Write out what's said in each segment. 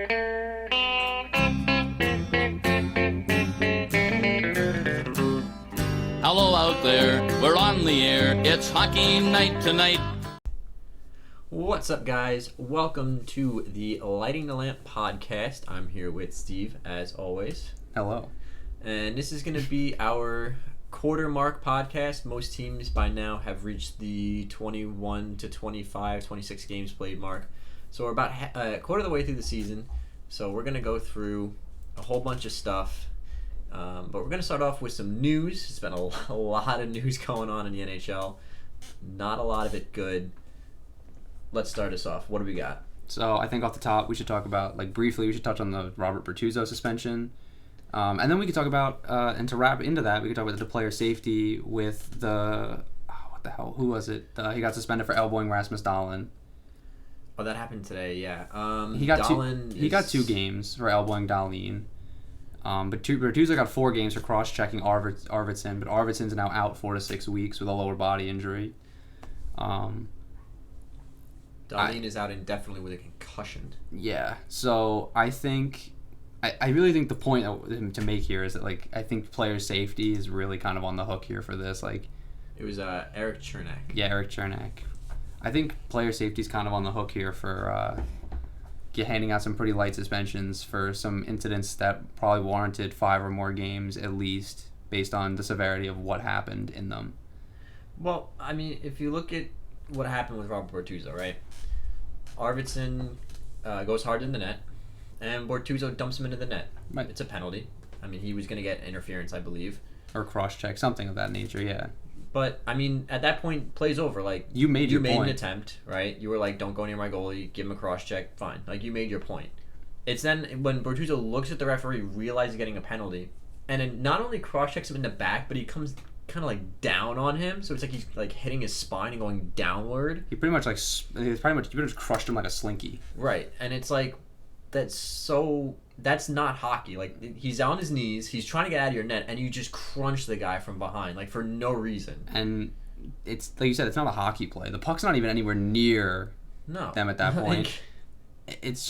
Hello out there, we're on the air, it's hockey night tonight. What's up, guys? Welcome to the Lighting the Lamp podcast. I'm here with Steve, as always. Hello. And this is going to be our quarter mark podcast. Most teams by now have reached the 21 to 25, 26 games played mark. So we're about a quarter of the way through the season. So we're going to go through a whole bunch of stuff. But we're going to start off with some news. There's been a lot of news going on in the NHL. Not a lot of it good. Let's start us off. What do we got? So I think off the top we should talk about, briefly, we should touch on the Robert Bertuzzo suspension. And then we could talk about, and to wrap into that, we could talk about the player safety with what the hell, who was it? He got suspended for elbowing Rasmus Dahlin. Oh, that happened today, yeah. He got 2 games for elbowing Dahlin. But Bertuzzo got 4 games for cross-checking Arvidsson, but Arvidsson's now out 4 to 6 weeks with a lower body injury. Dahlin is out indefinitely with a concussion. Yeah, so I think... I really think the point to make here is that, I think player safety is really kind of on the hook here for this. It was Eric Chernak. Yeah, Eric Chernak. I think player safety is kind of on the hook here for handing out some pretty light suspensions for some incidents that probably warranted 5 or more games at least, based on the severity of what happened in them. Well, I mean, if you look at what happened with Robert Bortuzzo, right? Arvidsson goes hard in the net, and Bortuzzo dumps him into the net. Right. It's a penalty. I mean, he was going to get interference, I believe. Or cross-check, something of that nature, yeah. But, I mean, at that point, play's over. You made your point. You made an attempt, right? You were like, don't go near my goalie, give him a cross-check, fine. You made your point. It's then when Bortuzzo looks at the referee, realizes he's getting a penalty, and then not only cross-checks him in the back, but he comes kind of down on him, so it's like he's hitting his spine and going downward. He pretty much crushed him like a slinky. Right, and it's that's not hockey. He's on his knees, he's trying to get out of your net, and you just crunch the guy from behind, for no reason. And it's, like you said, it's not a hockey play. The puck's not even anywhere near them at that point. It's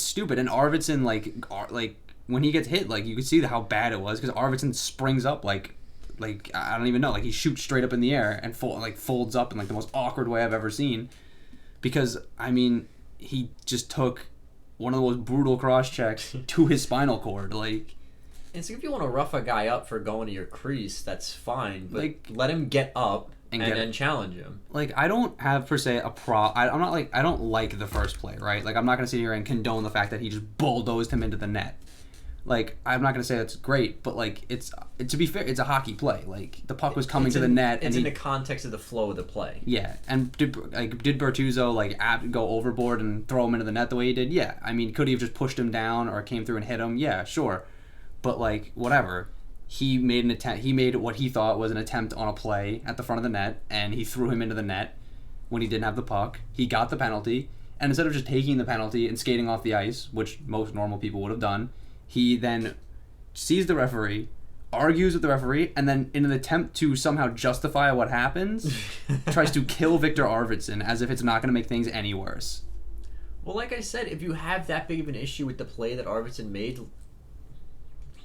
stupid. And Arvidsson, when he gets hit, you could see how bad it was, because Arvidsson springs up I don't even know, he shoots straight up in the air and folds up in the most awkward way I've ever seen, because I mean he just took one of the most brutal cross checks to his spinal cord. It's if you want to rough a guy up for going to your crease, that's fine, but let him get up and then challenge him. I don't have per se I don't like the first play, right? I'm not gonna sit here and condone the fact that he just bulldozed him into the net. I'm not gonna say that's great, but to be fair, it's a hockey play. The puck was coming to the net, it's in the context of the flow of the play. Yeah, and did Bertuzzo go overboard and throw him into the net the way he did? Yeah, I mean, could he have just pushed him down or came through and hit him? Yeah, sure, but whatever. He made an attempt. He made what he thought was an attempt on a play at the front of the net, and he threw him into the net when he didn't have the puck. He got the penalty, and instead of just taking the penalty and skating off the ice, which most normal people would have done, he then sees the referee, argues with the referee, and then in an attempt to somehow justify what happens, tries to kill Victor Arvidsson as if it's not going to make things any worse. Well, like I said, if you have that big of an issue with the play that Arvidsson made,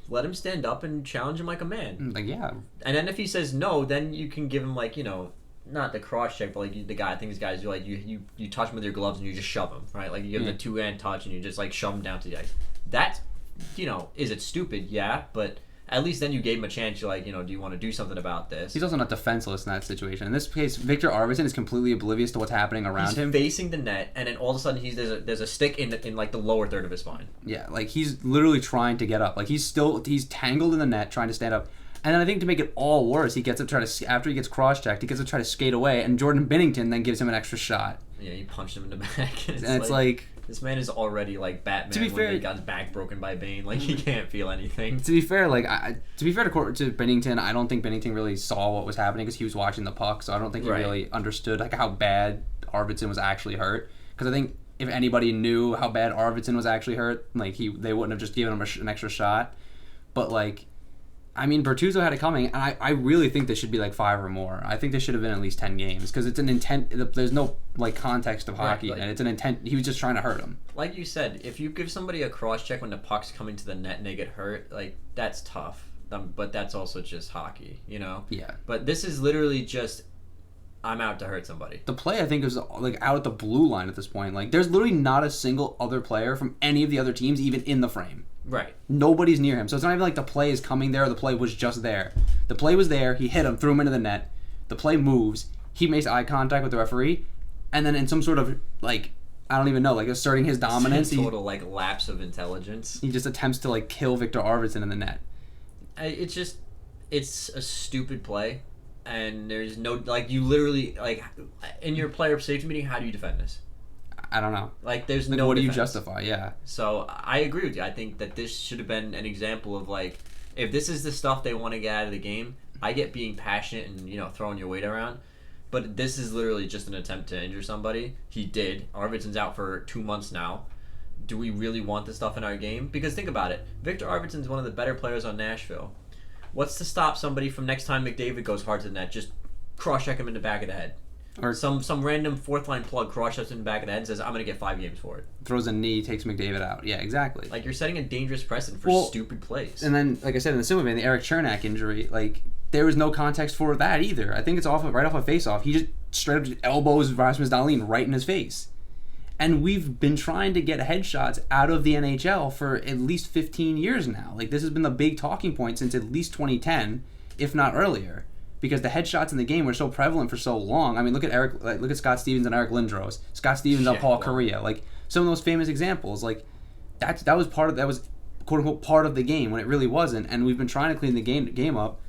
let him stand up and challenge him like a man. Yeah. And then if he says no, then you can give him not the cross check, but the guy. I think these guys do you touch him with your gloves and you just shove him, right? You give him the 2-hand touch and you just shove him down to the ice. That's is it stupid? Yeah, but at least then you gave him a chance. You're do you want to do something about this? He's also not defenseless in that situation. In this case, Victor Arvidsson is completely oblivious to what's happening around him. He's facing the net, and then all of a sudden there's a stick in the lower third of his spine. Yeah, he's literally trying to get up. He's tangled in the net trying to stand up. And then I think to make it all worse, he gets to after he gets cross-checked, he gets to try to skate away, and Jordan Binnington then gives him an extra shot. Yeah, he punched him in the back. And it's this man is already Batman to be fair, when he got his back broken by Bane. He can't feel anything. To be fair, to Binnington, I don't think Binnington really saw what was happening because he was watching the puck, so I don't think he really understood how bad Arvidsson was actually hurt. Because I think if anybody knew how bad Arvidsson was actually hurt, they wouldn't have just given him an extra shot. But I mean, Bertuzzo had it coming, and I really think this should be like 5 or more. I think this should have been at least 10 games because it's an intent. There's no like context of hockey, and it's an intent. He was just trying to hurt him. Like you said, if you give somebody a cross check when the puck's coming to the net and they get hurt, like that's tough. But that's also just hockey, you know. Yeah. But this is literally just, I'm out to hurt somebody. The play I think is like out at the blue line at this point. Like there's literally not a single other player from any of the other teams even in the frame. Right. Nobody's near him. So it's not even like the play is coming there or the play was just there. The play was there. He hit him, threw him into the net. The play moves. He makes eye contact with the referee. And then in some sort of, like, I don't even know, like asserting his dominance. Total, like, lapse of intelligence. He just attempts to, like, kill Victor Arvidsson in the net. It's just, it's a stupid play. And there's no, like, you literally, like, in your player safety meeting, how do you defend this? I don't know. Like, there's like, no what defense. Do you justify? Yeah. So, I agree with you. I think that this should have been an example of, like, if this is the stuff they want to get out of the game, I get being passionate and, you know, throwing your weight around. But this is literally just an attempt to injure somebody. He did. Arvidsson's out for 2 months now. Do we really want this stuff in our game? Because think about it. Victor Arvidsson's one of the better players on Nashville. What's to stop somebody from next time McDavid goes hard to the net, just cross-check him in the back of the head? Or some random fourth-line plug cross-checks him in the back of the head and says, I'm going to get 5 games for it. Throws a knee, takes McDavid out. Yeah, exactly. Like, you're setting a dangerous precedent for stupid plays. And then, like I said, in the similar vein, the Eric Chernak injury, like, there was no context for that either. I think it's right off a face-off. He just straight up just elbows Rasmus Dahlin right in his face. And we've been trying to get headshots out of the NHL for at least 15 years now. Like, this has been the big talking point since at least 2010, if not earlier. Because the headshots in the game were so prevalent for so long. I mean, look at Scott Stevens and Eric Lindros. Scott Stevens on Paul Kariya. Like, some of those famous examples. Like, that was quote unquote part of the game when it really wasn't. And we've been trying to clean the game up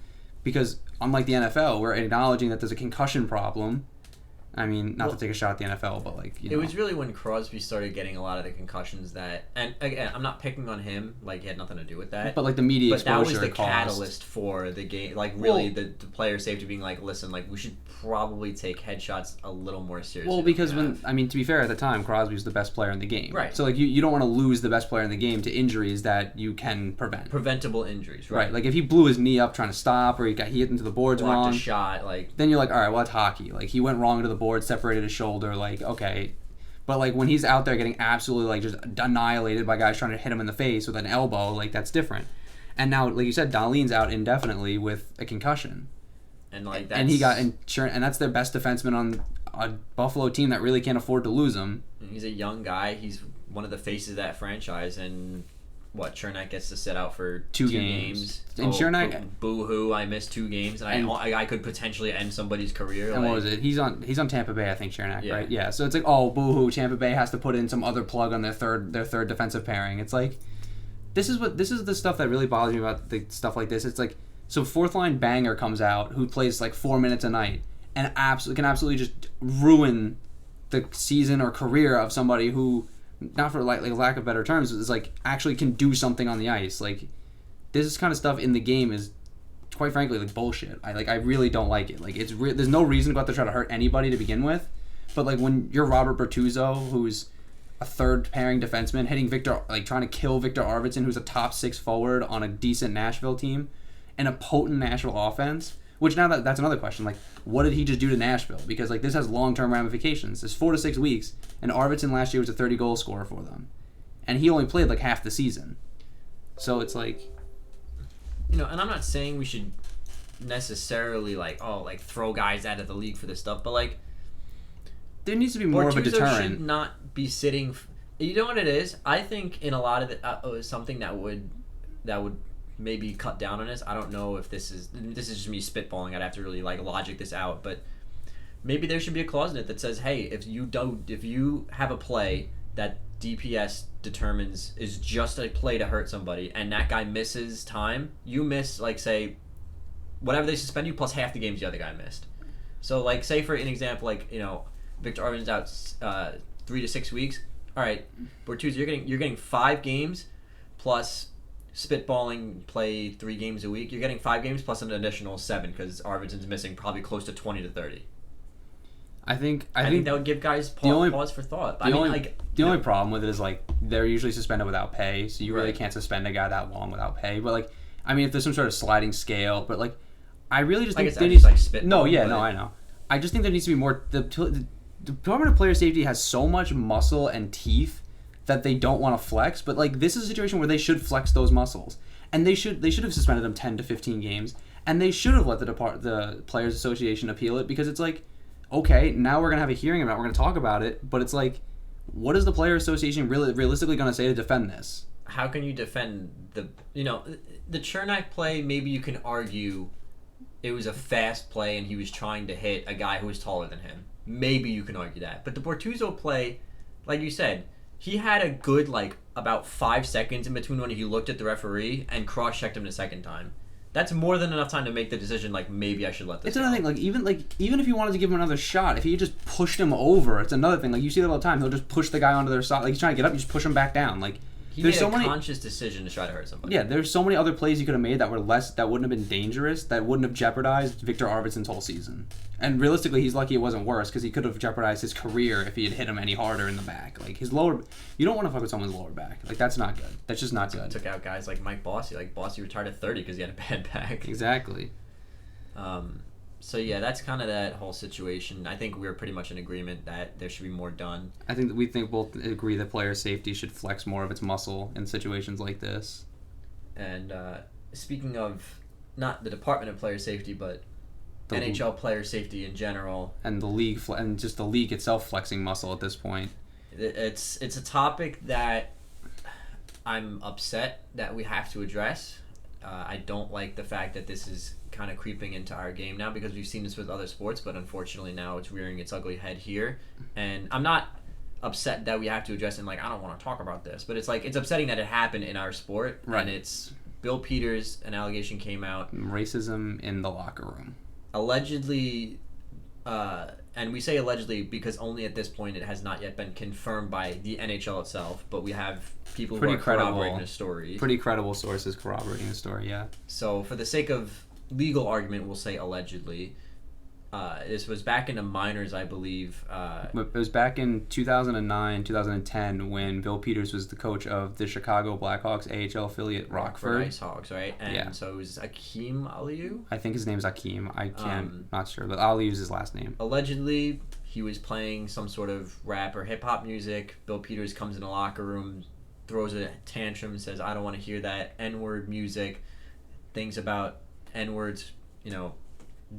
because unlike the NFL, we're acknowledging that there's a concussion problem. I mean, not to take a shot at the NFL, but like, you know. It was really when Crosby started getting a lot of the concussions that, and again, I'm not picking on him, like he had nothing to do with that. But like the media exposure that was the catalyst for the game, like really the player safety being like, listen, like we should probably take headshots a little more seriously. Well, because to be fair, at the time, Crosby was the best player in the game. Right. So like you don't want to lose the best player in the game to injuries that you can prevent. Preventable injuries, right? Like if he blew his knee up trying to stop, or he got hit into the boards wrong, blocked a shot, like then you're like, all right, well, it's hockey. Like he went wrong into the board, separated his shoulder, like okay. But like when he's out there getting absolutely like just annihilated by guys trying to hit him in the face with an elbow, like that's different. And now, like you said, Dahlin's out indefinitely with a concussion. And like that's, and he got insurance, and that's their best defenseman on a Buffalo team that really can't afford to lose him. He's a young guy. He's one of the faces of that franchise, and Chernak gets to sit out for two games. And Chernak, boo-hoo! I missed 2 games, and I could potentially end somebody's career. And what was it? He's on Tampa Bay, I think. Chernak, right? Yeah. So it's like, oh, boo-hoo! Tampa Bay has to put in some other plug on their third defensive pairing. It's like, this is the stuff that really bothers me about the stuff like this. It's like, so fourth line banger comes out who plays like 4 minutes a night and can absolutely just ruin the season or career of somebody who, not for like lack of better terms, is like actually can do something on the ice. Like this kind of stuff in the game is, quite frankly, like bullshit. I really don't like it. Like there's no reason to go out there try to hurt anybody to begin with, but like when you're Robert Bertuzzo, who's a third pairing defenseman, trying to kill Victor Arvidsson, who's a top 6 forward on a decent Nashville team, and a potent Nashville offense. Which now that's another question. Like, what did he just do to Nashville? Because like this has long-term ramifications. It's 4 to 6 weeks, and Arvidsson last year was a 30-goal scorer for them, and he only played like half the season. So it's like, and I'm not saying we should necessarily throw guys out of the league for this stuff, but like there needs to be more of a deterrent. Should not be sitting. You know what it is? I think in a lot of it, something that would maybe cut down on this. I don't know if this is just me spitballing. I'd have to really logic this out, but maybe there should be a clause in it that says, hey, if you have a play that DPS determines is just a play to hurt somebody and that guy misses time, you miss say whatever they suspend you plus half the games the other guy missed. So say for an example, Victor Arvidsson's out 3 to 6 weeks. All right, Bertuzzi, you're getting 5 games plus spitballing play 3 games a week. You're getting 5 games plus an additional 7 because Arvidsson's missing probably close to 20 to 30. I think that would give guys pause for thought. The only problem with it is they're usually suspended without pay, so you really can't suspend a guy that long without pay. But I mean, if there's some sort of sliding scale, but like, I really just Like think I said, there just needs. like spitballing, No, yeah, but- no, I know. I just think there needs to be more. The Department of Player Safety has so much muscle and teeth that they don't want to flex. But like, this is a situation where they should flex those muscles, and they should have suspended them 10 to 15 games, and they should have let the Players Association appeal it, because it's like, okay, now we're gonna have a hearing about it, we're gonna talk about it, but it's like, what is the Player Association realistically gonna say to defend this? How can you defend the Chernak play? Maybe you can argue it was a fast play and he was trying to hit a guy who was taller than him. Maybe you can argue that. But the Bortuzzo play, like you said, he had a good, like, about 5 seconds in between when he looked at the referee and cross-checked him the second time. That's more than enough time to make the decision, like, maybe I should let this It's go. another thing, even if you wanted to give him another shot, if he just pushed him over, it's another thing. Like, you see that all the time. He'll just push the guy onto their side. Like, he's trying to get up, you just push him back down. Like, He there's made so a many conscious decision to try to hurt somebody. Yeah, there's so many other plays you could have made that wouldn't have been dangerous, that wouldn't have jeopardized Victor Arvidsson's whole season. And realistically, he's lucky it wasn't worse, because he could have jeopardized his career if he had hit him any harder in the back. Like, his lower... You don't want to fuck with someone's lower back. Like, that's not good. That's just not good. Took out guys like Mike Bossy. Like, Bossy retired at 30 because he had a bad back. Exactly. So, yeah, that's kind of that whole situation. I think we're pretty much in agreement that there should be more done. I think that we both agree that player safety should flex more of its muscle in situations like this. And speaking of not the Department of Player Safety, but The NHL player safety in general, And the league, and just the league itself flexing muscle at this point. it's a topic that I'm upset that we have to address. I don't like the fact that this is kind of creeping into our game now, because we've seen this with other sports, but unfortunately now it's rearing its ugly head here. And I'm not upset that we have to address it, and like, I don't want to talk about this, but it's like, it's upsetting that it happened in our sport. Right. And it's Bill Peters, an allegation came out, Racism in the locker room. allegedly, and we say allegedly because only at this point it has not yet been confirmed by the NHL itself, but we have people Pretty who are credible. corroborating the story. Pretty credible sources corroborating the story, yeah. So for the sake of legal argument, we'll say allegedly. This was back in the minors, I believe. It was back in 2009, 2010 when Bill Peters was the coach of the Chicago Blackhawks AHL affiliate Rockford. Ice Hogs, right? And Yeah. so it was Akeem Aliu. I think his name's Akeem. I can't, not sure, but I'll use his last name. Allegedly, he was playing some sort of rap or hip hop music. Bill Peters comes in the locker room, throws a tantrum, and says, "I don't want to hear that N-word music." Things about N-words,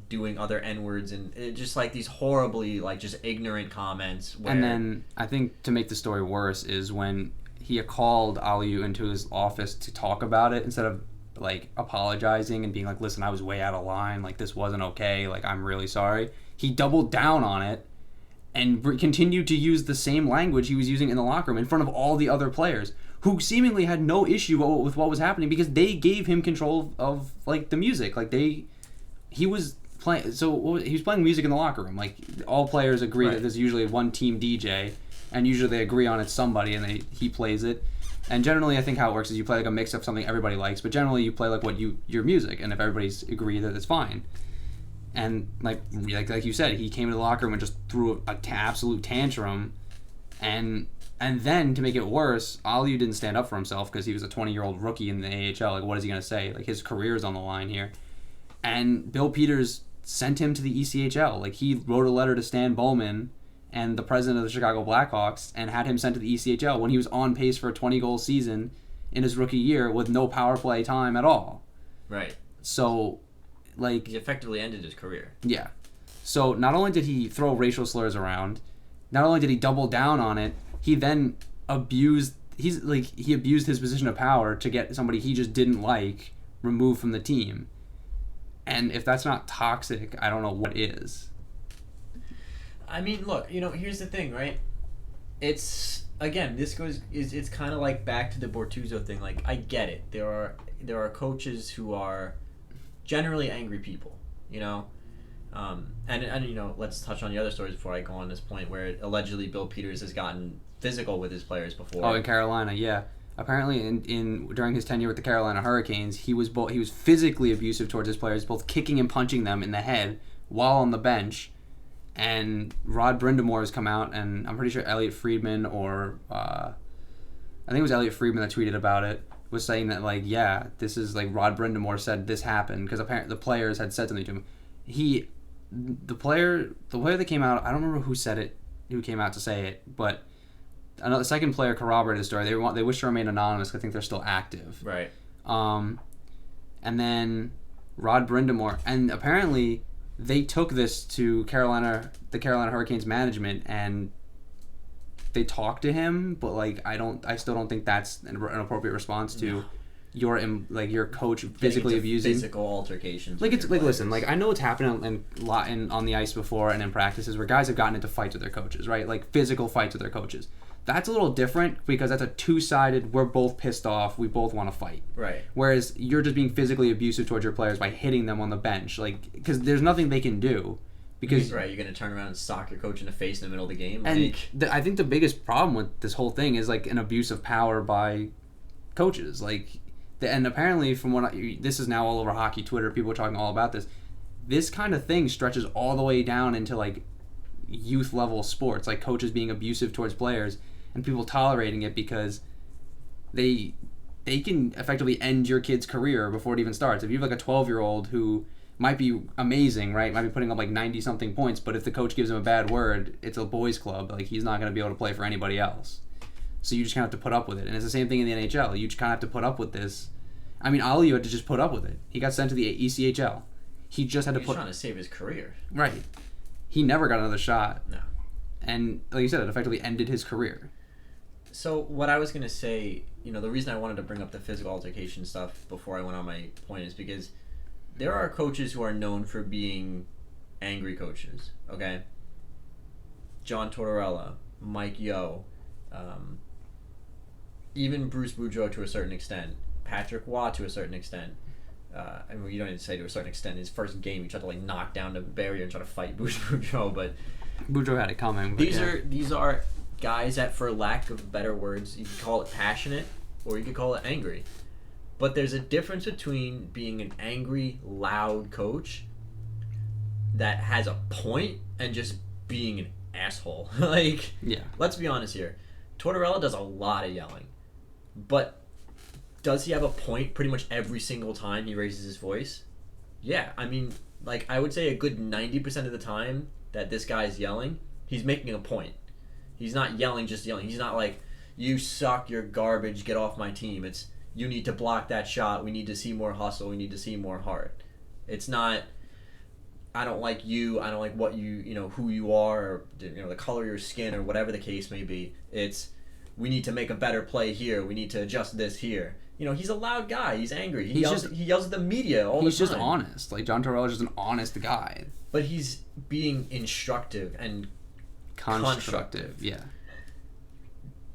doing other N-words, and it just like these horribly, like, just ignorant comments. Where, And then I think to make the story worse is when he called Aliu into his office to talk about it, instead of like apologizing and being like, "Listen, I was way out of line. Like, this wasn't okay. Like, I'm really sorry." He doubled down on it and continued to use the same language he was using in the locker room in front of all the other players, who seemingly had no issue with what was happening, because they gave him control of like the music. Like, he was playing. So he was playing music in the locker room. Like, all players agree Right. that there's usually one team DJ, and usually they agree on it's somebody, and he plays it. And generally, I think how it works is you play like a mix of something everybody likes, but generally you play like your music, and if everybody's agree that it's fine. And like you said, he came into the locker room and just threw a absolute tantrum, and then to make it worse, Aliu didn't stand up for himself because he was a 20-year-old rookie in the AHL. Like, what is he gonna say? Like, his career is on the line here. And Bill Peters sent him to the ECHL. Like, he wrote a letter to Stan Bowman and the president of the Chicago Blackhawks and had him sent to the ECHL when he was on pace for a 20-goal season in his rookie year with no power play time at all. right, So, like, he effectively ended his career. yeah. So not only did he throw racial slurs around, not only did he double down on it, he then abused his position of power to get somebody he just didn't like removed from the team. And if that's not toxic, I don't know what is. I mean, look, here's the thing, right? It's, again, it's kind of like back to the Bortuzzo thing. Like, I get it. There are coaches who are generally angry people, and let's touch on the other stories before I go on this point where allegedly Bill Peters has gotten physical with his players before. Oh, in Carolina, yeah. Apparently, during his tenure with the Carolina Hurricanes, he was physically abusive towards his players, both kicking and punching them in the head while on the bench. And Rod Brindamore has come out, and I'm pretty sure Elliot Friedman I think it was Elliot Friedman that tweeted about it, was saying that like, yeah, this is like Rod Brindamore said this happened because apparently the players had said something to him. The player that came out, I don't remember who said it, who came out to say it, but another second player corroborated the story. They wish to remain anonymous because I think they're still active. Right. And then Rod Brindamore, and apparently they took this to the Carolina Hurricanes management, and they talked to him, but like I still don't think that's an appropriate response to your coach physically abusing physical altercations. Like it's like listen, like I know it's happened on the ice before and in practices where guys have gotten into fights with their coaches, right? Like physical fights with their coaches. That's a little different because that's a two-sided, we're both pissed off, we both want to fight. Right. Whereas you're just being physically abusive towards your players by hitting them on the bench, like because there's nothing they can do. Because right, you're gonna turn around and sock your coach in the face in the middle of the game. And I think the biggest problem with this whole thing is like an abuse of power by coaches. And apparently, from what this is now all over hockey Twitter, people are talking all about this. This kind of thing stretches all the way down into like youth level sports, like coaches being abusive towards players and people tolerating it because they can effectively end your kid's career before it even starts. If you have like a 12-year-old who might be amazing, right? Might be putting up like 90-something points, but if the coach gives him a bad word, it's a boys' club. Like he's not going to be able to play for anybody else. So you just kind of have to put up with it. And it's the same thing in the NHL. You just kind of have to put up with this. I mean, Ali had to just put up with it. He got sent to the ECHL. He just had to trying to save his career. Right. He never got another shot. No. And like you said, it effectively ended his career. So what I was going to say, the reason I wanted to bring up the physical altercation stuff before I went on my point is because there are coaches who are known for being angry coaches, okay? John Tortorella, Mike Yeo, even Bruce Boudreau to a certain extent, Patrick Waugh to a certain extent. I mean, you don't need to say to a certain extent. His first game, he tried to like knock down the barrier and try to fight Bruce Boudreau, but Boudreau had it coming. These are guys that, for lack of better words, you could call it passionate or you could call it angry. But there's a difference between being an angry, loud coach that has a point and just being an asshole. Let's be honest here. Tortorella does a lot of yelling. But does he have a point pretty much every single time he raises his voice? Yeah. I mean, I would say a good 90% of the time that this guy's yelling, he's making a point. He's not yelling, just yelling. He's not like, you suck, you're garbage, get off my team. It's, you need to block that shot. We need to see more hustle. We need to see more heart. It's not, I don't like you. I don't like what who you are, or the color of your skin, or whatever the case may be. It's, we need to make a better play here. We need to adjust this here. He's a loud guy. He's angry. He yells at the media all the time. He's just honest. Like John Tortorella is just an honest guy. But he's being instructive and constructive. Yeah.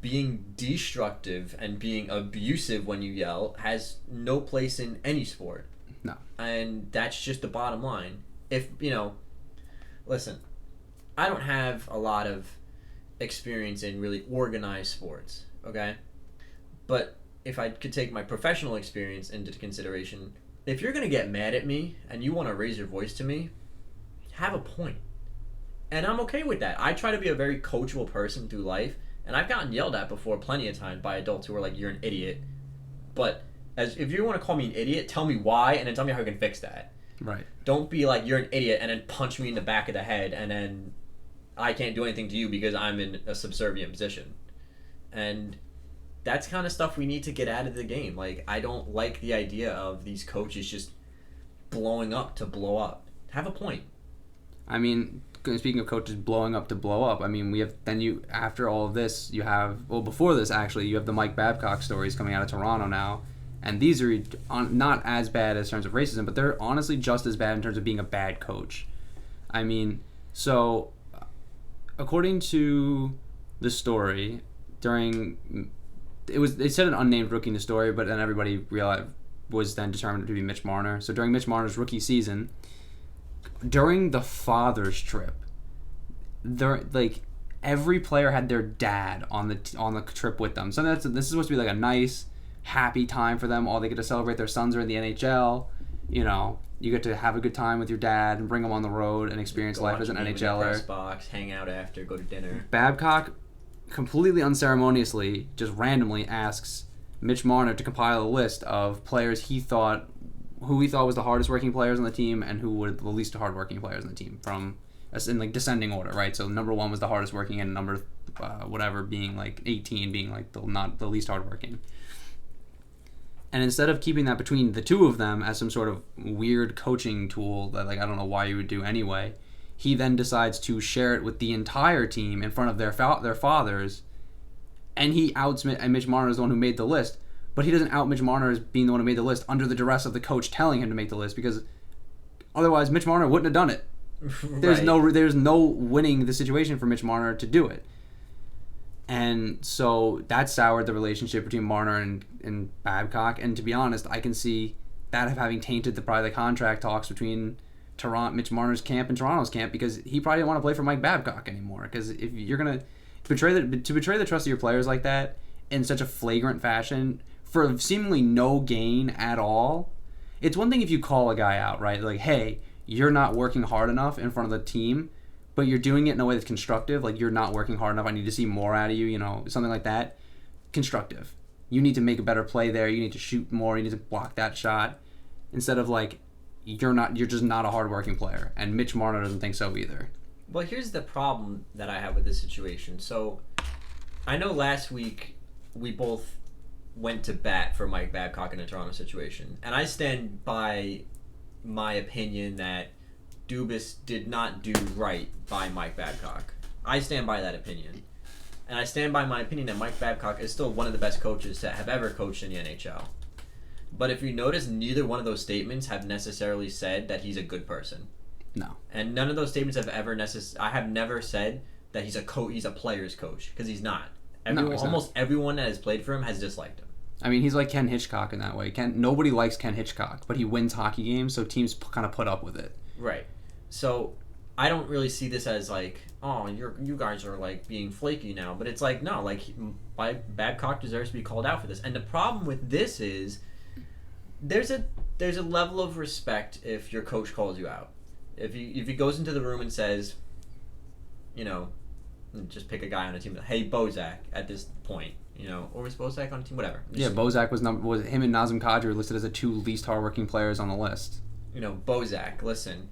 Being destructive and being abusive when you yell has no place in any sport. No. And that's just the bottom line. If, listen, I don't have a lot of experience in really organized sports, okay? But if I could take my professional experience into consideration, if you're going to get mad at me and you want to raise your voice to me, have a point. And I'm okay with that. I try to be a very coachable person through life. And I've gotten yelled at before plenty of times by adults who are like, you're an idiot. But if you want to call me an idiot, tell me why, and then tell me how you can fix that. Right. Don't be like, you're an idiot, and then punch me in the back of the head, and then I can't do anything to you because I'm in a subservient position. And that's kind of stuff we need to get out of the game. I don't like the idea of these coaches just blowing up to blow up. Have a point. I mean, speaking of coaches blowing up to blow up, I mean, after all of this, before this actually, you have the Mike Babcock stories coming out of Toronto now, and these are not as bad as terms of racism, but they're honestly just as bad in terms of being a bad coach. I mean, so according to the story, they said an unnamed rookie in the story, but then everybody realized was then determined to be Mitch Marner. So during Mitch Marner's rookie season, during the father's trip, every player had their dad on the trip with them. So this is supposed to be like a nice, happy time for them. All they get to celebrate. Their sons are in the NHL. You get to have a good time with your dad and bring them on the road and experience life as an NHLer. Press box, hang out after, go to dinner. Babcock completely unceremoniously, just randomly asks Mitch Marner to compile a list of players who he thought was the hardest working players on the team and who were the least hardworking players on the team from in like descending order, right? So number 1 was the hardest working, and number whatever being like 18 being like the least hardworking. And instead of keeping that between the two of them as some sort of weird coaching tool that like I don't know why you would do anyway, he then decides to share it with the entire team in front of their fathers, and he outs Mitch Marner as the one who made the list, but he doesn't out Mitch Marner as being the one who made the list under the duress of the coach telling him to make the list, because otherwise Mitch Marner wouldn't have done it. There's no winning the situation for Mitch Marner to do it. And so that soured the relationship between Marner and Babcock. And to be honest, I can see that having tainted the contract talks between Mitch Marner's camp and Toronto's camp, because he probably didn't want to play for Mike Babcock anymore. Because if you're gonna betray the trust of your players like that in such a flagrant fashion for seemingly no gain at all, it's one thing if you call a guy out, right? Like, hey, you're not working hard enough in front of the team, but you're doing it in a way that's constructive. Like, you're not working hard enough. I need to see more out of you, something like that. Constructive. You need to make a better play there. You need to shoot more. You need to block that shot. Instead of like, you're just not a hardworking player. And Mitch Marner doesn't think so either. Well, here's the problem that I have with this situation. So, I know last week we both went to bat for Mike Babcock in the Toronto situation. And I stand by my opinion that Dubas did not do right by Mike Babcock. I stand by that opinion. And I stand by my opinion that Mike Babcock is still one of the best coaches to have ever coached in the NHL. But if you notice, neither one of those statements have necessarily said that he's a good person. No. And none of those statements have ever I have never said that he's a player's coach, because he's not. Almost everyone that has played for him has disliked him. I mean, he's like Ken Hitchcock in that way. Nobody likes Ken Hitchcock, but he wins hockey games, so teams kind of put up with it. Right. So I don't really see this as like, oh, you guys are like being flaky now, but it's like, no, like Babcock deserves to be called out for this. And the problem with this is there's a level of respect if your coach calls you out. If he goes into the room and says, just pick a guy on a team, hey, Bozak at this point, or was Bozak on a team, whatever. Yeah, Bozak was him and Nazem Kadri were listed as the 2 least hardworking players on the list. Bozak, listen,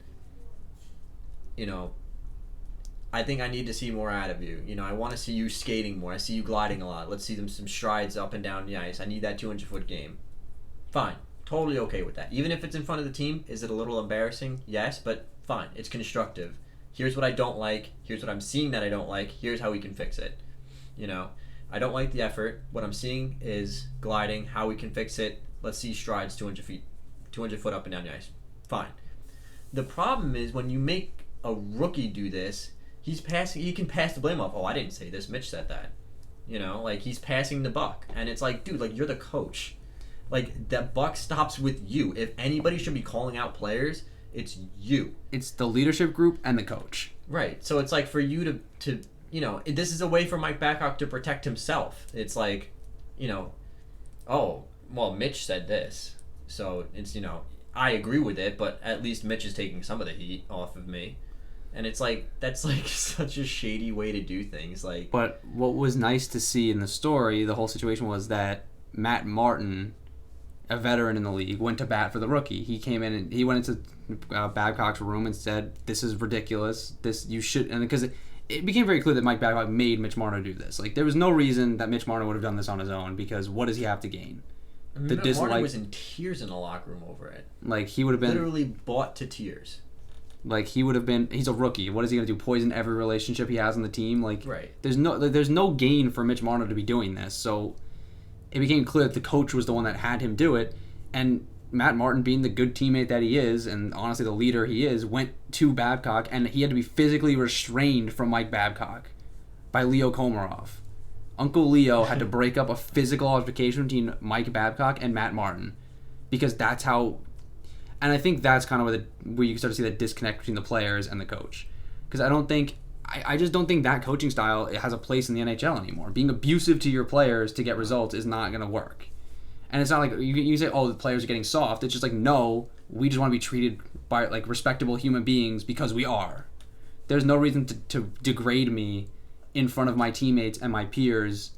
I think I need to see more out of you. I want to see you skating more. I see you gliding a lot. Let's see some strides up and down the ice. I need that 200-foot game. Fine. Totally okay with that. Even if it's in front of the team, is it a little embarrassing? Yes, but fine. It's constructive. Here's what I don't like. Here's what I'm seeing that I don't like. Here's how we can fix it. I don't like the effort. What I'm seeing is gliding, how we can fix it. Let's see strides 200 foot up and down the ice. Fine. The problem is when you make a rookie do this, he can pass the blame off. Oh, I didn't say this. Mitch said that. He's passing the buck. And it's like, dude, you're the coach. That buck stops with you. If anybody should be calling out players, it's you. It's the leadership group and the coach. Right. So it's like for you to this is a way for Mike Babcock to protect himself. It's like, oh, well, Mitch said this. So it's, I agree with it, but at least Mitch is taking some of the heat off of me. And it's like, that's like such a shady way to do things. But what was nice to see in the story, the whole situation, was that Matt Martin, a veteran in the league, went to bat for the rookie. He came in and he went into Babcock's room and said, "This is ridiculous. This you should," and because it became very clear that Mike Babcock made Mitch Marner do this. There was no reason that Mitch Marner would have done this on his own, because what does he have to gain? Marner was in tears in the locker room over it. He would have been literally brought to tears. He would have been. He's a rookie. What is he going to do? Poison every relationship he has on the team? Right. There's no gain for Mitch Marner to be doing this. So it became clear that the coach was the one that had him do it, and Matt Martin, being the good teammate that he is, and honestly the leader he is, went to Babcock, and he had to be physically restrained from Mike Babcock by Leo Komarov. Uncle Leo had to break up a physical altercation between Mike Babcock and Matt Martin, because that's how. And I think that's kind of where you can start to see that disconnect between the players and the coach, because I just don't think that coaching style has a place in the NHL anymore. Being abusive to your players to get results is not going to work. And it's not like you say, oh, the players are getting soft. It's just like, no, we just want to be treated by respectable human beings because we are. There's no reason to degrade me in front of my teammates and my peers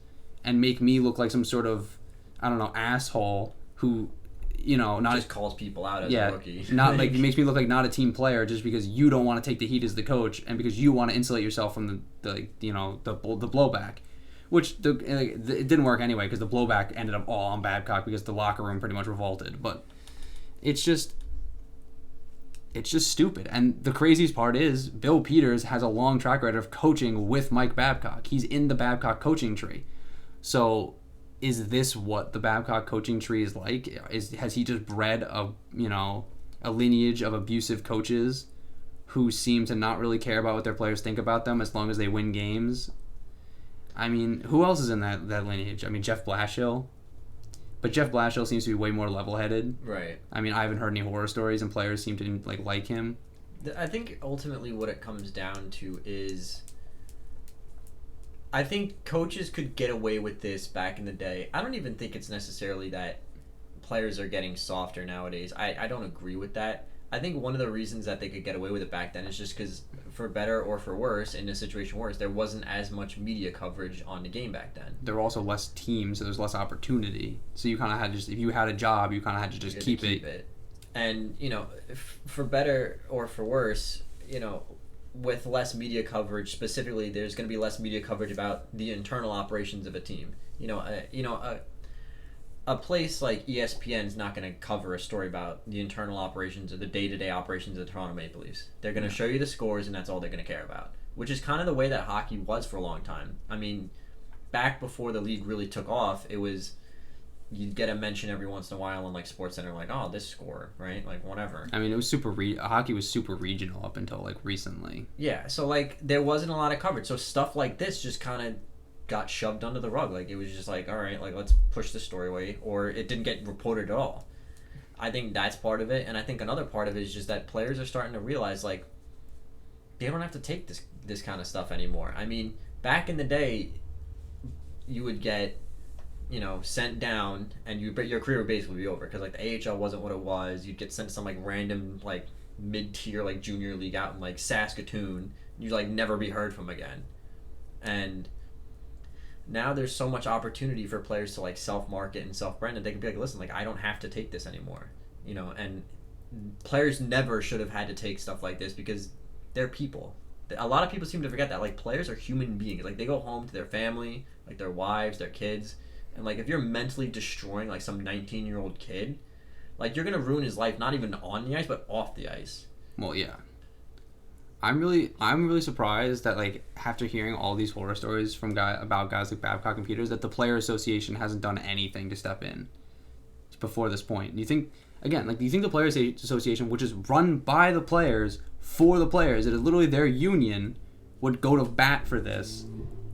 and make me look like some sort of I don't know, asshole who, not just calls people out as a rookie. Not like makes me look like not a team player just because you don't want to take the heat as the coach and because you want to insulate yourself from the blowback, which it didn't work anyway because the blowback ended up all on Babcock because the locker room pretty much revolted. But it's just stupid. And the craziest part is Bill Peters has a long track record of coaching with Mike Babcock. He's in the Babcock coaching tree. So is this what the Babcock coaching tree is like? Has he just bred a lineage of abusive coaches who seem to not really care about what their players think about them as long as they win games? I mean, who else is in that lineage? I mean, Jeff Blashill. But Jeff Blashill seems to be way more level-headed. Right. I mean, I haven't heard any horror stories, and players seem to like him. I think ultimately what it comes down to is, I think coaches could get away with this back in the day. I don't even think it's necessarily that players are getting softer nowadays. I don't agree with that. I think one of the reasons that they could get away with it back then is just because, for better or for worse, in a situation worse, there wasn't as much media coverage on the game back then. There were also less teams, so there's less opportunity. So you kind of had to if you had a job, you kind of had to just keep it. And, for better or for worse, with less media coverage, specifically, there's going to be less media coverage about the internal operations of a team. A place like ESPN is not going to cover a story about the internal operations or the day-to-day operations of the Toronto Maple Leafs. They're going to show you the scores, and that's all they're going to care about, which is kind of the way that hockey was for a long time. I mean, back before the league really took off, it was you'd get a mention every once in a while on like SportsCenter, like, oh, this score, right? Like, whatever. I mean, it was hockey was super regional up until like recently. Yeah, so like there wasn't a lot of coverage. So stuff like this just kind of got shoved under the rug. Like, it was just like, all right, like, let's push this story away, or it didn't get reported at all. I think that's part of it, and I think another part of it is just that players are starting to realize, like, they don't have to take this kind of stuff anymore. I mean, back in the day, you would get, sent down, and your career would basically be over, because, like, the AHL wasn't what it was. You'd get sent to some, like, random, like, mid-tier, like, junior league out in, like, Saskatoon. You'd, like, never be heard from again. And now there's so much opportunity for players to like self-market and self-brand, and they can be like, listen, like, I don't have to take this anymore, and players never should have had to take stuff like this because they're people. A lot of people seem to forget that, like, players are human beings. Like, they go home to their family, like their wives, their kids, and like if you're mentally destroying like some 19-year-old kid, like, you're gonna ruin his life, not even on the ice but off the ice. Well, yeah. I'm really surprised that, like, after hearing all these horror stories about guys like Babcock and Peters, that the Player Association hasn't done anything to step in before this point. Do you think the Player Association, which is run by the players for the players, it is literally their union, would go to bat for this?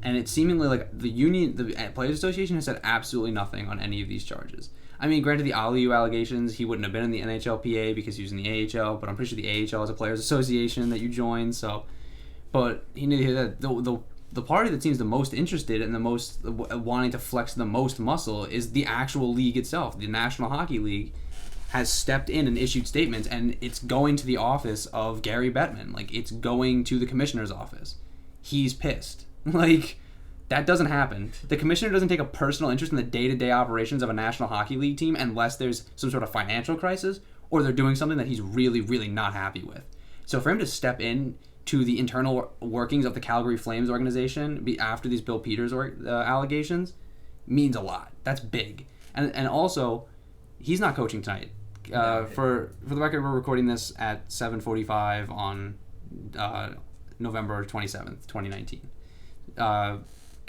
And it's seemingly like the Players Association has said absolutely nothing on any of these charges. I mean, granted, the Aliu allegations, he wouldn't have been in the NHLPA because he was in the AHL, but I'm pretty sure the AHL is a players' association that you join. So, but he knew that the party that seems the most interested and the most wanting to flex the most muscle is the actual league itself. The National Hockey League has stepped in and issued statements, and it's going to the office of Gary Bettman. Like, it's going to the commissioner's office. He's pissed. Like, that doesn't happen. The commissioner doesn't take a personal interest in the day-to-day operations of a National Hockey League team unless there's some sort of financial crisis or they're doing something that he's really, really not happy with. So for him to step in to the internal workings of the Calgary Flames organization after these Bill Peters allegations means a lot. That's big. And also, he's not coaching tonight. For the record, we're recording this at 7:45 on November 27th, 2019.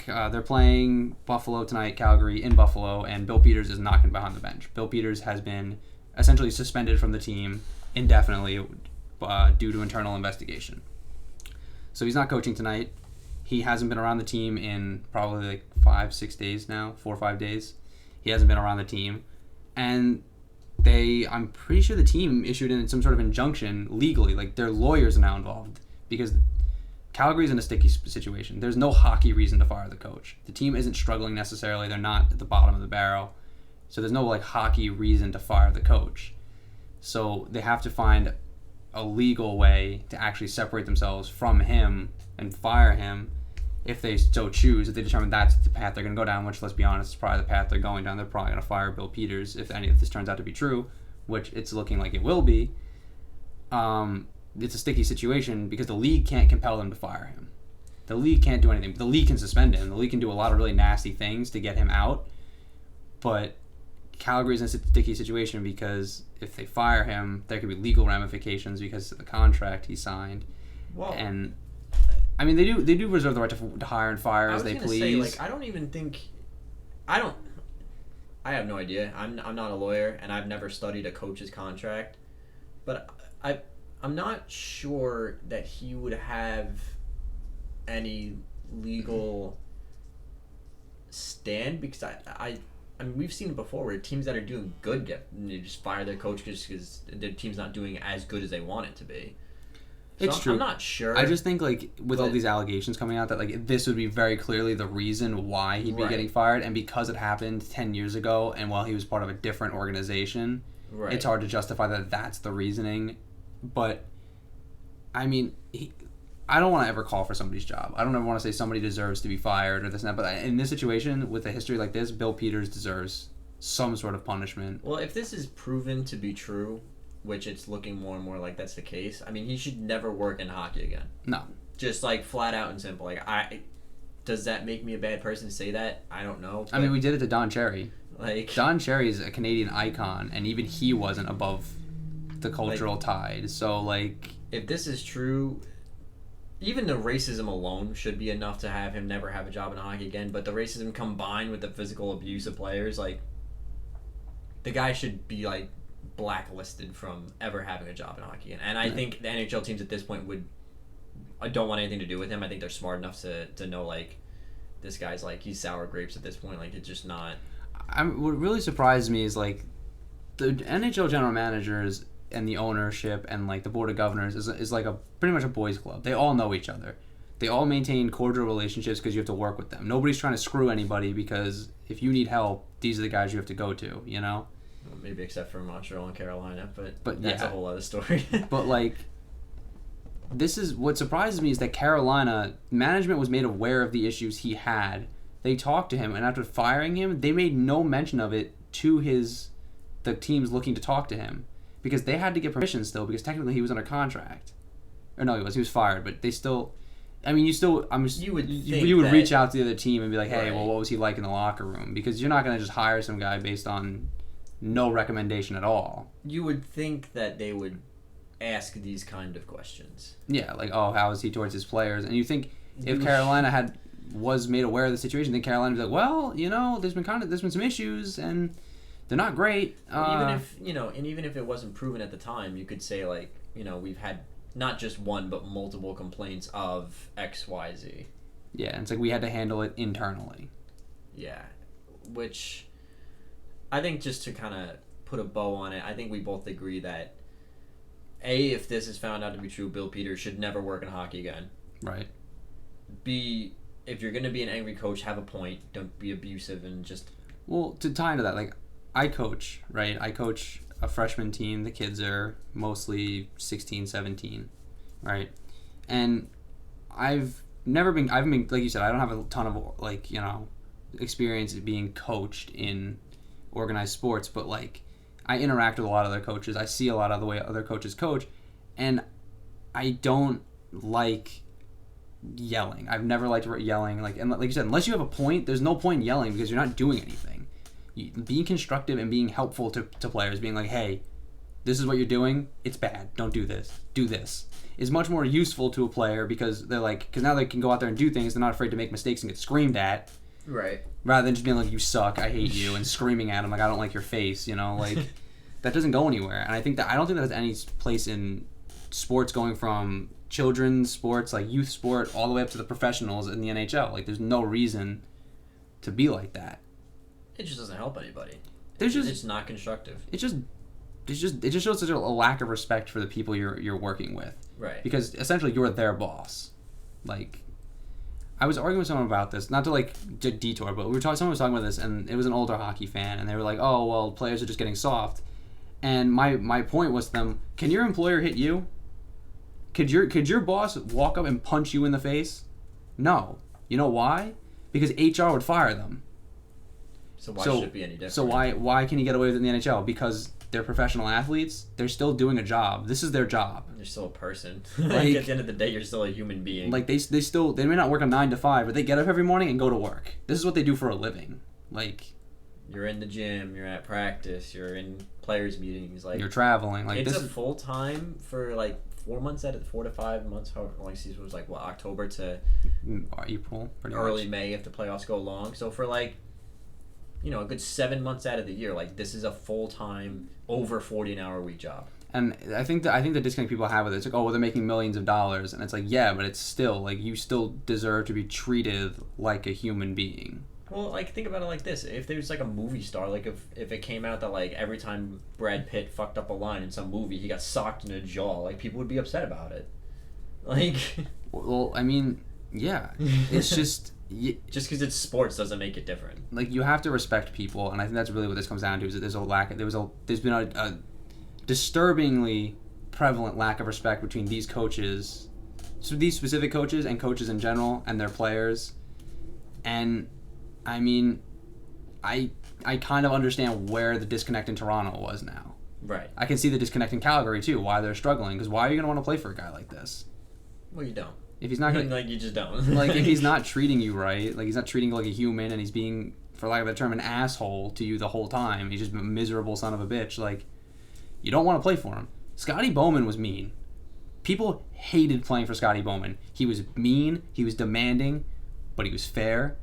They're playing Buffalo tonight, Calgary in Buffalo, and Bill Peters is not going to be behind the bench. Bill Peters has been essentially suspended from the team indefinitely due to internal investigation. So he's not coaching tonight. He hasn't been around the team in probably like 5-6 days now, 4 or 5 days. He hasn't been around the team. And I'm pretty sure the team issued in some sort of injunction legally, like their lawyers are now involved because Calgary's in a sticky situation. There's no hockey reason to fire the coach. The team isn't struggling necessarily. They're not at the bottom of the barrel. So there's no like hockey reason to fire the coach. So they have to find a legal way to actually separate themselves from him and fire him. if they so choose, if they determine that's the path they're going to go down, which, let's be honest, is probably the path they're going down. They're probably going to fire Bill Peters if any of this turns out to be true, which it's looking like it will be. It's a sticky situation because the league can't compel them to fire him. The league can't do anything. The league can suspend him. The league can do a lot of really nasty things to get him out. But Calgary's in a sticky situation because if they fire him, there could be legal ramifications because of the contract he signed. Well, and I mean, they do reserve the right to hire and fire as they please. Say, like, I don't even think, I have no idea. I'm not a lawyer, and I've never studied a coach's contract, but I'm not sure that he would have any legal stand, because I mean, we've seen it before where teams that are doing good they just fire their coach because their team's not doing as good as they want it to be. So It's true. I'm not sure. I just think, like, with all these allegations coming out, that, like, this would be very clearly the reason why he'd be getting fired, and because it happened 10 years ago, and while he was part of a different organization, it's hard to justify that that's the reasoning. But, I mean, I don't want to ever call for somebody's job. I don't ever want to say somebody deserves to be fired or this and that, but in this situation, with a history like this, Bill Peters deserves some sort of punishment. Well, if this is proven to be true, which it's looking more and more like that's the case, I mean, he should never work in hockey again. No. Just, like, flat out and simple. Like, does that make me a bad person to say that? I don't know. I mean, we did it to Don Cherry. Like, Don Cherry is a Canadian icon, and even he wasn't above the cultural tide. So, like, if this is true, even the racism alone should be enough to have him never have a job in hockey again. But the racism combined with the physical abuse of players, like, the guy should be, like, blacklisted from ever having a job in hockey again. And I think the NHL teams at this point don't want anything to do with him. I think they're smart enough to know, like, this guy's, like, he's sour grapes at this point. Like, it's just not. What really surprised me is, like, the NHL general managers and the ownership and, like, the board of governors is like pretty much a boys club. They all know each other. They all maintain cordial relationships because you have to work with them. Nobody's trying to screw anybody because if you need help, these are the guys you have to go to, you know? Well, maybe except for Montreal and Carolina, but yeah. that's a whole other story. But, like, this is what surprises me is that Carolina management was made aware of the issues he had. They talked to him, and after firing him, they made no mention of it to the teams looking to talk to him because they had to get permission still because technically he was under contract. Or no, he was fired, but they still. I mean, you would reach out to the other team and be like, hey, well, what was he like in the locker room? Because you're not going to just hire some guy based on no recommendation at all. You would think that they would ask these kind of questions. Yeah, like, oh, how is he towards his players? And you think if Carolina was made aware of the situation, then Carolina would be like, well, you know, there's been some issues and they're not great. Even if it wasn't proven at the time, you could say, like, you know, we've had not just one but multiple complaints of XYZ. Yeah, and it's like we had to handle it internally. Yeah, which I think, just to kind of put a bow on it, I think we both agree that A, if this is found out to be true, Bill Peters should never work in hockey again. Right. B, if you're going to be an angry coach, have a point. Don't be abusive and just... Well, to tie into that, like, I coach, right? I coach a freshman team. The kids are mostly 16, 17, right? And I've been, like you said, I don't have a ton of, like, you know, experience being coached in organized sports, but, like, I interact with a lot of other coaches. I see a lot of the way other coaches coach, and I don't like yelling. I've never liked yelling. Like, and like you said, unless you have a point, there's no point in yelling because you're not doing anything. Being constructive and being helpful to players, being like, hey, this is what you're doing. It's bad. Don't do this. Do this. Is much more useful to a player because now they can go out there and do things. They're not afraid to make mistakes and get screamed at. Right. Rather than just being like, you suck, I hate you, and screaming at them like, I don't like your face, you know, like, that doesn't go anywhere. And I don't think that has any place in sports, going from children's sports, like youth sport, all the way up to the professionals in the NHL. Like, there's no reason to be like that. It just doesn't help anybody. It's not constructive. It just shows such a lack of respect for the people you're working with. Right. Because essentially you're their boss. Like, I was arguing with someone about this, not to like detour, but someone was talking about this, and it was an older hockey fan, and they were like, "Oh, well, players are just getting soft." And my point was to them: can your employer hit you? Could your boss walk up and punch you in the face? No. You know why? Because HR would fire them. So why should it be any different? So why can he get away with it in the NHL? Because they're professional athletes. They're still doing a job. This is their job. You're still a person. Like, at the end of the day, you're still a human being. Like they may not work a 9 to 5, but they get up every morning and go to work. This is what they do for a living. Like, you're in the gym, you're at practice, you're in players meetings, like you're traveling. Like, it's this a full time for like 4 months 4 to 5 months. How long season was like what, October to April, pretty early much. May if the playoffs go long. So for like, you know, a good 7 months out of the year, like this is a full time over 40-hour week job. And I think the disconnect people have with it, it's like, oh, well, they're making millions of dollars, and it's like, yeah, but it's still like you still deserve to be treated like a human being. Well, like, think about it like this. If there's, like, a movie star, like, if it came out that, like, every time Brad Pitt fucked up a line in some movie, he got socked in the jaw, like, people would be upset about it. Like... Well, I mean, yeah. It's just... Just because it's sports doesn't make it different. Like, you have to respect people, and I think that's really what this comes down to, is that there's been a disturbingly prevalent lack of respect between these coaches, so these specific coaches and coaches in general, and their players, and... I mean, I kind of understand where the disconnect in Toronto was now. Right. I can see the disconnect in Calgary, too, why they're struggling. Because why are you going to want to play for a guy like this? Well, you don't. If he's not going like, you just don't. like, if he's not treating you right, like, he's not treating you like a human, and he's being, for lack of a term, an asshole to you the whole time. He's just a miserable son of a bitch. Like, you don't want to play for him. Scotty Bowman was mean. People hated playing for Scotty Bowman. He was mean, he was demanding, but he was fair.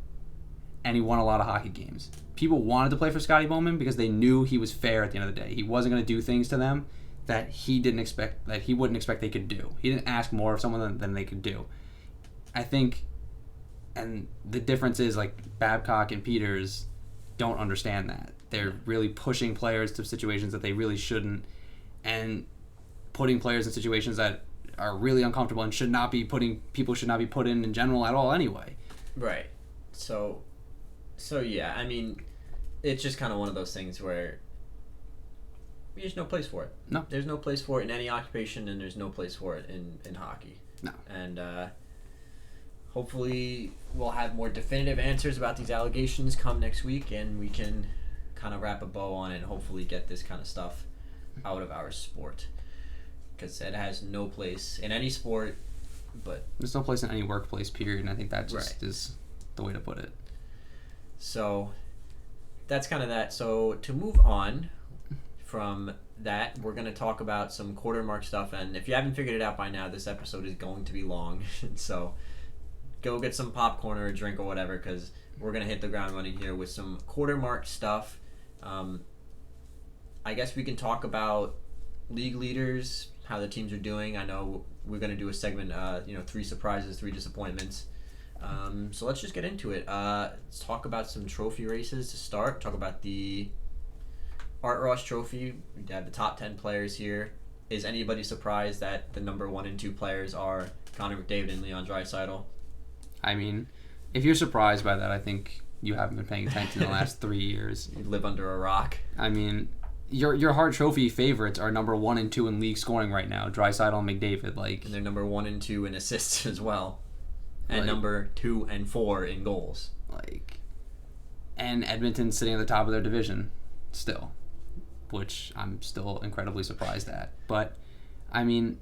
And he won a lot of hockey games. People wanted to play for Scotty Bowman because they knew he was fair at the end of the day. He wasn't going to do things to them that he wouldn't expect they could do. He didn't ask more of someone than they could do. I think, and the difference is, like, Babcock and Peters don't understand that. They're really pushing players to situations that they really shouldn't, and putting players in situations that are really uncomfortable and should not be put in general at all anyway. Right. So yeah, I mean, it's just kind of one of those things where there's no place for it. No. There's no place for it in any occupation, and there's no place for it in hockey. No. And hopefully we'll have more definitive answers about these allegations come next week, and we can kind of wrap a bow on it and hopefully get this kind of stuff out of our sport. Because it has no place in any sport, but... There's no place in any workplace, period, and I think that just is the way to put it. So that's kind of that. So to move on from that, we're going to talk about some quarter mark stuff. And if you haven't figured it out by now, this episode is going to be long. So go get some popcorn or a drink or whatever, because we're going to hit the ground running here with some quarter mark stuff. I guess we can talk about league leaders, how the teams are doing. I know we're going to do a segment, 3 surprises, 3 disappointments. So let's just get into it. Let's talk about some trophy races to start. Talk about the Art Ross Trophy. We have the top 10 players here. Is anybody surprised that the number 1 and 2 players are Connor McDavid and Leon Draisaitl? I mean, if you're surprised by that, I think you haven't been paying attention in the last 3 years. You live under a rock. I mean, your Hart Trophy favorites are number 1 and 2 in league scoring right now, Draisaitl and McDavid. And they're number 1 and 2 in assists as well. And number 2 and 4 in goals. And Edmonton's sitting at the top of their division still, which I'm still incredibly surprised at. But, I mean,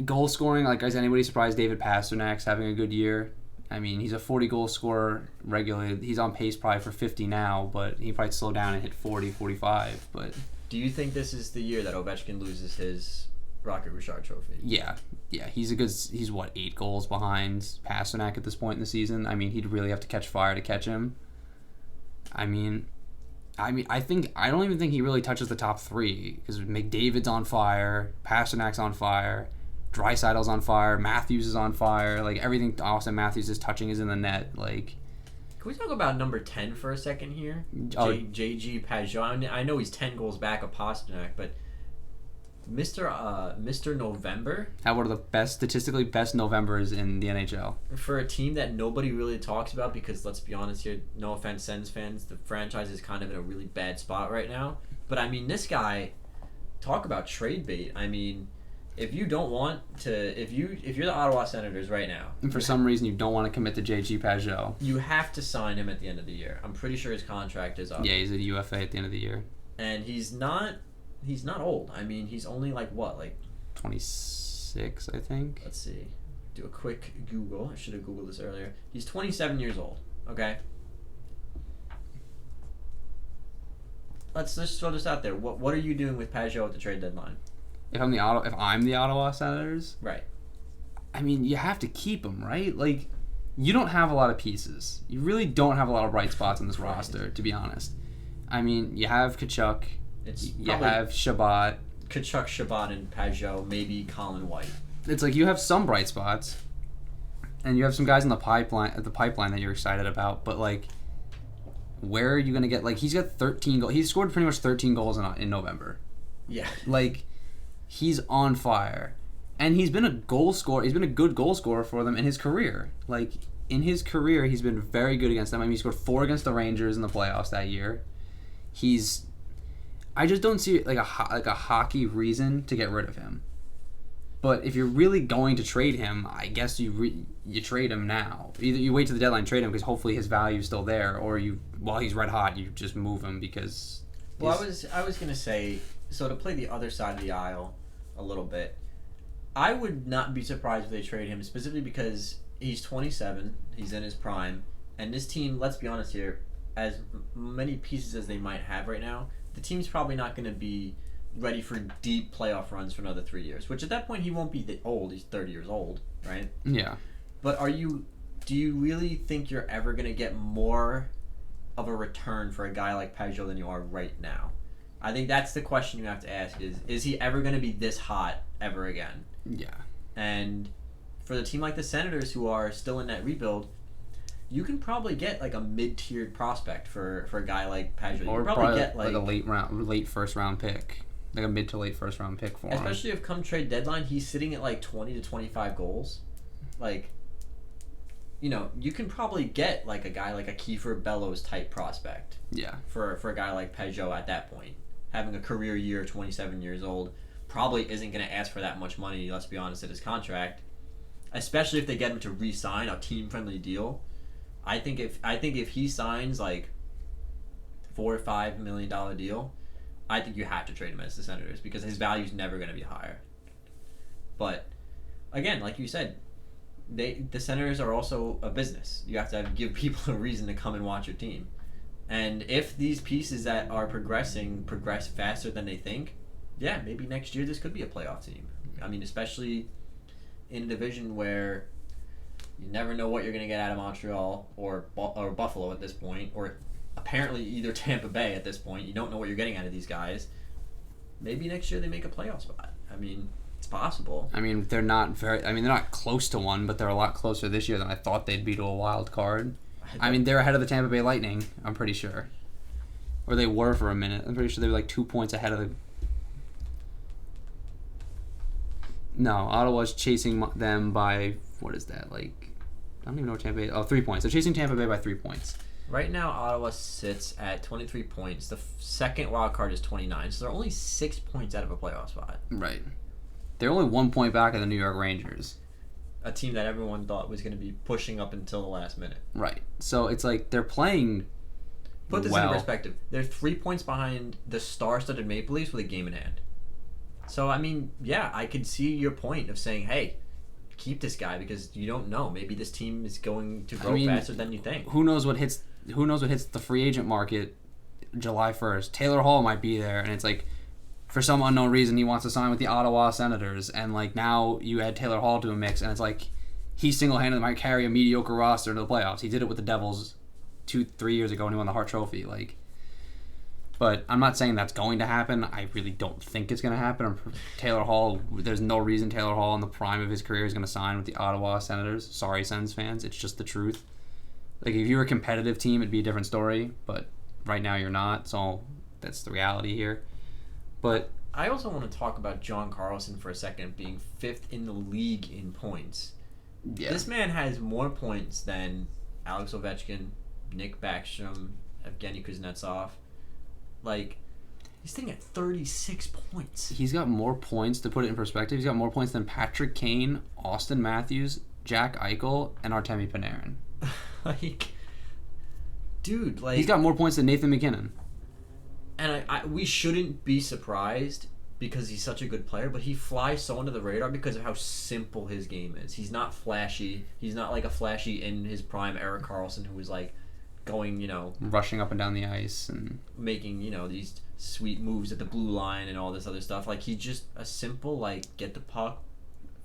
goal scoring, is anybody surprised David Pasternak's having a good year? I mean, he's a 40-goal scorer regularly. He's on pace probably for 50 now, but he probably slow down and hit 40, 45. But do you think this is the year that Ovechkin loses his Rocket Richard Trophy? Yeah. He's 8 goals behind Pasternak at this point in the season. I mean, he'd really have to catch fire to catch him. I don't even think he really touches the top 3, because McDavid's on fire, Pasternak's on fire, Draisaitl's on fire, Matthews is on fire. Everything Austin Matthews is touching is in the net. Can we talk about number 10 for a second here? J.G. Pageau. I know he's 10 goals back of Pasternak, but Mr. November. Had one of the statistically best Novembers in the NHL. For a team that nobody really talks about, because let's be honest here, no offense, Sens fans, the franchise is kind of in a really bad spot right now. But I mean, this guy, talk about trade bait. I mean, if you don't want to, if you're the Ottawa Senators right now, And for some reason, you don't want to commit to JG Pageau. you have to sign him at the end of the year. I'm pretty sure his contract is up. Yeah, he's at UFA at the end of the year. And he's not old. I mean, he's only like 26, I think. let's see. Do a quick Google. I should have Googled this earlier. He's 27 years old. Okay. Let's just throw this out there. What are you doing with Pageau at the trade deadline? If I'm the Ottawa Senators, Right. I mean, you have to keep him, right? Like, you don't have a lot of pieces. You really don't have a lot of bright spots in this roster, to be honest. I mean, you have Kachuk. You have Shabbat. Kachuk, Shabbat, and Pageau, maybe Colin White. It's like you have some bright spots, and you have some guys in the pipeline that you're excited about. But like, where are you gonna get? Like, he's got 13 goals. He's scored pretty much 13 goals in November. Yeah. Like, he's on fire, and he's been a goal scorer. He's been a good goal scorer for them in his career. Like, in his career, he's been very good against them. I mean, he scored 4 against the Rangers in the playoffs that year. I just don't see like a hockey reason to get rid of him. But if you're really going to trade him, I guess you trade him now. Either you wait to the deadline and trade him because hopefully his value is still there, or while he's red hot, you just move him because. Well, I was gonna say, so to play the other side of the aisle a little bit, I would not be surprised if they trade him, specifically because he's 27, he's in his prime, and this team, let's be honest here, as many pieces as they might have right now, the team's probably not going to be ready for deep playoff runs for another 3 years, which at that point he won't be old, he's 30 years old, right? Yeah. But do you really think you're ever going to get more of a return for a guy like Pageau than you are right now? I think that's the question you have to ask is he ever going to be this hot ever again? Yeah. And for the team like the Senators, who are still in that rebuild, you can probably get like a mid-tiered prospect for a guy like Pageau. You Or can probably get like a late first round pick, like a mid to late first round pick for him. Especially if come trade deadline, he's sitting at like 20 to 25 goals. Like, you know, you can probably get like a guy like a Kiefer Bellows type prospect. Yeah. For a guy like Pageau at that point, having a career year, 27 years old, probably isn't going to ask for that much money. Let's be honest, at his contract, especially if they get him to re-sign a team-friendly deal. I think if he signs like $4 or $5 million deal, I think you have to trade him as the Senators because his value is never going to be higher. But again, like you said, the Senators are also a business. You have to give people a reason to come and watch your team. And if these pieces that are progress faster than they think, yeah, maybe next year this could be a playoff team. I mean, especially in a division where you never know what you're going to get out of Montreal or Buffalo at this point, or apparently either Tampa Bay at this point. You don't know what you're getting out of these guys. Maybe next year they make a playoff spot. I mean, it's possible. I mean, they're not close to one, but they're a lot closer this year than I thought they'd be to a wild card. I mean, they're ahead of the Tampa Bay Lightning, I'm pretty sure. Or they were for a minute. I'm pretty sure they were like 2 points ahead of the... No, Ottawa's chasing them by... What is that? Like... I don't even know what Tampa Bay... Oh, 3 points. They're chasing Tampa Bay by 3 points. Right now, Ottawa sits at 23 points. The second wild card is 29, so they're only 6 points out of a playoff spot. Right. They're only 1 point back of the New York Rangers. A team that everyone thought was going to be pushing up until the last minute. Right. So it's like they're playing Put this well. in perspective. They're 3 points behind the star-studded Maple Leafs with a game in hand. So, I mean, yeah, I could see your point of saying, hey, keep this guy because you don't know. Maybe this team is going to grow faster than you think. Who knows what hits the free agent market July 1st? Taylor Hall might be there, and it's like, for some unknown reason, he wants to sign with the Ottawa Senators, and like now you add Taylor Hall to a mix, and it's like he single-handedly might carry a mediocre roster into the playoffs. He did it with the Devils 2-3 years ago when he won the Hart Trophy. Like, but I'm not saying that's going to happen. I really don't think it's going to happen. Taylor Hall, there's no reason Taylor Hall in the prime of his career is going to sign with the Ottawa Senators. Sorry, Sens fans, it's just the truth. Like, if you were a competitive team, it'd be a different story, but right now you're not, so that's the reality here. But I also want to talk about John Carlson for a second being 5th in the league in points. Yeah. This man has more points than Alex Ovechkin, Nick Backstrom, Evgeny Kuznetsov. Like, He's sitting at 36 points. He's got more points, to put it in perspective. He's got more points than Patrick Kane, Austin Matthews, Jack Eichel, and Artemi Panarin. Like, dude, like... He's got more points than Nathan McKinnon. And we shouldn't be surprised because he's such a good player, but he flies so under the radar because of how simple his game is. He's not flashy. He's not like a flashy in his prime Erik Karlsson who was like going, rushing up and down the ice and making, these sweet moves at the blue line and all this other stuff. Like, he's just a simple, like, get the puck,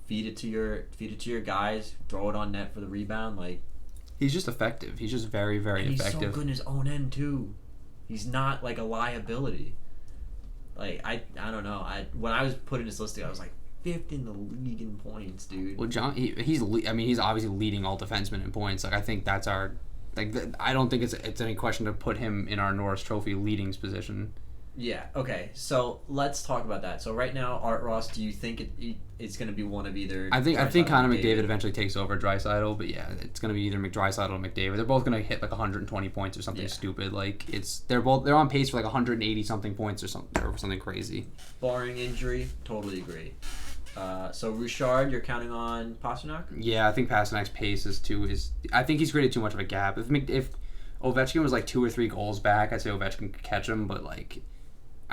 feed it to your guys, throw it on net for the rebound. Like, he's just effective. He's just very, very effective. He's so good in his own end too. He's not like a liability. Like, I don't know. When I was putting this list together, I was like, fifth in the league in points, dude. Well, John, he's obviously leading all defensemen in points. Like, I think that's our, like, I don't think it's any question to put him in our Norris Trophy leadings position. Yeah. Okay. So let's talk about that. So right now, Art Ross, do you think it's going to be one of either? I think Connor McDavid eventually takes over Draisaitl, but yeah, it's going to be either Draisaitl or McDavid. They're both going to hit like 120 points or something stupid. Like, they're on pace for like 180 something points or something crazy. Barring injury, totally agree. So Richard, you're counting on Pastrnak? Yeah, I think Pasternak's pace I think he's created too much of a gap. If Ovechkin was like 2 or 3 goals back, I'd say Ovechkin could catch him, but like,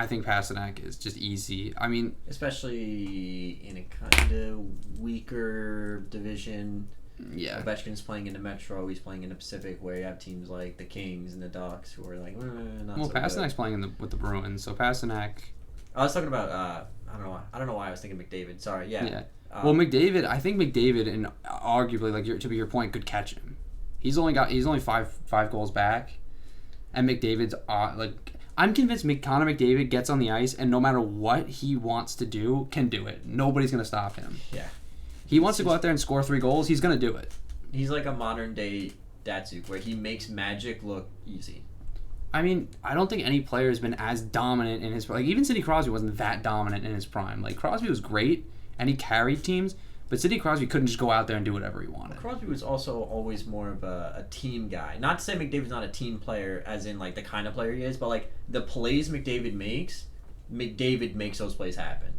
I think Pastrnak is just easy. I mean, especially in a kind of weaker division. Yeah. Ovechkin's playing in the Metro. He's playing in the Pacific, where you have teams like the Kings and the Ducks who are like, not so good. Pasternak's playing with the Bruins, so Pastrnak. I was talking about I don't know why I was thinking McDavid. Sorry. Yeah. Well, McDavid. I think McDavid, and arguably, like to be your point, could catch him. He's only five goals back, and McDavid's like. I'm convinced Connor McDavid gets on the ice and no matter what he wants to do, can do it. Nobody's going to stop him. Yeah. He wants to go out there and score 3 goals, he's going to do it. He's like a modern-day Datsuk, where he makes magic look easy. I mean, I don't think any player has been as dominant in his... Like, even Sidney Crosby wasn't that dominant in his prime. Like, Crosby was great, and he carried teams, but Sidney Crosby couldn't just go out there and do whatever he wanted. Crosby was also always more of a team guy. Not to say McDavid's not a team player, as in like the kind of player he is, but like the plays McDavid makes those plays happen.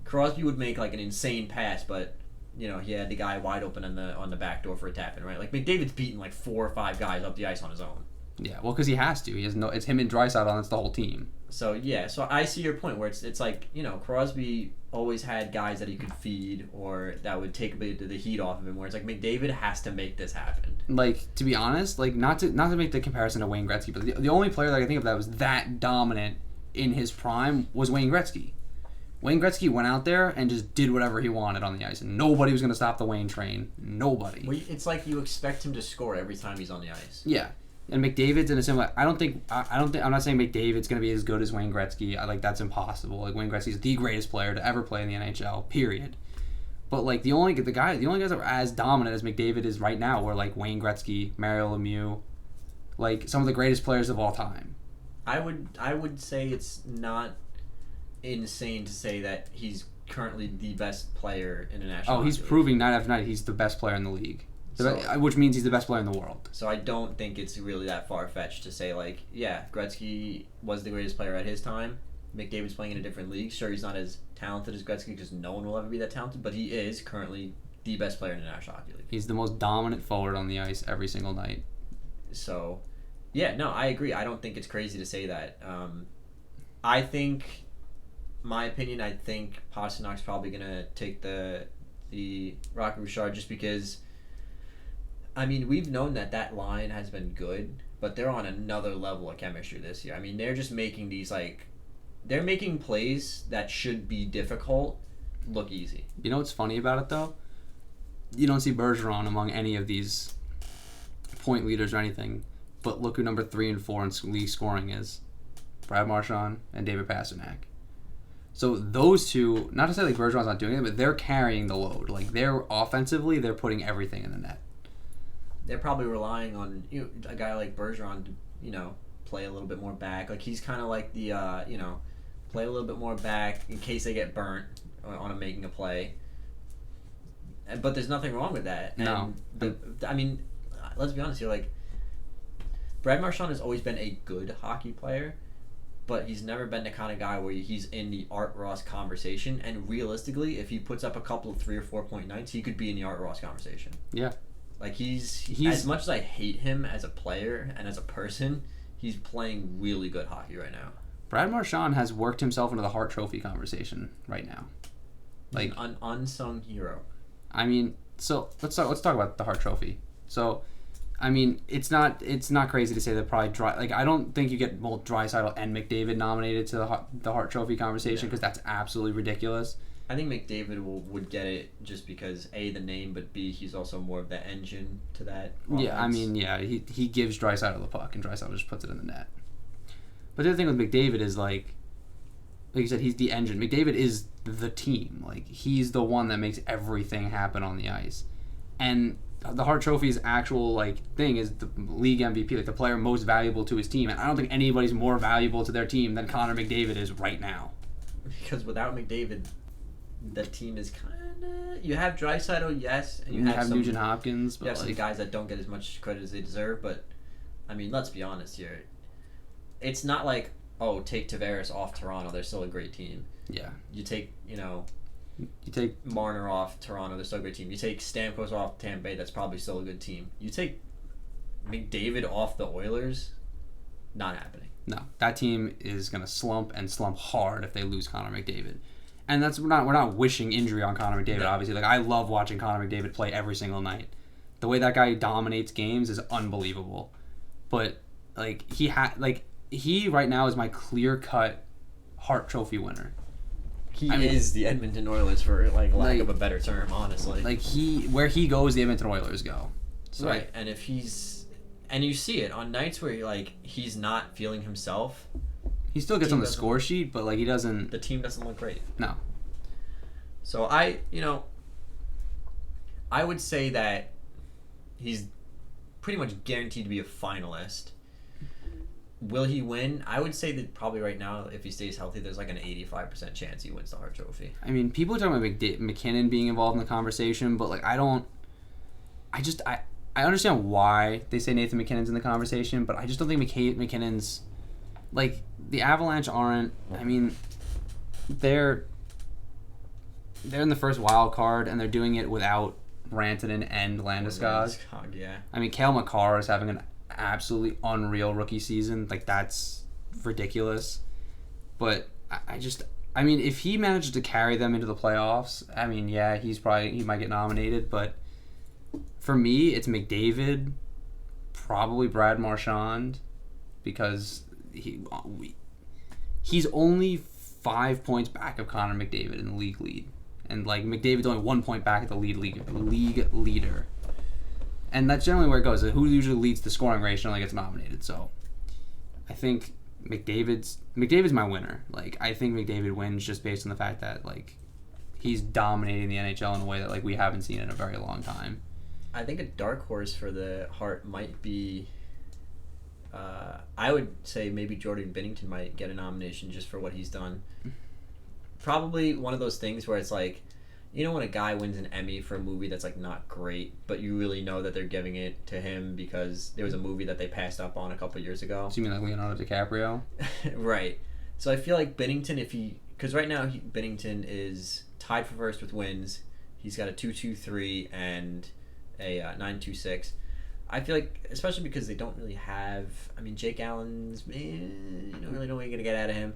Crosby would make like an insane pass, but he had the guy wide open on the back door for a tap in, right? Like McDavid's beating like 4 or 5 guys up the ice on his own. Yeah, well, because he has to. He has it's him and Draisaitl, and it's the whole team. So yeah, so I see your point where it's like Crosby always had guys that he could feed or that would take a bit of the heat off of him. Where it's like McDavid has to make this happen. Like, to be honest, like not to make the comparison to Wayne Gretzky, but the only player that I can think of that was that dominant in his prime was Wayne Gretzky. Wayne Gretzky went out there and just did whatever he wanted on the ice, and nobody was going to stop the Wayne train. Nobody. Well, it's like you expect him to score every time he's on the ice. Yeah. And McDavid's in a similar. I'm not saying McDavid's going to be as good as Wayne Gretzky. That's impossible. Like, Wayne Gretzky's the greatest player to ever play in the NHL. Period. But like the only guys that were as dominant as McDavid is right now were like Wayne Gretzky, Mario Lemieux, like some of the greatest players of all time. I would say it's not insane to say that he's currently the best player in the National Hockey League. He's proving night after night he's the best player in the league. Which means he's the best player in the world. So I don't think it's really that far-fetched to say, like, yeah, Gretzky was the greatest player at his time. McDavid's playing in a different league. Sure, he's not as talented as Gretzky because no one will ever be that talented, but he is currently the best player in the National Hockey League. He's the most dominant forward on the ice every single night. So, yeah, no, I agree. I don't think it's crazy to say that. I think, my opinion, I think Pasternak's probably going to take the Rocket Richard just because... I mean, we've known that line has been good, but they're on another level of chemistry this year. I mean, they're just making these, like... They're making plays that should be difficult look easy. You know what's funny about it, though? You don't see Bergeron among any of these point leaders or anything, but look who number 3 and 4 in league scoring is. Brad Marchand and David Pastrnak. So those two, not to say like Bergeron's not doing it, but they're carrying the load. Like, they're putting everything in the net. They're probably relying on a guy like Bergeron to, play a little bit more back. Like, he's kind of like the, play a little bit more back in case they get burnt on making a play. But there's nothing wrong with that. No. I mean, let's be honest here. Like, Brad Marchand has always been a good hockey player, but he's never been the kind of guy where he's in the Art Ross conversation. And realistically, if he puts up a couple of 3 or 4 point nights, he could be in the Art Ross conversation. Yeah. Like he's as much as I hate him as a player and as a person, he's playing really good hockey right now. Brad Marchand has worked himself into the Hart Trophy conversation right now. Like an unsung hero. I mean, so let's talk about the Hart Trophy. So, I mean, it's not crazy to say that probably I don't think you get both Draisaitl and McDavid nominated to the Hart Trophy conversation because that's absolutely ridiculous. I think McDavid would get it just because A, the name, but B, he's also more of the engine to that offense. Yeah, I mean, he gives Draisaitl the puck and Draisaitl just puts it in the net. But the other thing with McDavid is like you said, he's the engine. McDavid is the team. Like he's the one that makes everything happen on the ice. And the Hart Trophy's actual thing is the league MVP, like the player most valuable to his team. And I don't think anybody's more valuable to their team than Connor McDavid is right now. Because without McDavid, the team is kind of... You have Draisaitl, yes. And you have some, Nugent Hopkins. But you have some guys that don't get as much credit as they deserve. But, I mean, let's be honest here. It's not like, take Tavares off Toronto. They're still a great team. Yeah. You take, You take Marner off Toronto. They're still a great team. You take Stamkos off Tampa Bay. That's probably still a good team. You take McDavid off the Oilers. Not happening. No. That team is going to slump and slump hard if they lose Connor McDavid. And we're not wishing injury on Connor McDavid, obviously. I love watching Connor McDavid play every single night. The way that guy dominates games is unbelievable. But he right now is my clear-cut Hart Trophy winner. He is the Edmonton Oilers for lack of a better term, honestly. Where he goes, the Edmonton Oilers go. So, right, and and you see it on nights where he's not feeling himself. He still gets on the score sheet, but he doesn't. The team doesn't look great. No. So I would say that he's pretty much guaranteed to be a finalist. Will he win? I would say that probably right now, if he stays healthy, there's an 85% chance he wins the Hart Trophy. I mean, people are talking about McKinnon being involved in the conversation, but I understand why they say Nathan McKinnon's in the conversation, but I just don't think McKinnon's the Avalanche aren't. I mean, they're in the first wild card and they're doing it without Rantanen and Landeskog. Yeah. I mean, Cale Makar is having an absolutely unreal rookie season. That's ridiculous. But I mean, if he manages to carry them into the playoffs, I mean, yeah, he might get nominated. But for me, it's McDavid, probably Brad Marchand, because he's only 5 points back of Connor McDavid in the league lead. And McDavid's only 1 point back at the league leader. And that's generally where it goes. Who usually leads the scoring ratio only gets nominated. So I think McDavid's my winner. I think McDavid wins just based on the fact that he's dominating the NHL in a way that we haven't seen in a very long time. I think a dark horse for the Hart might be I would say maybe Jordan Binnington might get a nomination just for what he's done. Probably one of those things where it's when a guy wins an Emmy for a movie that's not great, but you really know that they're giving it to him because there was a movie that they passed up on a couple years ago. So you mean Leonardo DiCaprio? Right. So I feel Binnington, because right now Binnington is tied for first with wins. He's got a 2.23 and a 9.26. I feel especially because they don't really have. I mean, Jake Allen's. You don't really know what you're gonna get out of him.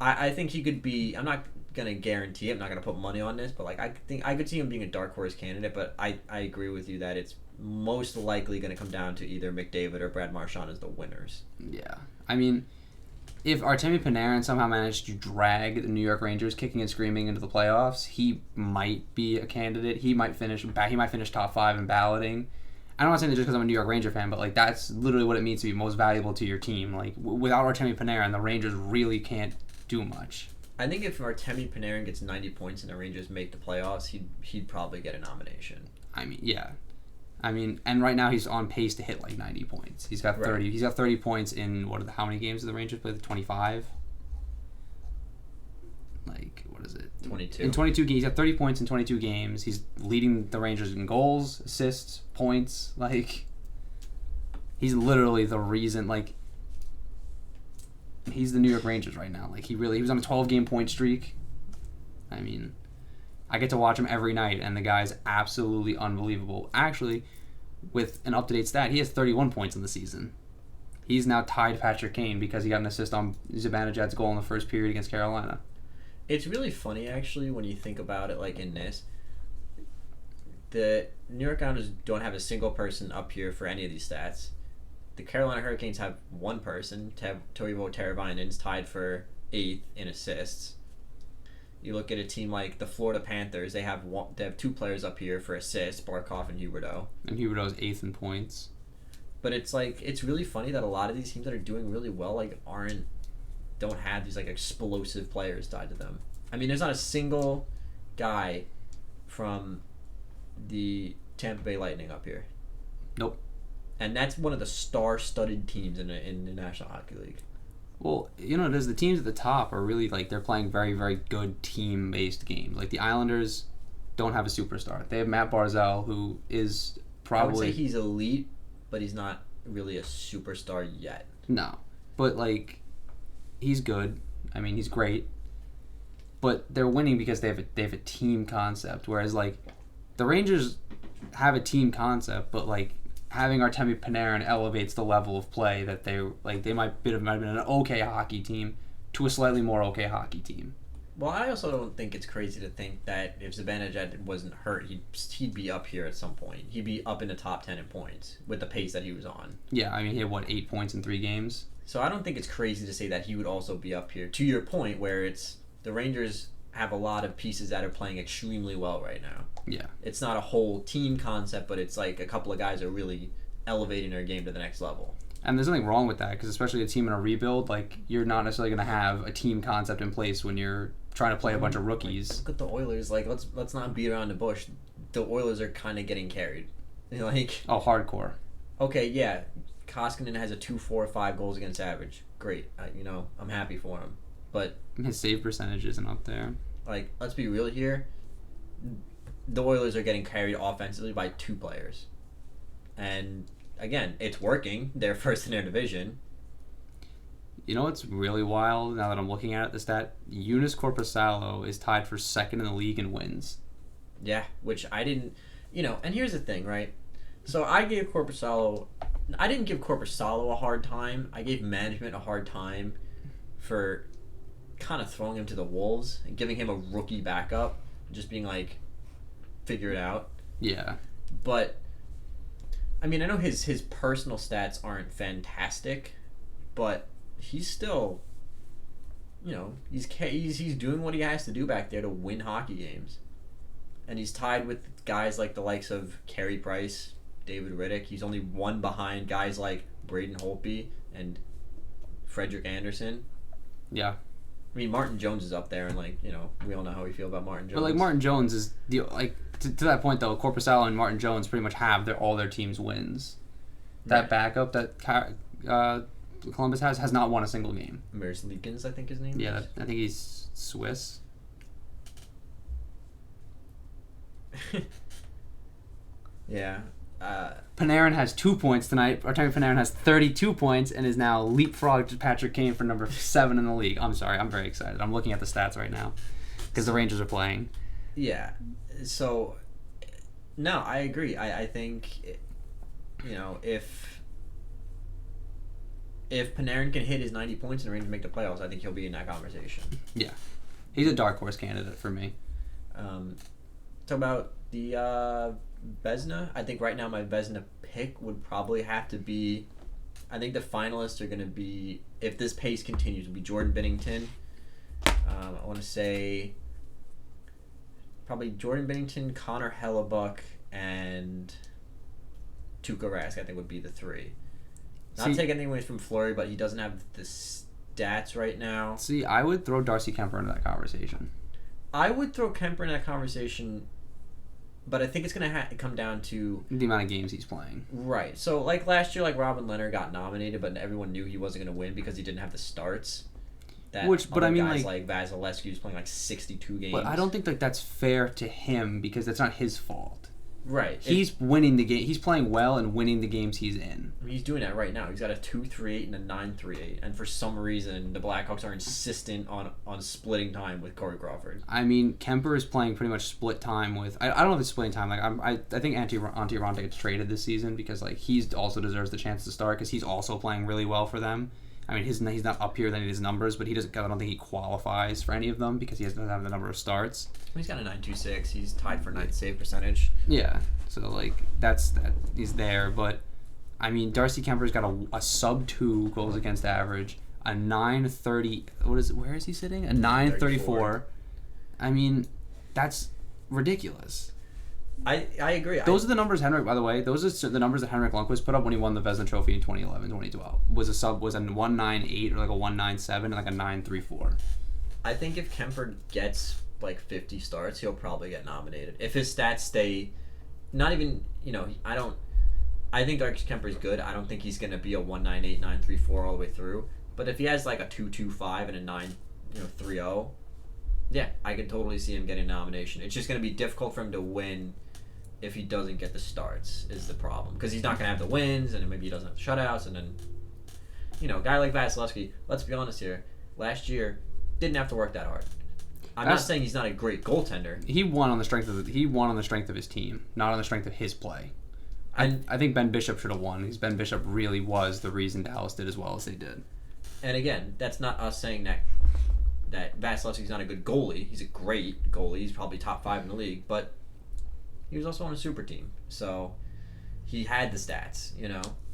I think he could be. I'm not gonna guarantee it. I'm not gonna put money on this, but I think I could see him being a dark horse candidate. But I agree with you that it's most likely gonna come down to either McDavid or Brad Marchand as the winners. Yeah, I mean, if Artemi Panarin somehow managed to drag the New York Rangers kicking and screaming into the playoffs, he might be a candidate. He might finish top 5 in balloting. I'm not saying that just because I'm a New York Ranger fan, but that's literally what it means to be most valuable to your team. Without Artemi Panarin, the Rangers really can't do much. I think if Artemi Panarin gets 90 points and the Rangers make the playoffs, he'd probably get a nomination. I mean, yeah. I mean, and right now he's on pace to hit 90 points. He's got 30. Right. He's got 30 points in how many games do the Rangers play? 25. What is it? 22. In 22 games, he's got 30 points in 22 games. He's leading the Rangers in goals, assists, points. He's literally the reason. he's the New York Rangers right now. Like he was on a 12-game point streak. I mean, I get to watch him every night, and the guy's absolutely unbelievable. Actually, with an up-to-date stat, he has 31 points in the season. He's now tied Patrick Kane because he got an assist on Zibanejad's goal in the first period against Carolina. It's really funny, actually, when you think about it, like in this. The New York Islanders don't have a single person up here for any of these stats. The Carolina Hurricanes have one person, Toivo Teravainen's tied for 8th in assists. You look at a team like the Florida Panthers, they have 2 players up here for assists, Barkov and Huberdeau. And Huberdeau's 8th in points. But it's like, it's really funny that a lot of these teams that are doing really well don't have these like explosive players tied to them. I mean, there's not a single guy from the Tampa Bay Lightning up here. Nope. And that's one of the star-studded teams in the National Hockey League. Well, you know, the teams at the top are really like they're playing very, very good team-based games. Like the Islanders don't have a superstar. They have Matt Barzal, who is probably. I would say he's elite, but he's not really a superstar yet. No, but like, he's good. I mean, he's great. But they're winning because they have a team concept. Whereas like, the Rangers have a team concept, but like having Artemi Panarin elevates the level of play that they might have been an okay hockey team to a slightly more okay hockey team. Well, I also don't think it's crazy to think that if Zibanejad wasn't hurt, he'd be up here at some point. He'd be up in the top 10 in points with the pace that he was on. Yeah, I mean, he had, 8 points in 3 games? So I don't think it's crazy to say that he would also be up here. To your point, where it's the Rangers have a lot of pieces that are playing extremely well right now. Yeah. It's not a whole team concept, but it's like a couple of guys are really elevating their game to the next level. And there's nothing wrong with that, because especially a team in a rebuild, like, you're not necessarily going to have a team concept in place when you're trying to play a bunch of rookies. Look at the Oilers. Like, let's not beat around the bush. The Oilers are kind of getting carried. Like, oh, hardcore. Okay, yeah. Koskinen has a 2.45 goals against average. Great. I'm happy for him. But his save percentage isn't up there. Like, let's be real here. The Oilers are getting carried offensively by 2 players. And, again, it's working. They're first in their division. You know what's really wild now that I'm looking at it? The stat, Eunice Korpisalo is tied for 2nd in the league in wins. Yeah, which I didn't... and here's the thing, right? So I gave Korpisalo... I didn't give Korpisalo a hard time. I gave management a hard time for kind of throwing him to the wolves and giving him a rookie backup, just being like, figure it out. Yeah. But I mean, I know his personal stats aren't fantastic, but he's still, he's doing what he has to do back there to win hockey games, and he's tied with guys like the likes of Carey Price, David Riddick. He's only one behind guys like Braden Holtby and Frederick Anderson. Yeah. I mean, Martin Jones is up there, and we all know how we feel about Martin Jones. But Martin Jones is to that point though. Korpisalo and Martin Jones pretty much have all their team's wins. That Right. backup that Columbus has not won a single game. Mirs Leakins, I think his name. Yeah, is. I think he's Swiss. Yeah. Panarin has 2 points tonight. Artemi Panarin has 32 points and is now leapfrogged Patrick Kane for number 7 in the league. I'm sorry, I'm very excited. I'm looking at the stats right now because the Rangers are playing. Yeah. So, no, I agree. I think, if Panarin can hit his 90 points and the Rangers make the playoffs, I think he'll be in that conversation. Yeah. He's a dark horse candidate for me. Talk about the Vezina. I think right now my Vezina pick would probably have to be, I think the finalists are going to be, if this pace continues, would be Jordan Binnington. I want to say probably Jordan Binnington, Connor Hellebuck, and Tuukka Rask, I think, would be the 3. Not taking anything away from Fleury, but he doesn't have the stats right now. See, I would throw Darcy Kemper into that conversation. I would throw Kemper in that conversation, but I think it's going to come down to The amount of games he's playing. Right. So, like last year, Robin Leonard got nominated, but everyone knew he wasn't going to win because he didn't have the starts. But I mean, guys like Vasilevsky was playing 62 games. But I don't think that's fair to him because that's not his fault. Right. He's winning the game. He's playing well and winning the games he's in. I mean, he's doing that right now. He's got a 2.38 and a 9.38, and for some reason, the Blackhawks are insistent on splitting time with Corey Crawford. I mean, Kemper is playing pretty much split time with. I don't know if it's splitting time. Like I think Antti Raanta gets traded this season because like he's also deserves the chance to start because he's also playing really well for them. I mean, he's not up here with any of his numbers, but he doesn't. I don't think he qualifies for any of them because he doesn't have the number of starts. He's got a 9.26. He's tied for ninth save percentage. Yeah, so like that's that. He's there, but I mean, Darcy Kemper's got a sub 2 goals against average, a 9.30. Where is he sitting? A 9.34. I mean, that's ridiculous. I agree. Those are the numbers Henrik, by the way. Those are the numbers that Henrik Lundqvist put up when he won the Vezina Trophy in 2011, 2012. Was a 1.98 or like a 1.97 and like a 9.34. I think if Kemper gets like 50 starts, he'll probably get nominated. If his stats stay, not even I think Darcy Kemper's good. I don't think he's gonna be a 1.98, 9.34 all the way through. But if he has like a 2.25 and a 9.30, yeah, I could totally see him getting a nomination. It's just gonna be difficult for him to win. If he doesn't get the starts is the problem. Because he's not going to have the wins, and maybe he doesn't have the shutouts, and then, a guy like Vasilevsky, let's be honest here, last year didn't have to work that hard. I'm not saying he's not a great goaltender. He won on the strength of his team, not on the strength of his play. I think Ben Bishop should have won, because Ben Bishop really was the reason Dallas did as well as they did. And again, that's not us saying that Vasilevsky's not a good goalie. He's a great goalie. He's probably top 5 in the league, but he was also on a super team, so he had the stats,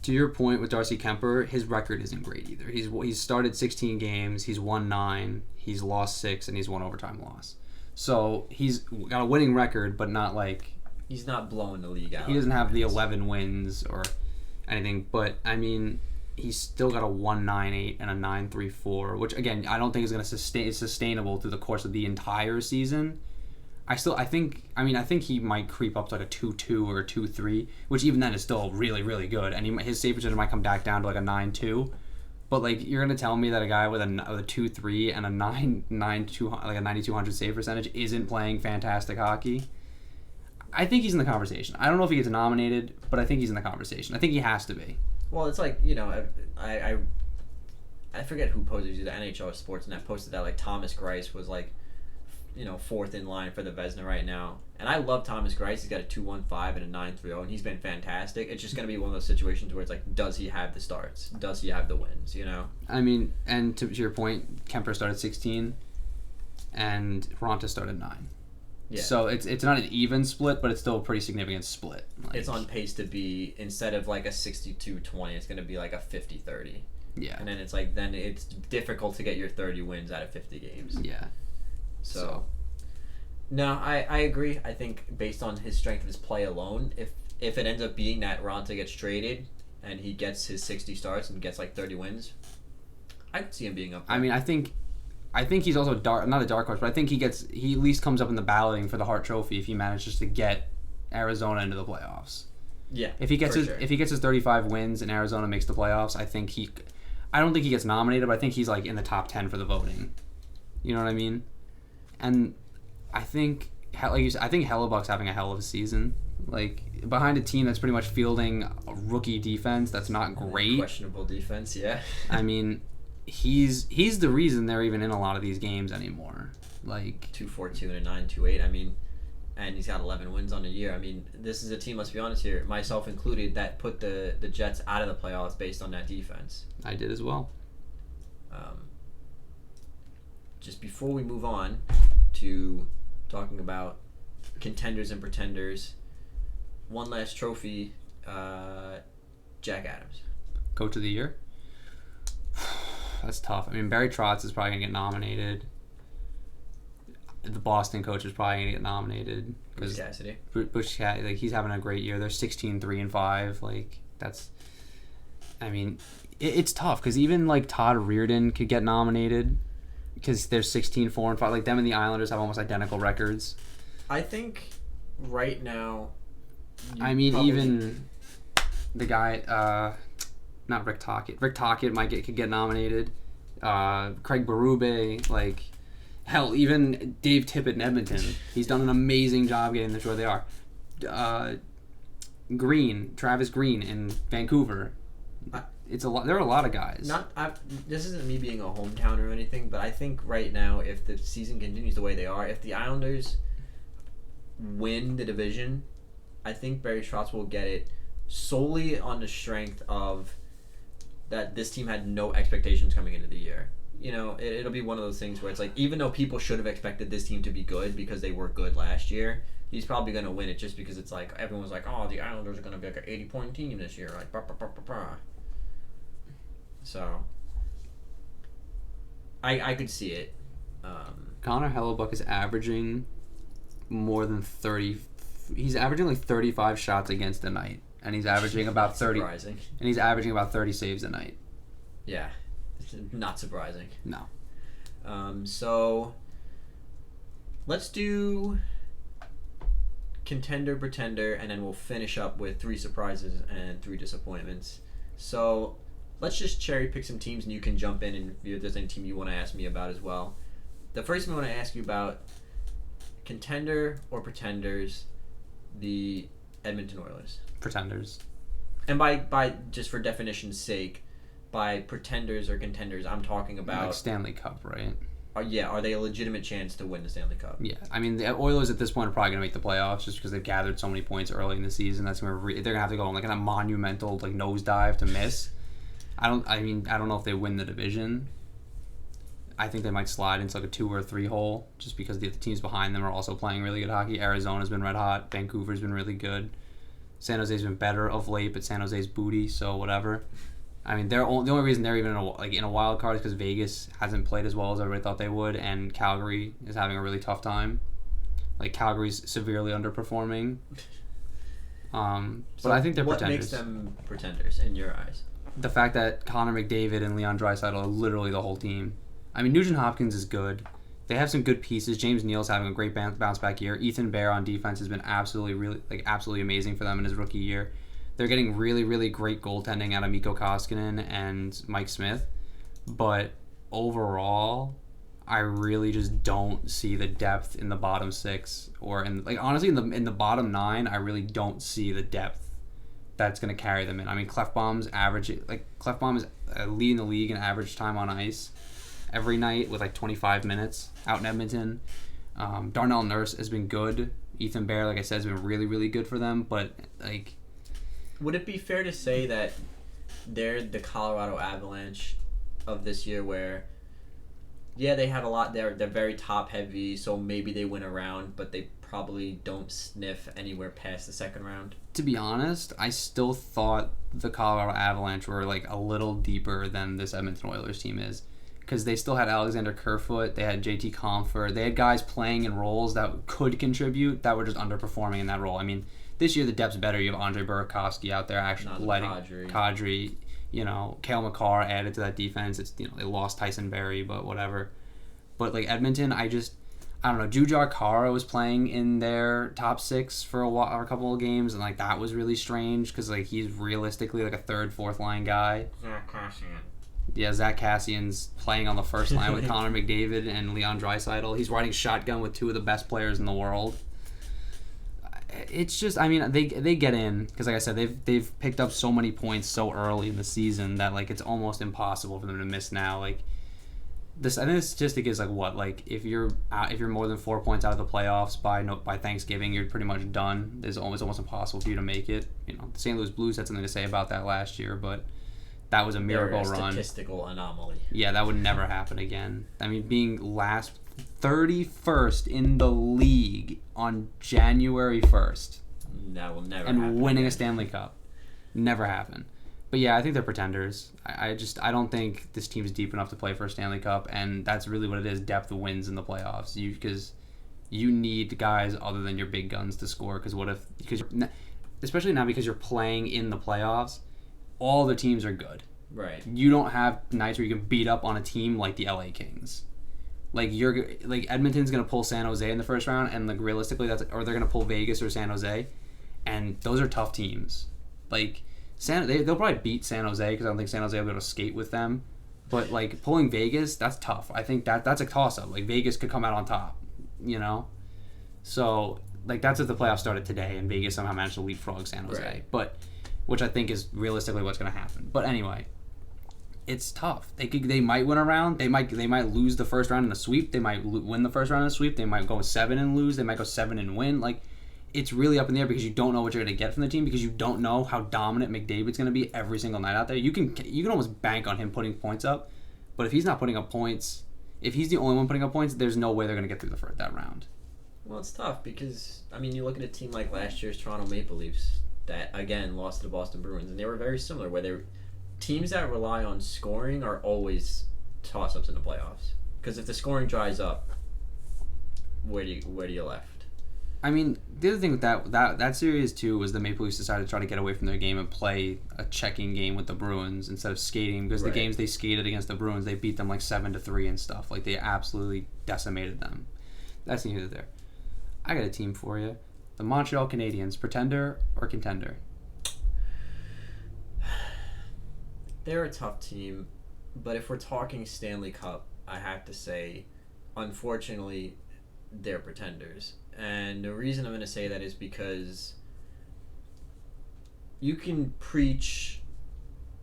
To your point with Darcy Kemper, his record isn't great either. He's started 16 games, he's won 9, he's lost 6, and he's one overtime loss. So he's got a winning record, but not like... He's not blowing the league out. He doesn't have the 11 wins or anything, but, I mean, he's still got a 1.98 and a 9.34, which, again, I don't think is going to is sustainable through the course of the entire season. I think he might creep up to like a 2.2 or a 2.3, which even then is still really, really good. And his save percentage might come back down to like a 9.2. But like you're gonna tell me that a guy with a 2.3 and a 9.2 like a 9,200 save percentage isn't playing fantastic hockey? I think he's in the conversation. I don't know if he gets nominated, but I think he's in the conversation. I think he has to be. Well, it's like I forget who posted it. The NHL Sportsnet posted that like Thomas Greiss was like, fourth in line for the Vezina right now. And I love Thomas Greiss. He's got a 2.15 and a 9.30, and he's been fantastic. It's just going to be one of those situations where it's like, does he have the starts? Does he have the wins, I mean, and to your point, Kemper started 16, and Raanta started 9. Yeah. So it's not an even split, but it's still a pretty significant split. It's on pace to be, instead of like a 62-20, it's going to be like a 50-30. Yeah. And then it's like, then it's difficult to get your 30 wins out of 50 games. Yeah. So, no, I agree. I think based on his strength of his play alone, if it ends up being that Raanta gets traded and he gets his 60 starts and gets like 30 wins, I could see him being up there. I mean, I think he's also not a dark horse, but I think he at least comes up in the balloting for the Hart Trophy if he manages to get Arizona into the playoffs. Yeah. If he gets his 35 wins and Arizona makes the playoffs, I don't think he gets nominated, but I think he's like in the top 10 for the voting. You know what I mean? And I think, like you said, I think Hellebuck's having a hell of a season. Like, behind a team that's pretty much fielding a rookie defense that's not great. Questionable defense, yeah. I mean, he's the reason they're even in a lot of these games anymore. Like 2.42 and a 9.28. I mean, and he's got 11 wins on the year. I mean, this is a team, let's be honest here, myself included, that put the Jets out of the playoffs based on that defense. I did as well. Just before we move on to talking about contenders and pretenders, one last trophy, Jack Adams. Coach of the year? That's tough. I mean, Barry Trotz is probably going to get nominated. The Boston coach is probably going to get nominated. Bruce Cassidy. Bruce Cassidy, like, he's having a great year. They're 16-3-5. Like, that's... I mean, it's tough because even, like, Todd Reardon could get nominated because they're 16-4-5. Like, them and the Islanders have almost identical records. I think right now... I mean, even the guy... not Rick Tocchet. Rick Tocchet could get nominated. Craig Berube, like... Hell, even Dave Tippett in Edmonton. He's done an amazing job getting them to where they are. Travis Green in Vancouver. It's a lot. There are a lot of guys. This isn't me being a hometown or anything, but I think right now, if the season continues the way they are, if the Islanders win the division, I think Barry Trotz will get it solely on the strength of that this team had no expectations coming into the year. You know, it'll be one of those things where it's like, even though people should have expected this team to be good because they were good last year, he's probably going to win it just because it's like, everyone's like, oh, the Islanders are going to be like an 80-point team this year. Like, So, I could see it. Connor Hellebuck is averaging more than 30. He's averaging like 35 shots against a night, and he's averaging about 30. Surprising. And he's averaging about 30 saves a night. Yeah, it's not surprising. No. So, let's do contender, pretender, and then we'll finish up with 3 surprises and 3 disappointments. So, let's just cherry pick some teams, and you can jump in and if there's any team you want to ask me about as well. The first one I want to ask you about, contender or pretenders, the Edmonton Oilers. Pretenders. And by just for definition's sake, by pretenders or contenders, I'm talking about Like Stanley Cup, right? Are they a legitimate chance to win the Stanley Cup? Yeah, I mean the Oilers at this point are probably going to make the playoffs just because they've gathered so many points early in the season. That's where they're going to have to go on like a monumental like nosedive to miss. I don't know if they win the division. I think they might slide into like a 2 or 3 hole just because the teams behind them are also playing really good hockey. Arizona's been red hot. Vancouver's been really good. San Jose's been better of late, but San Jose's booty, so whatever. I mean, the only reason they're even in a wild card is because Vegas hasn't played as well as everybody thought they would, and Calgary is having a really tough time. Like Calgary's severely underperforming. But I think they're what pretenders. What makes them pretenders in your eyes? The fact that Connor McDavid and Leon Draisaitl are literally the whole team. I mean, Nugent Hopkins is good. They have some good pieces. James Neal's having a great bounce back year. Ethan Bear on defense has been absolutely amazing for them in his rookie year. They're getting really, really great goaltending out of Mikko Koskinen and Mike Smith. But overall, I really just don't see the depth in the bottom 6 or honestly in the bottom 9. I really don't see the depth that's going to carry them in. I mean, Klefbom is leading the league in average time on ice every night with 25 minutes out in Edmonton. Darnell Nurse has been good. Ethan Bear, like I said, has been really, really good for them. But would it be fair to say that they're the Colorado Avalanche of this year, where they have a lot. They're very top heavy, so maybe they win a round, but they probably don't sniff anywhere past the second round? To be honest, I still thought the Colorado Avalanche were a little deeper than this Edmonton Oilers team is. Because they still had Alexander Kerfoot, they had JT Compher, they had guys playing in roles that could contribute that were just underperforming in that role. I mean, this year the depth's better. You have Andre Burakovsky out there actually letting Kadri, Cale Makar added to that defense. It's they lost Tyson Berry, but whatever. But Edmonton, I don't know. Jujhar Khaira was playing in their top 6 for a couple of games, and that was really strange because he's realistically a 3rd, 4th line guy. Zach Kassian. Yeah, Zach Cassian's playing on the first line with Connor McDavid and Leon Draisaitl. He's riding shotgun with 2 of the best players in the world. It's just, I mean, they get in because, like I said, they've picked up so many points so early in the season that it's almost impossible for them to miss now. I think the statistic is if you're more than 4 points out of the playoffs by Thanksgiving, you're pretty much done. It's almost impossible for you to make it. The St. Louis Blues had something to say about that last year, but that was a miracle run. Statistical anomaly. Yeah, that would never happen again. I mean, being 31st in the league on January 1st. That will never happen. And winning again. a Stanley Cup. Never happened. But yeah, I think they're pretenders. I don't think this team's deep enough to play for a Stanley Cup, and that's really what it is. Depth wins in the playoffs. Because you need guys other than your big guns to score. Especially now because you're playing in the playoffs, all the teams are good. Right. You don't have nights where you can beat up on a team like the LA Kings. Edmonton's gonna pull San Jose in the first round, and realistically or they're gonna pull Vegas or San Jose, and those are tough teams. They'll probably beat San Jose because I don't think San Jose will be able to skate with them. But pulling Vegas, that's tough. I think that's a toss up. Vegas could come out on top, So like that's if the playoffs started today and Vegas somehow managed to leapfrog San Jose. Right. But which I think is realistically what's going to happen. But anyway, it's tough. They might win a round. They might lose the first round in a sweep. They might win the first round in a sweep. They might go 7 and lose. They might go 7 and win. Like, it's really up in the air because you don't know what you're going to get from the team, because you don't know how dominant McDavid's going to be every single night out there. You can almost bank on him putting points up, but if he's not putting up points, if he's the only one putting up points, there's no way they're going to get through that round. Well, it's tough because, I mean, you look at a team like last year's Toronto Maple Leafs that, again, lost to the Boston Bruins, and they were very similar, where they're teams that rely on scoring are always toss-ups in the playoffs. Because if the scoring dries up, where do you left? I mean, the other thing with that series too was the Maple Leafs decided to try to get away from their game and play a checking game with the Bruins instead of skating, because the games they skated against the Bruins, they beat them like 7-3 and stuff. Like, they absolutely decimated them. That's neither there. I got a team for you. The Montreal Canadiens, pretender or contender? They're a tough team, but if we're talking Stanley Cup, I have to say, unfortunately, they're pretenders. And the reason I'm going to say that is because you can preach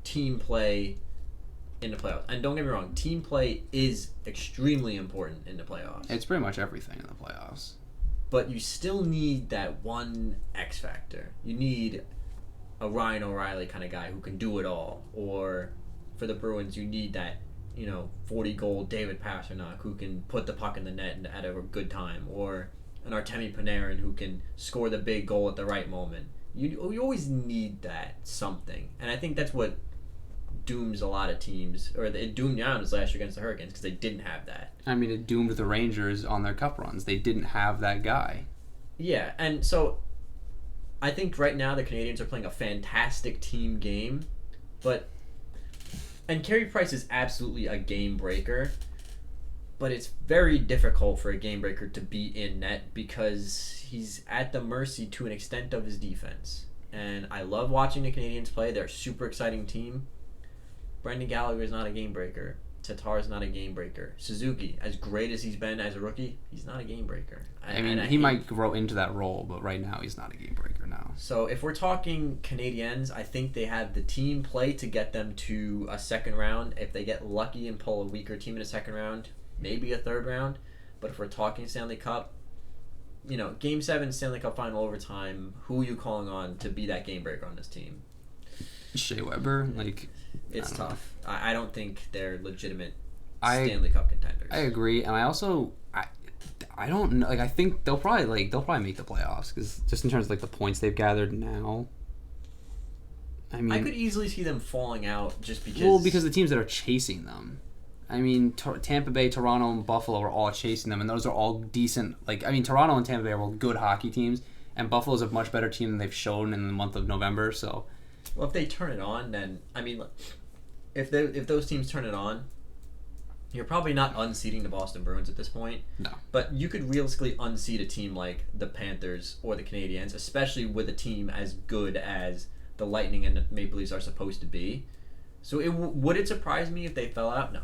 team play in the playoffs. And don't get me wrong, team play is extremely important in the playoffs. It's pretty much everything in the playoffs. But you still need that one X factor. You need a Ryan O'Reilly kind of guy who can do it all. Or for the Bruins, you need that 40-goal David Pastrnak who can put the puck in the net at a good time. Or an Artemi Panarin who can score the big goal at the right moment. You always need that something. And I think that's what dooms a lot of teams, or it doomed the Islanders last year against the Hurricanes, because they didn't have that. I mean, it doomed the Rangers on their cup runs. They didn't have that guy. Yeah, and so I think right now the Canadiens are playing a fantastic team game, and Carey Price is absolutely a game breaker, but it's very difficult for a game breaker to be in net because he's at the mercy to an extent of his defense. And I love watching the Canadiens play. They're a super exciting team. Brendan Gallagher is not a game breaker. Tatar is not a game breaker. Suzuki, as great as he's been as a rookie, he's not a game breaker. I mean, he might grow into that role, but right now he's not a game breaker now. So if we're talking Canadiens, I think they have the team play to get them to a second round. If they get lucky and pull a weaker team in a second round, maybe a third round. But if we're talking Stanley Cup, Game 7 Stanley Cup final overtime, who are you calling on to be that game breaker on this team? Shea Weber, it's tough. I don't think they're legitimate Stanley Cup contenders. I agree, and I also I don't know. I think they'll probably make the playoffs, because just in terms of the points they've gathered now. I mean, I could easily see them falling out just because. Because the teams that are chasing them. I mean, Tampa Bay, Toronto, and Buffalo are all chasing them, and those are all decent. Toronto and Tampa Bay are all good hockey teams, and Buffalo's a much better team than they've shown in the month of November. So, well, if they turn it on, then if those teams turn it on, you're probably not unseating the Boston Bruins at this point. No, but you could realistically unseat a team like the Panthers or the Canadiens, especially with a team as good as the Lightning and the Maple Leafs are supposed to be. So, would it surprise me if they fell out? No.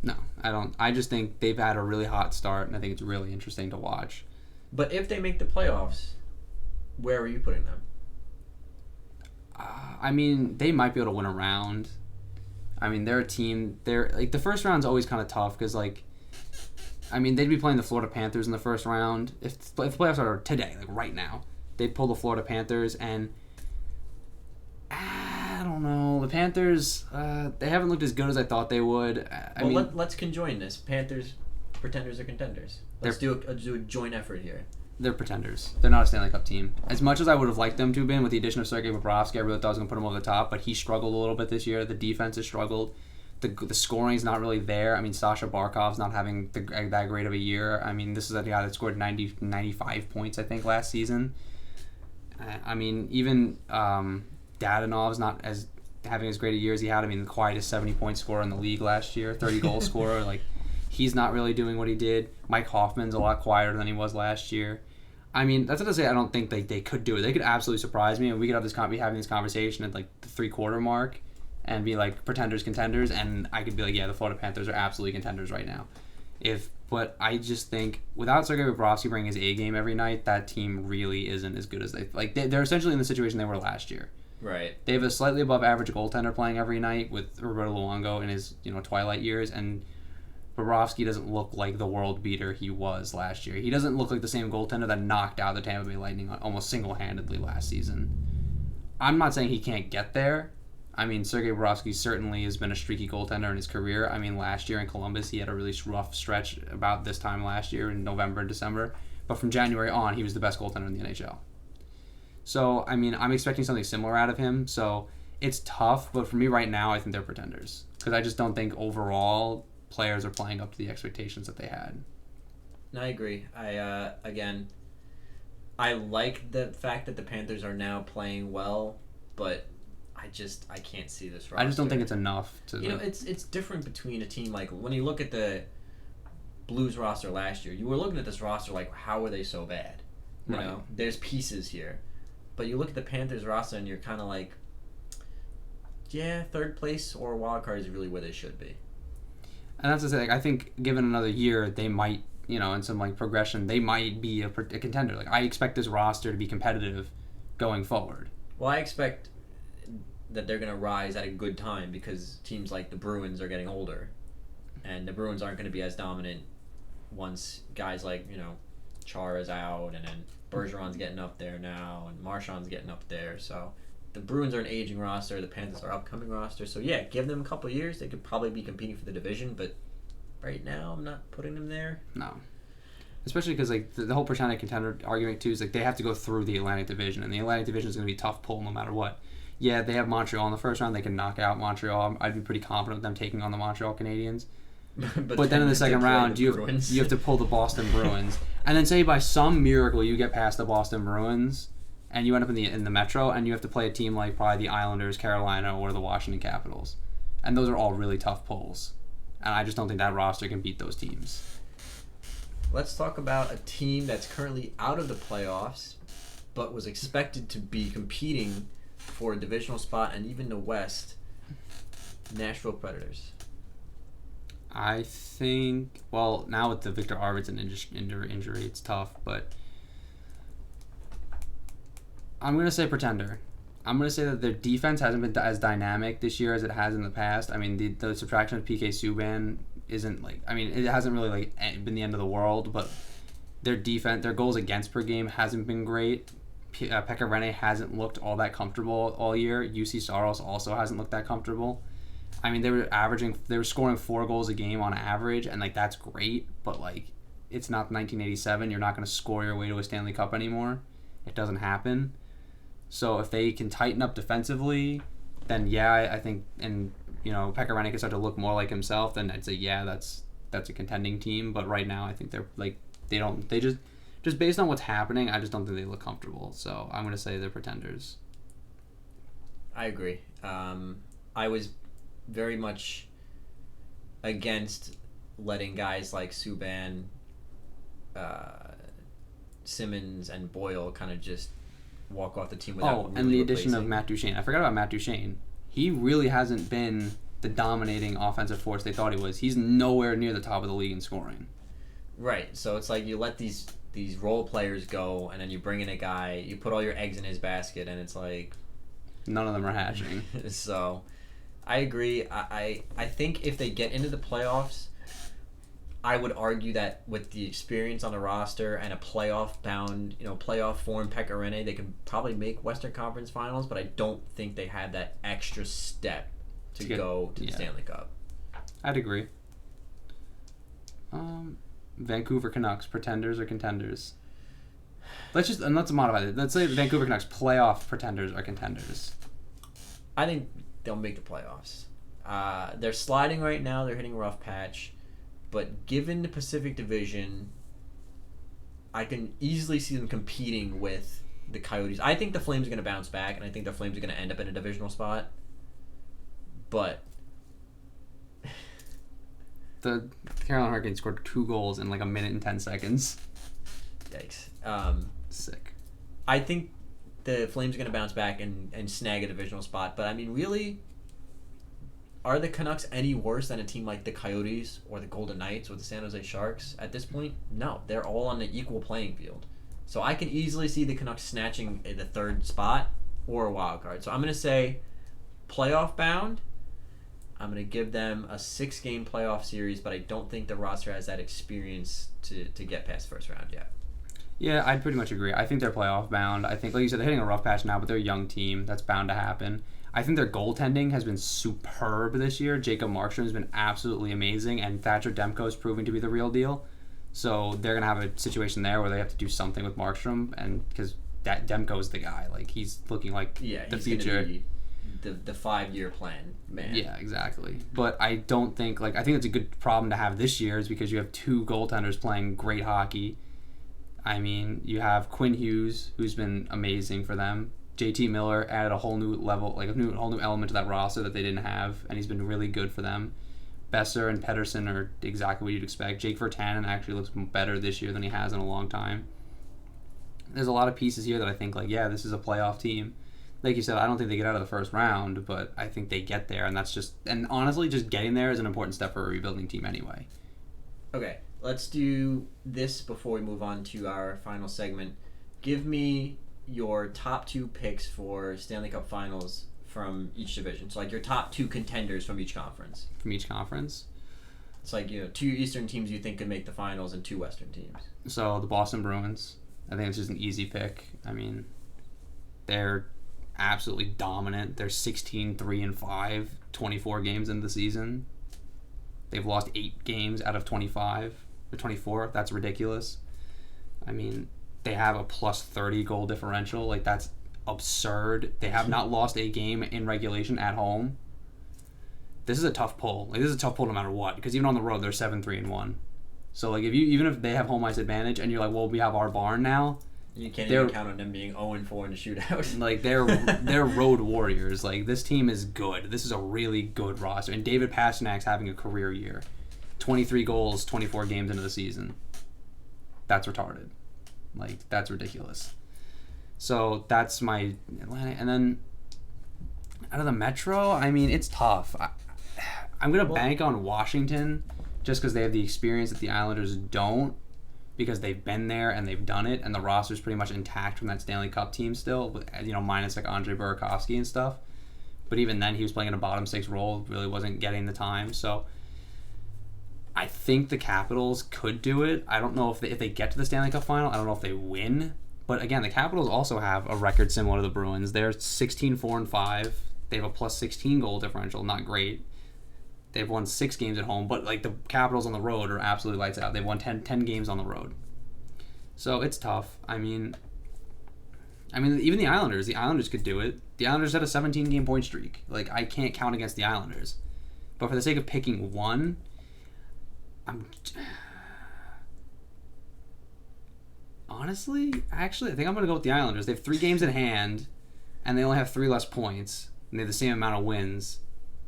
No, I don't. I just think they've had a really hot start, and I think it's really interesting to watch. But if they make the playoffs, where are you putting them? I mean, they might be able to win a round. I mean, they're a team. They're the first round's always kind of tough because they'd be playing the Florida Panthers in the first round. If the playoffs are today, right now, they'd pull the Florida Panthers, and I don't know. The Panthers, they haven't looked as good as I thought they would. Let's conjoin this. Panthers, pretenders or contenders? Let's do a joint effort here. They're pretenders. They're not a Stanley Cup team. As much as I would have liked them to have been, with the addition of Sergei Bobrovsky, I really thought I was going to put him over the top, but he struggled a little bit this year. The defense has struggled. The scoring's not really there. I mean, Sasha Barkov's not having that great of a year. I mean, this is a guy that scored 95 points, I think, last season. I mean, even Dadonov's not having as great a year as he had. I mean, the quietest 70-point scorer in the league last year, 30-goal scorer. He's not really doing what he did. Mike Hoffman's a lot quieter than he was last year. I mean, that's not to say I don't think they could do it. They could absolutely surprise me, and we could be having this conversation at the 3-quarter mark and be pretenders, contenders, and I could be yeah, the Florida Panthers are absolutely contenders right now. If But I just think without Sergei Bobrovsky bringing his A game every night, that team really isn't as good as they're essentially in the situation they were last year. Right. They have a slightly above average goaltender playing every night with Roberto Luongo in his twilight years, and Bobrovsky doesn't look like the world beater he was last year. He doesn't look like the same goaltender that knocked out the Tampa Bay Lightning almost single-handedly last season. I'm not saying he can't get there. I mean, Sergei Bobrovsky certainly has been a streaky goaltender in his career. I mean, last year in Columbus, he had a really rough stretch about this time last year in November and December. But from January on, he was the best goaltender in the NHL. So, I mean, I'm expecting something similar out of him. So, it's tough. But for me right now, I think they're pretenders. Because I just don't think overall players are playing up to the expectations that they had. I agree. I like the fact that the Panthers are now playing well, but I can't see this roster. I just don't think it's enough to. It's different between a team like when you look at the Blues roster last year. You were looking at this roster like, how are they so bad? You know, there's pieces here, but you look at the Panthers roster and you're kind of like, yeah, third place or wild card is really where they should be. And that's the thing. I think given another year, they might, in some progression, they might be a contender. Like I expect this roster to be competitive going forward. Well, I expect that they're going to rise at a good time because teams like the Bruins are getting older, and the Bruins aren't going to be as dominant once guys like Chara's out, and then Bergeron's getting up there now, and Marchand's getting up there. So the Bruins are an aging roster, the Panthers are upcoming roster. So yeah, give them a couple of years, they could probably be competing for the division. But right now, I'm not putting them there. No. Especially because the whole pretending contender argument too is they have to go through the Atlantic Division, and the Atlantic Division is going to be a tough pull no matter what. Yeah, they have Montreal in the first round. They can knock out Montreal. I'd be pretty confident with them taking on the Montreal Canadiens. but then in the second round, you have to pull the Boston Bruins, and then say by some miracle you get past the Boston Bruins, and you end up in the Metro, and you have to play a team like probably the Islanders, Carolina, or the Washington Capitals, and those are all really tough pulls, and I just don't think that roster can beat those teams. Let's talk about a team that's currently out of the playoffs, but was expected to be competing for a divisional spot and even the West. Nashville Predators. I think, well, now with the Victor Arvidsson injury, it's tough, but I'm going to say pretender. I'm going to say that their defense hasn't been as dynamic this year as it has in the past. I mean, the subtraction of PK Subban isn't it hasn't really been the end of the world, but their defense, their goals against per game hasn't been great. Pekka Rinne hasn't looked all that comfortable all year. UC Saros also hasn't looked that comfortable. I mean, they were scoring 4 goals a game on average, and that's great, but it's not 1987. You're not going to score your way to a Stanley Cup anymore. It doesn't happen. So if they can tighten up defensively, then yeah, I think, and Pekka Rinne can start to look more like himself, then I'd say yeah, that's a contending team. But right now, I think they just based on what's happening, I just don't think they look comfortable. So I'm going to say they're pretenders. I agree. I was very much against letting guys like Subban, Simmons, and Boyle kind of just walk off the team without really and the addition replacing. of Matt Duchene. I forgot about Matt Duchene. He really hasn't been the dominating offensive force they thought he was. He's nowhere near the top of the league in scoring. Right. So it's you let these role players go, and then you bring in a guy, you put all your eggs in his basket, and it's none of them are hatching. So I agree. I think if they get into the playoffs, I would argue that with the experience on the roster and a playoff-bound, playoff form Pekka Rinne, they could probably make Western Conference Finals, but I don't think they have that extra step to go to the Stanley Cup. I'd agree. Vancouver Canucks, pretenders or contenders? Let's modify it. Let's say the Vancouver Canucks, playoff pretenders or contenders. I think they'll make the playoffs. They're sliding right now. They're hitting a rough patch. But given the Pacific Division, I can easily see them competing with the Coyotes. I think the Flames are going to bounce back, and I think the Flames are going to end up in a divisional spot. But the Carolina Hurricanes scored 2 goals in 1 minute and 10 seconds. Yikes. Sick. I think the Flames are going to bounce back and snag a divisional spot. But, I mean, really, are the Canucks any worse than a team like the Coyotes or the Golden Knights or the San Jose Sharks at this point? No, they're all on an equal playing field. So I can easily see the Canucks snatching the third spot or a wild card. So I'm going to say playoff bound. I'm going to give them a 6-game playoff series, but I don't think the roster has that experience to get past first round yet. Yeah, I'd pretty much agree. I think they're playoff bound. I think, like you said, they're hitting a rough patch now, but they're a young team. That's bound to happen. I think their goaltending has been superb this year. Jacob Markstrom has been absolutely amazing, and Thatcher Demko is proving to be the real deal. So they're going to have a situation there where they have to do something with Markstrom, and because Demko's the guy. Like, he's looking like the future. Be the 5-year plan, man. Yeah, exactly. But I don't think, I think it's a good problem to have this year is because you have 2 goaltenders playing great hockey. I mean, you have Quinn Hughes, who's been amazing for them. JT Miller added a whole new level, whole new element to that roster that they didn't have, and he's been really good for them. Besser and Pedersen are exactly what you'd expect. Jake Virtanen actually looks better this year than he has in a long time. There's a lot of pieces here that I think, this is a playoff team. Like you said, I don't think they get out of the first round, but I think they get there, and honestly, just getting there is an important step for a rebuilding team anyway. Okay, let's do this before we move on to our final segment. Give me your top 2 picks for Stanley Cup Finals from each division. So, your top 2 contenders from each conference. From each conference? It's 2 Eastern teams you think could make the finals and 2 Western teams. So, the Boston Bruins. I think it's just an easy pick. I mean, they're absolutely dominant. They're 16-3-5, 24 games into the season. They've lost 8 games out of 25 or 24. That's ridiculous. I mean, they have a plus 30 goal differential. That's absurd. They have not lost a game in regulation at home. This is a tough pull. This is a tough pull no matter what, because even on the road they're 7-3-1. So even if they have home ice advantage and you're well, we have our barn now. You can't even count on them being 0-4 in the shootout. They're road warriors. This team is good. This is a really good roster. And David Pasternak's having a career year. 23 goals, 24 games into the season. That's retarded. That's ridiculous. So that's my Atlantic. And then out of the Metro, I mean, it's tough. I'm going to bank on Washington just because they have the experience that the Islanders don't, because they've been there and they've done it, and the roster's pretty much intact from that Stanley Cup team still, minus Andre Burakovsky and stuff. But even then, he was playing in a bottom 6 role, really wasn't getting the time. So I think the Capitals could do it. I don't know if they get to the Stanley Cup final. I don't know if they win. But again, the Capitals also have a record similar to the Bruins. They're 16-4-5. They have a plus 16 goal differential, not great. They've won 6 games at home, but the Capitals on the road are absolutely lights out. They've won 10 games on the road. So it's tough. I mean, even the Islanders could do it. The Islanders had a 17-game point streak. I can't count against the Islanders. But for the sake of picking one, honestly, I think I'm going to go with the Islanders. They have 3 games in hand, and they only have 3 less points, and they have the same amount of wins.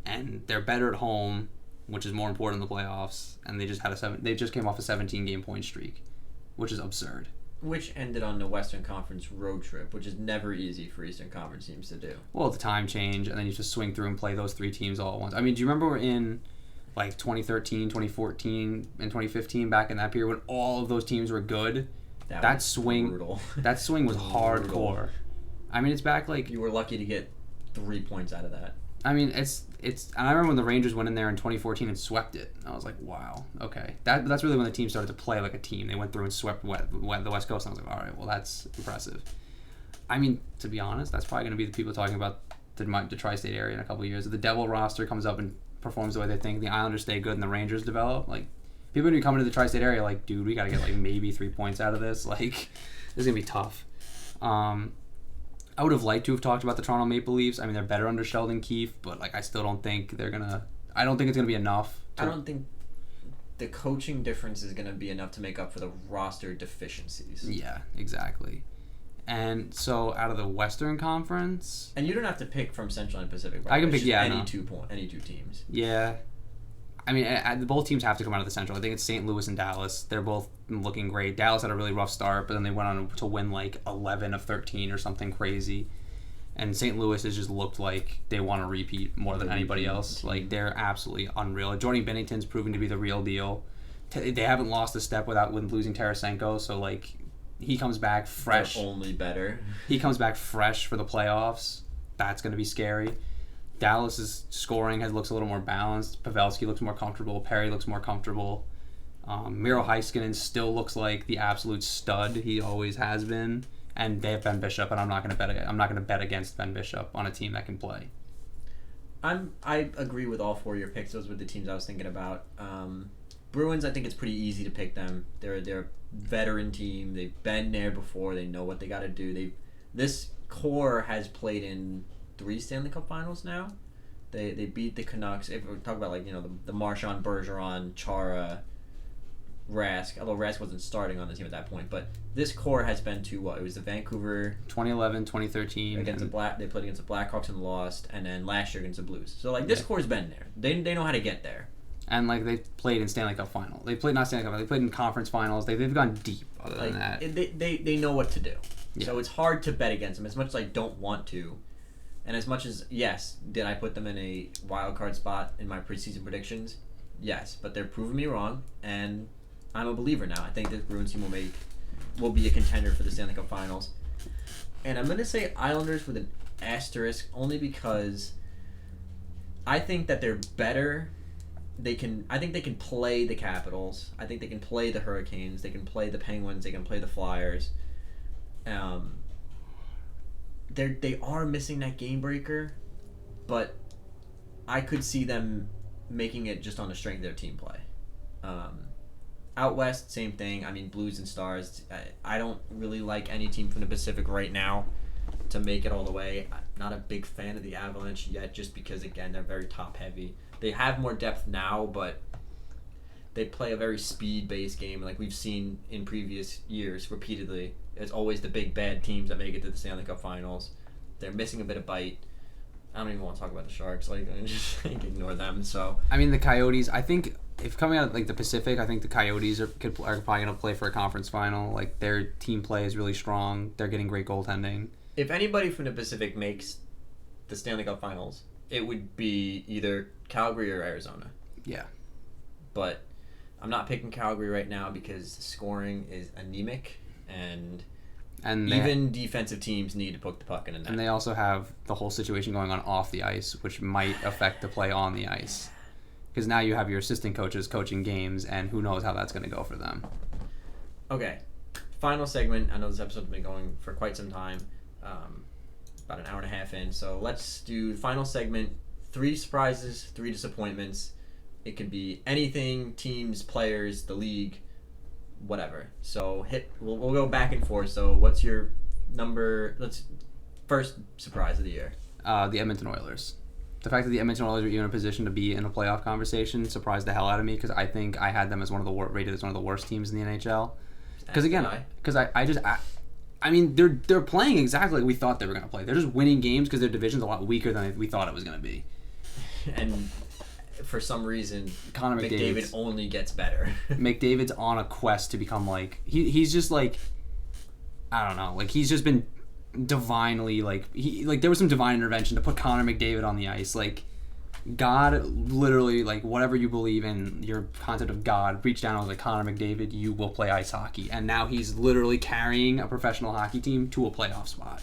And they're better at home, which is more important in the playoffs. And they just came off a 17-game point streak, which is absurd. Which ended on the Western Conference road trip, which is never easy for Eastern Conference teams to do. Well, the time change, and then you just swing through and play those 3 teams all at once. I mean, do you remember in 2013, 2014, and 2015, back in that period when all of those teams were good? That swing, brutal. That swing was hardcore. I mean, it's back you were lucky to get 3 points out of that. I mean, it's. And I remember when the Rangers went in there in 2014 and swept it. I was like, wow, okay. That's really when the team started to play like a team. They went through and swept the West Coast, and I was like, all right, well, that's impressive. I mean, to be honest, that's probably going to be the people talking about the tri-state area in a couple of years. If the Devil roster comes up and performs the way they think, the Islanders stay good, and the Rangers develop, people are going to be coming to the tri-state area dude, we got to get maybe 3 points out of this. This is going to be tough. I would have liked to have talked about the Toronto Maple Leafs. I mean, they're better under Sheldon Keefe, but I still don't think they're gonna. I don't think it's gonna be enough. I don't think the coaching difference is gonna be enough to make up for the roster deficiencies. Yeah, exactly. And so, out of the Western Conference, and you don't have to pick from Central and Pacific. I can pick any 2 teams. Yeah, I mean, both teams have to come out of the Central. I think it's St. Louis and Dallas. They're both looking great. Dallas had a really rough start, but then they went on to win 11 of 13 or something crazy. And St. Louis has just looked like they want to repeat more than anybody else. Like, they're absolutely unreal. Jordan Binnington's proven to be the real deal. They haven't lost a step with losing Tarasenko, so, like, he comes back fresh. They're only better. He comes back fresh for the playoffs. That's going to be scary. Dallas's scoring looks a little more balanced. Pavelski looks more comfortable. Perry looks more comfortable. Miro Heiskanen still looks like the absolute stud he always has been. And they have Ben Bishop, and I'm not going to bet against Ben Bishop on a team that can play. I agree with all four of your picks. Those were the teams I was thinking about. Bruins, I think it's pretty easy to pick them. They're a veteran team. They've been there before. They know what they got to do. This core has played in 3 Stanley Cup Finals now. They beat the Canucks. If we talk about the Marchand, Bergeron, Chara, Rask, although Rask wasn't starting on the team at that point, but this core has been to what? It was the Vancouver 2011, 2013 against they played against the Blackhawks and lost, and then last year against the Blues. So this core's been there. They know how to get there. And they played in Stanley Cup Final. They played not Stanley Cup. They played in conference finals. They've gone deep. Other than that, they know what to do. Yeah. So it's hard to bet against them as much as I don't want to, and as much as yes, did I put them in a wild card spot in my preseason predictions? Yes, but they're proving me wrong, and I'm a believer now. I think this Bruins team will be a contender for the Stanley Cup Finals. And I'm going to say Islanders with an asterisk only because I think that they're better. I think they can play the Capitals. I think they can play the Hurricanes. They can play the Penguins. They can play the Flyers. They are missing that game breaker, but I could see them making it just on the strength of their team play. Out west, same thing. I mean, Blues and Stars. I don't really like any team from the Pacific right now to make it all the way. I'm not a big fan of the Avalanche yet, just because, again, they're very top-heavy. They have more depth now, but they play a very speed-based game, like we've seen in previous years repeatedly. It's always the big, bad teams that make it to the Stanley Cup Finals. They're missing a bit of bite. I don't even want to talk about the Sharks. Just ignore them. So I mean, the Coyotes, I think, if coming out of the Pacific, I think the Coyotes are probably going to play for a conference final. Their team play is really strong. They're getting great goaltending. If anybody from the Pacific makes the Stanley Cup Finals, it would be either Calgary or Arizona. Yeah. But I'm not picking Calgary right now because the scoring is anemic, and even defensive teams need to put the puck in the net. And they also have the whole situation going on off the ice, which might affect the play on the ice. Because now you have your assistant coaches coaching games, and who knows how that's going to go for them. Okay. Final segment. I know this episode's been going for quite some time, about an hour and a half in. So let's do the final segment. 3 surprises, 3 disappointments. It could be anything, teams, players, the league, whatever. So we'll go back and forth. So what's your first surprise of the year? The Edmonton Oilers. The fact that the Edmonton Oilers are even in a position to be in a playoff conversation surprised the hell out of me, because I think I had them as rated as one of the worst teams in the NHL. Because I mean, they're playing exactly like we thought they were going to play. They're just winning games because their division's a lot weaker than we thought it was going to be. And for some reason, Connor McDavid only gets better. McDavid's on a quest to become he's just I don't know, he's just been divinely there was some divine intervention to put Connor McDavid on the ice. God literally, whatever you believe in, your concept of God, reached down and was like, Connor McDavid, you will play ice hockey. And now he's literally carrying a professional hockey team to a playoff spot.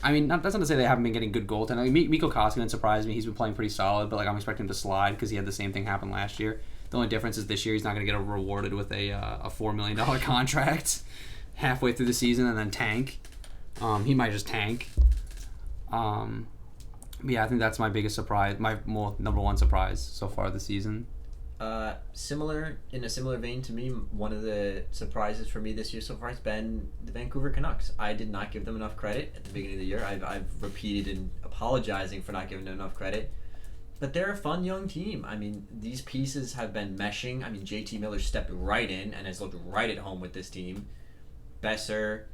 I mean, that's not to say they haven't been getting good goaltending. Mikko Koskinen surprised me. He's been playing pretty solid, but I'm expecting him to slide because he had the same thing happen last year. The only difference is this year he's not going to get rewarded with a $4 million contract halfway through the season and then tank. He might just tank. Yeah, I think that's my biggest surprise, my number one surprise so far this season. In a similar vein to me, one of the surprises for me this year so far has been the Vancouver Canucks. I did not give them enough credit at the beginning of the year. I've repeated in apologizing for not giving them enough credit. But they're a fun young team. I mean, these pieces have been meshing. I mean, JT Miller stepped right in and has looked right at home with this team. Besser,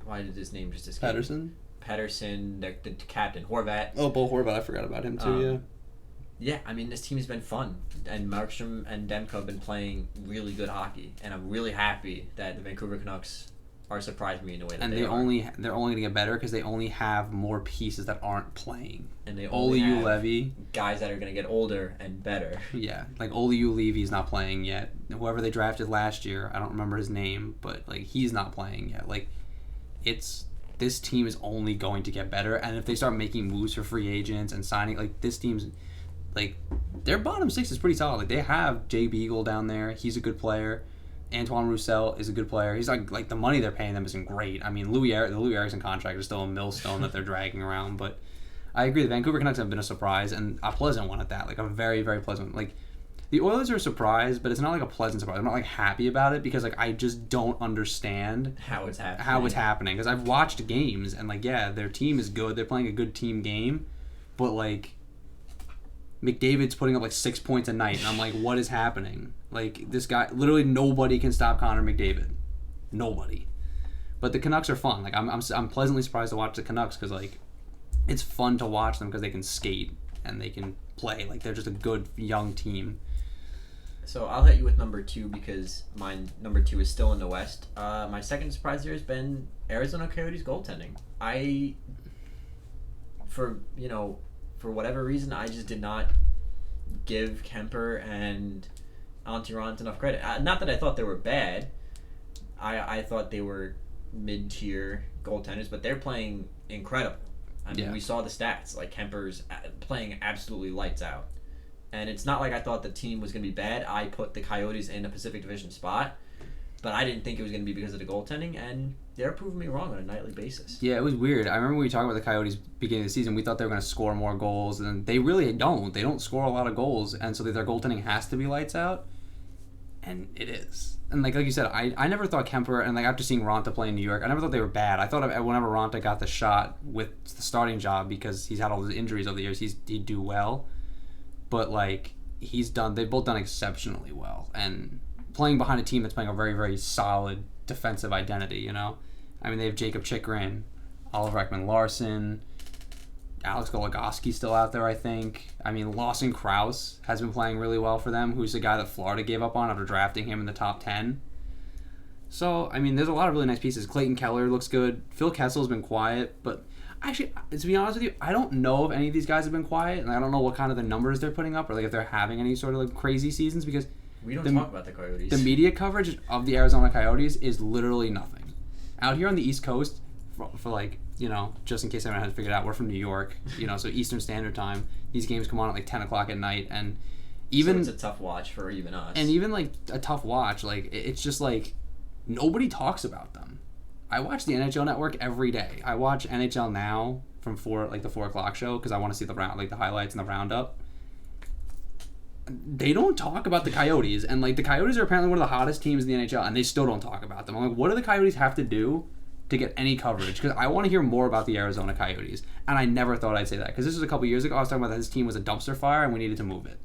why did his name just escape? Pettersson, the captain, Horvat. Oh, Bo Horvat, I forgot about him too, yeah. Yeah, I mean, this team has been fun, and Markstrom and Demko have been playing really good hockey, and I'm really happy that the Vancouver Canucks are surprising me in the way that and they are. they're only gonna get better because they only have more pieces that aren't playing. And they only have Levy, guys that are gonna get older and better. yeah, like Oliu Levy's not playing yet. Whoever they drafted last year, I don't remember his name, but like he's not playing yet. Like this team is only going to get better, and if they start making moves for free agents and signing, like this team's like their bottom six is pretty solid. Like they have Jay Beagle down there, he's a good player. Antoine Roussel is a good player. He's like the money they're paying them isn't great. I mean, the Louis Erickson contract is still a millstone that they're dragging around, but I agree. The Vancouver Canucks have been a surprise, and a pleasant one at that. Like a very, very pleasant. Like the Oilers are a surprise, but it's not like a pleasant surprise. I'm not like happy about it because like I just don't understand how it's happening. Because I've watched games and like yeah, their team is good. They're playing a good team game, but like McDavid's putting up like 6 points a night, and I'm like, what is happening? Like this guy, literally nobody can stop Connor McDavid, nobody. But the Canucks are fun. Like I'm pleasantly surprised to watch the Canucks because like it's fun to watch them because they can skate and they can play. Like they're just a good young team. So I'll hit you with number 2 because my number 2 is still in the West. My second surprise here has been Arizona Coyotes goaltending. For whatever reason, I just did not give Kemper and Antirant enough credit. Not that I thought they were bad. I thought they were mid-tier goaltenders, but they're playing incredible. I mean, we saw the stats. Like, Kemper's playing absolutely lights out. And it's not like I thought the team was going to be bad. I put the Coyotes in a Pacific Division spot, but I didn't think it was going to be because of the goaltending, and they're proving me wrong on a nightly basis. Yeah, it was weird. I remember when we talked about the Coyotes beginning of the season, we thought they were going to score more goals, and they really don't. They don't score a lot of goals, and so their goaltending has to be lights out, and it is. And like you said, I never thought Kemper, and like after seeing Ronta play in New York, I never thought they were bad. I thought whenever Ronta got the shot with the starting job, because he's had all his injuries over the years, he'd do well. But like they've both done exceptionally well, and playing behind a team that's playing a very, very solid defensive identity, you know? I mean, they have Jacob Chikrin, Oliver Ekman-Larsson, Alex Goligoski's still out there, I think. I mean, Lawson Krause has been playing really well for them, who's the guy that Florida gave up on after drafting him in the top 10. So, I mean, there's a lot of really nice pieces. Clayton Keller looks good. Phil Kessel's been quiet, but actually, to be honest with you, I don't know if any of these guys have been quiet, and I don't know what kind of the numbers they're putting up, or like if they're having any sort of like crazy seasons, because we don't talk about the Coyotes. The media coverage of the Arizona Coyotes is literally nothing. Out here on the East Coast, for like, you know, just in case anyone hasn't figured it out, we're from New York, you know, so Eastern Standard Time. These games come on at like 10 o'clock at night, and even... So it's a tough watch for even us. And even like a tough watch, like it's just like nobody talks about them. I watch the NHL Network every day. I watch NHL Now from the 4 o'clock show because I want to see the highlights and the roundup. They don't talk about the Coyotes, and like the Coyotes are apparently one of the hottest teams in the NHL, and they still don't talk about them. I'm like, what do the Coyotes have to do to get any coverage? Because I want to hear more about the Arizona Coyotes, and I never thought I'd say that because this was a couple years ago. I was talking about that this team was a dumpster fire and we needed to move it.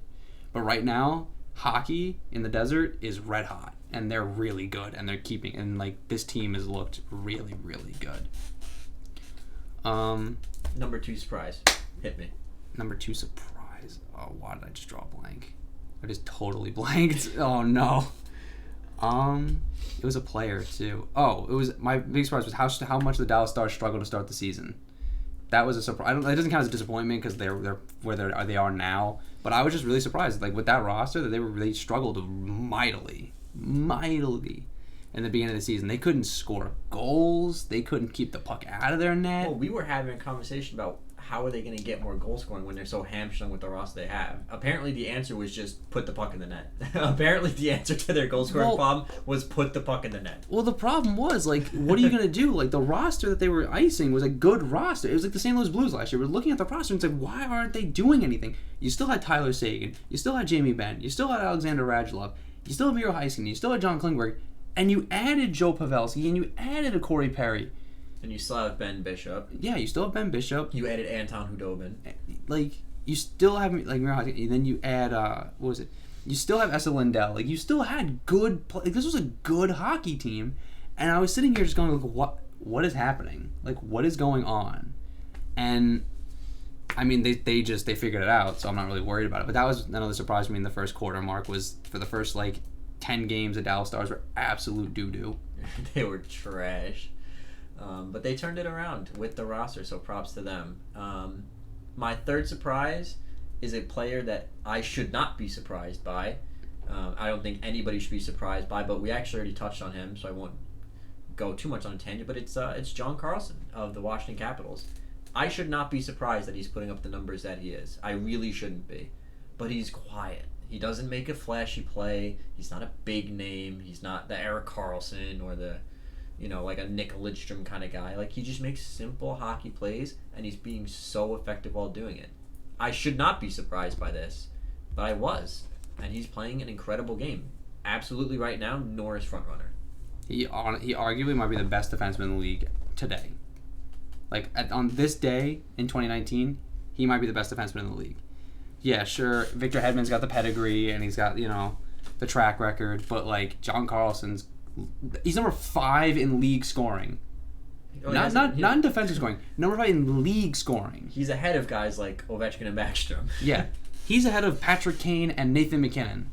But right now, hockey in the desert is red hot, and they're really good, and they're keeping, and like this team has looked really, really good. Number 2 surprise. Hit me. Number 2 surprise. Oh, why did I just draw a blank? I just totally blanked. Oh no. It was a player too. Oh, it was my big surprise was how much the Dallas Stars struggled to start the season. That was a surprise. It doesn't count as a disappointment because they're where they are now. But I was just really surprised, like with that roster, that they struggled mightily in the beginning of the season. They couldn't score goals. They couldn't keep the puck out of their net. Well, we were having a conversation about how are they going to get more goal scoring when they're so hamstrung with the roster they have. Apparently, the answer was just put the puck in the net. Apparently, the answer to their goal scoring problem was put the puck in the net. Well, the problem was, like, what are you going to do? Like, the roster that they were icing was a good roster. It was like the St. Louis Blues last year. We're looking at the roster and it's like, why aren't they doing anything? You still had Tyler Seguin. You still had Jamie Benn. You still had Alexander Radulov. You still have Miro Heiskanen. You still had John Klingberg. And you added Joe Pavelski, and you added a Corey Perry. And you still have Ben Bishop. Yeah, you still have Ben Bishop. You added Anton Hudobin. Like, you still have, like, Miro Heiskanen. And then you add, what was it? You still have Esa Lindell. Like, you still had good like, this was a good hockey team. And I was sitting here just going, like, what is happening? Like, what is going on? And, I mean, they figured it out, so I'm not really worried about it. But that was another surprise to me in the first quarter. Mark was, for the first, like, 10 games, the Dallas Stars were absolute doo-doo. They were trash. But they turned it around with the roster, so props to them. My third surprise is a player that I should not be surprised by. I don't think anybody should be surprised by, but we actually already touched on him, so I won't go too much on a tangent, but it's John Carlson of the Washington Capitals. I should not be surprised that he's putting up the numbers that he is. I really shouldn't be. But he's quiet. He doesn't make a flashy play. He's not a big name. He's not the Erik Karlsson or the, like a Nick Lidstrom kind of guy. Like, he just makes simple hockey plays, and he's being so effective while doing it. I should not be surprised by this, but I was. And he's playing an incredible game. Absolutely right now, Norris frontrunner. He arguably might be the best defenseman in the league today. Like, on this day in 2019, he might be the best defenseman in the league. Yeah, sure, Victor Hedman's got the pedigree, and he's got, the track record, but, like, John Carlson's... He's number 5 in league scoring. Not in defensive scoring. Number 5 in league scoring. He's ahead of guys like Ovechkin and Backstrom. Yeah. He's ahead of Patrick Kane and Nathan McKinnon.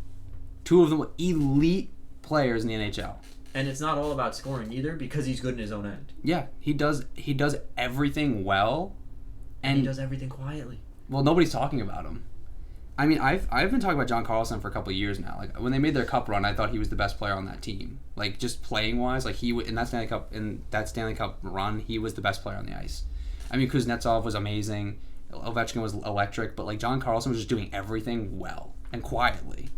2 of them elite players in the NHL. And it's not all about scoring either, because he's good in his own end. Yeah, he does everything well, and he does everything quietly. Well, nobody's talking about him. I mean, I've been talking about John Carlson for a couple of years now. Like, when they made their cup run, I thought he was the best player on that team. Like, just playing wise, like in that Stanley Cup run, he was the best player on the ice. I mean, Kuznetsov was amazing, Ovechkin was electric, but like John Carlson was just doing everything well and quietly.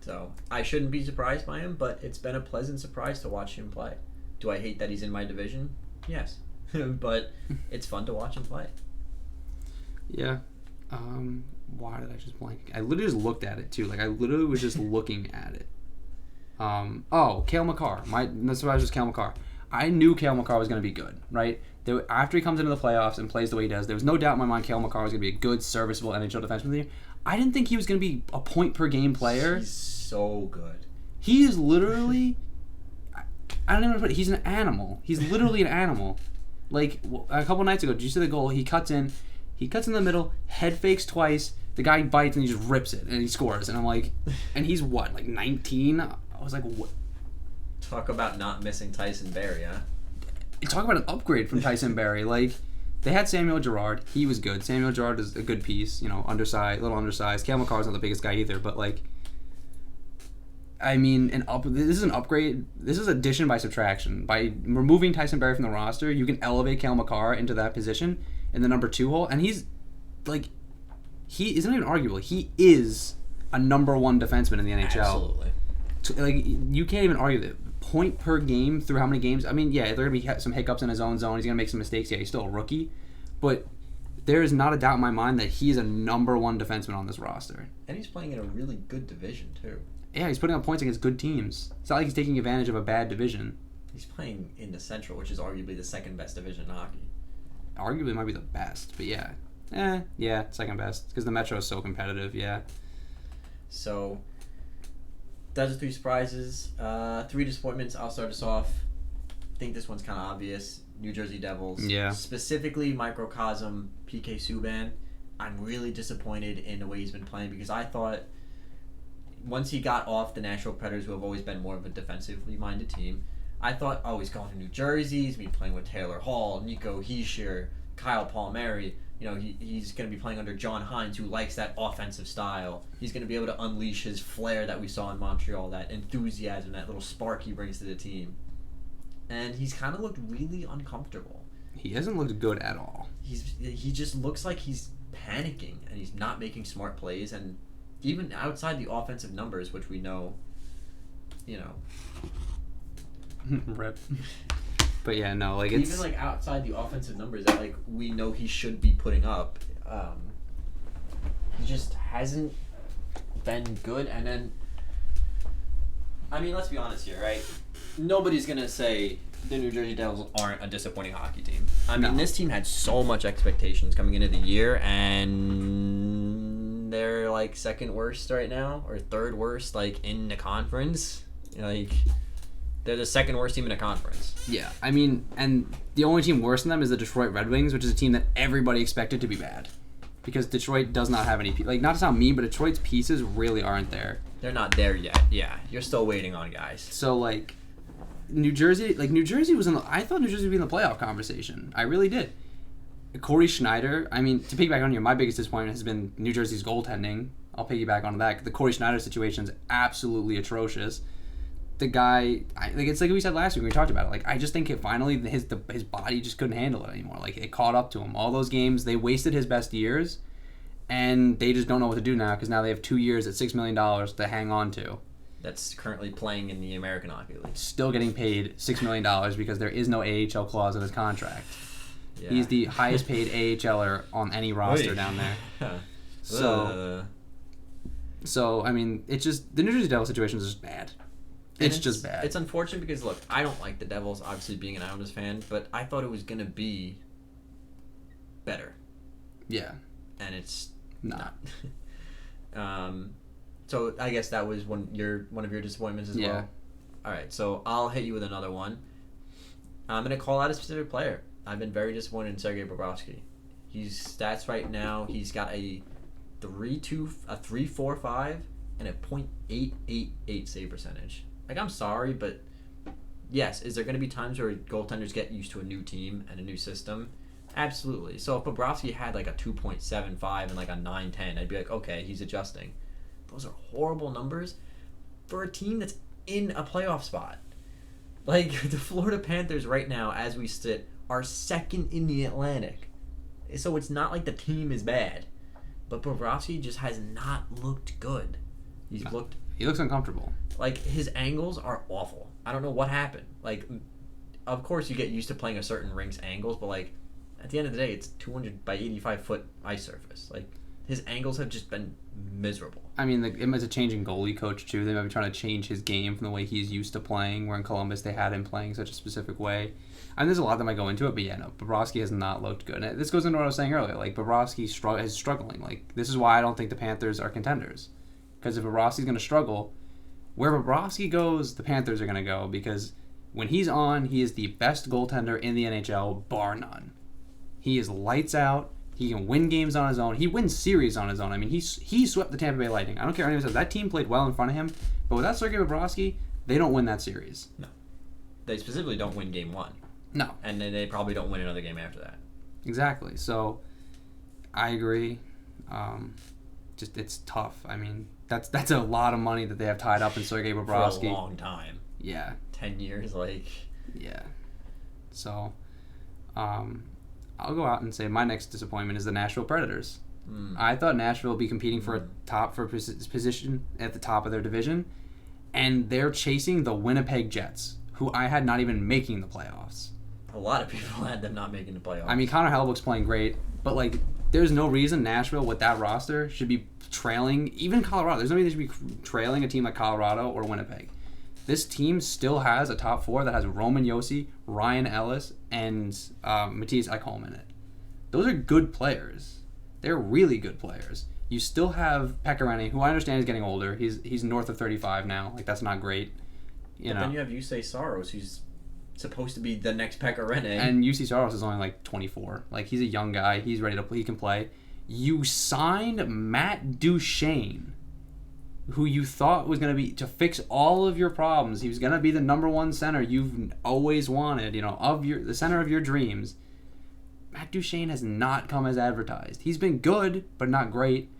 So, I shouldn't be surprised by him, but it's been a pleasant surprise to watch him play. Do I hate that he's in my division? Yes. But it's fun to watch him play. Yeah. Why did I just blank? I literally just looked at it, too. Like, I literally was just looking at it. Cale Makar. That's why I was just Cale Makar. I knew Cale Makar was going to be good, right? After he comes into the playoffs and plays the way he does, there was no doubt in my mind Cale Makar was going to be a good, serviceable NHL defenseman of the year. I didn't think he was going to be a point-per-game player. He's so good. He is literally... I don't even know how to put it. He's an animal. He's literally an animal. Like, a couple nights ago, did you see the goal? He cuts in the middle, head fakes twice, the guy bites, and he just rips it, and he scores. And I'm like... And he's what, like 19? I was like, what? Talk about not missing Tyson Barrie, huh? Talk about an upgrade from Tyson Barrie. Like... They had Samuel Girard. He was good. Samuel Girard is a good piece, undersized, a little undersized. Cale Makar's not the biggest guy either, but like, I mean, this is an upgrade. This is addition by subtraction. By removing Tyson Barrie from the roster, you can elevate Cale Makar into that position in the number 2 hole, and he's like, he isn't even arguable. He is a number 1 defenseman in the NHL. Absolutely. Like, you can't even argue that. Point per game through how many games? I mean, yeah, there are going to be some hiccups in his own zone. He's going to make some mistakes. Yeah, he's still a rookie. But there is not a doubt in my mind that he's a number 1 defenseman on this roster. And he's playing in a really good division, too. Yeah, he's putting up points against good teams. It's not like he's taking advantage of a bad division. He's playing in the Central, which is arguably the second best division in hockey. Arguably might be the best, but yeah. Yeah, second best. Because the Metro is so competitive, yeah. So... Those are 3 surprises. 3 disappointments. I'll start us off. I think this one's kind of obvious. New Jersey Devils. Yeah. Specifically, microcosm PK Subban. I'm really disappointed in the way he's been playing because I thought once he got off the Nashville Predators, who have always been more of a defensively minded team, I thought, he's going to New Jersey. He's going to be playing with Taylor Hall, Nico Hischier, Kyle Palmieri. He's going to be playing under John Hines, who likes that offensive style. He's going to be able to unleash his flair that we saw in Montreal, that enthusiasm, that little spark he brings to the team. And he's kind of looked really uncomfortable. He hasn't looked good at all. He just looks like he's panicking, and he's not making smart plays. And even outside the offensive numbers, which we know, Rip. But yeah, no, like it's... Even like outside the offensive numbers that like we know he should be putting up, he just hasn't been good. And then, I mean, let's be honest here, right? Nobody's going to say the New Jersey Devils aren't a disappointing hockey team. I mean, this team had so much expectations coming into the year, and they're like second worst right now, or third worst, like in the conference. Like... They're the second worst team in the conference. Yeah, I mean, and the only team worse than them is the Detroit Red Wings, which is a team that everybody expected to be bad. Because Detroit does not have any... Like, not to sound mean, but Detroit's pieces really aren't there. They're not there yet. Yeah, you're still waiting on guys. So like, New Jersey was in the. I thought New Jersey would be in the playoff conversation. I really did. Corey Schneider. I mean, to piggyback on here, my biggest disappointment has been New Jersey's goaltending. I'll piggyback on that. The Corey Schneider situation is absolutely atrocious. The guy, it's like we said last week when we talked about it. Like, I just think finally his body just couldn't handle it anymore. Like, it caught up to him. All those games, they wasted his best years, and they just don't know what to do now because now they have 2 years at $6 million to hang on to. That's currently playing in the American Hockey League. Still getting paid $6 million because there is no AHL clause in his contract. Yeah. He's the highest paid AHLer on any roster down there. So I mean, it's just the New Jersey Devils situation is just bad. It's just bad. It's unfortunate because look, I don't like the Devils, obviously being an Islanders fan, but I thought it was gonna be better. Yeah, and it's not. So I guess that was one of your disappointments as well. All right, so I'll hit you with another one. I'm gonna call out a specific player. I've been very disappointed in Sergei Bobrovsky. His stats right now, he's got a 3.45 and a .888 save percentage. Like, I'm sorry, but yes, is there going to be times where goaltenders get used to a new team and a new system? Absolutely. So if Bobrovsky had like a 2.75 and like a 9.10, I'd be like, okay, he's adjusting. Those are horrible numbers for a team that's in a playoff spot. Like, the Florida Panthers right now, as we sit, are second in the Atlantic. So it's not like the team is bad. But Bobrovsky just has not looked good. He looks uncomfortable. Like, his angles are awful. I don't know what happened. Like, of course you get used to playing a certain rink's angles, but like, at the end of the day, it's 200 by 85 foot ice surface. Like, his angles have just been miserable. I mean, it was a changing goalie coach too. They might be trying to change his game from the way he's used to playing. Where in Columbus they had him playing such a specific way. I mean, there's a lot that might go into it, but yeah, no, Bobrovsky has not looked good. And this goes into what I was saying earlier. Like, Bobrovsky is struggling. Like, this is why I don't think the Panthers are contenders. Because if Bobrovsky's going to struggle, where Bobrovsky goes, the Panthers are going to go. Because when he's on, he is the best goaltender in the NHL, bar none. He is lights out. He can win games on his own. He wins series on his own. I mean, he swept the Tampa Bay Lightning. I don't care what anyone says. That team played well in front of him. But without Sergei Bobrovsky, they don't win that series. No. They specifically don't win game one. No. And then they probably don't win another game after that. Exactly. So, I agree. Just, it's tough. I mean, that's a lot of money that they have tied up in Sergei Bobrovsky. For a long time. Yeah. 10 years, like... Yeah. So, I'll go out and say my next disappointment is the Nashville Predators. I thought Nashville would be competing for a position at the top of their division, and they're chasing the Winnipeg Jets, who I had not even making the playoffs. A lot of people had them not making the playoffs. I mean, Connor Hellebuyck's playing great, but like, there's no reason Nashville with that roster should be trailing even Colorado. There's no reason they should be trailing a team like Colorado or Winnipeg. This team still has a top four that has Roman Josi, Ryan Ellis, and Matthias Ekholm in it. Those are good players. They're really good players. You still have Pekka, who I understand is getting older. He's north of 35 now. Like, that's not great. But then you have Jussi Saros, who's supposed to be the next Pekka Rinne. And Jussi Saros is only like 24. Like, he's a young guy. He's ready to play. He can play. You signed Matt Duchene, who you thought was going to be to fix all of your problems. He was going to be the number one center you've always wanted, the center of your dreams. Matt Duchene has not come as advertised. He's been good, but not great.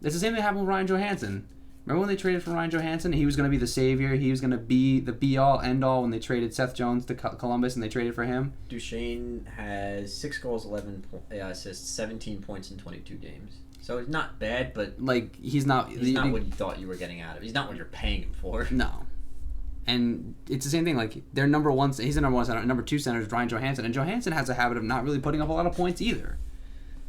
It's the same thing happened with Ryan Johansson. Remember when they traded for Ryan Johansson? He was going to be the savior. He was going to be the be-all, end-all when they traded Seth Jones to Columbus and they traded for him. Duchene has 6 goals, 11 assists, 17 points in 22 games. So it's not bad, but like he's not what you thought you were getting out of him. He's not what you're paying him for. No. And it's the same thing. Like, their number one, he's the number one center. Number two center is Ryan Johansson, and Johansson has a habit of not really putting up a lot of points either.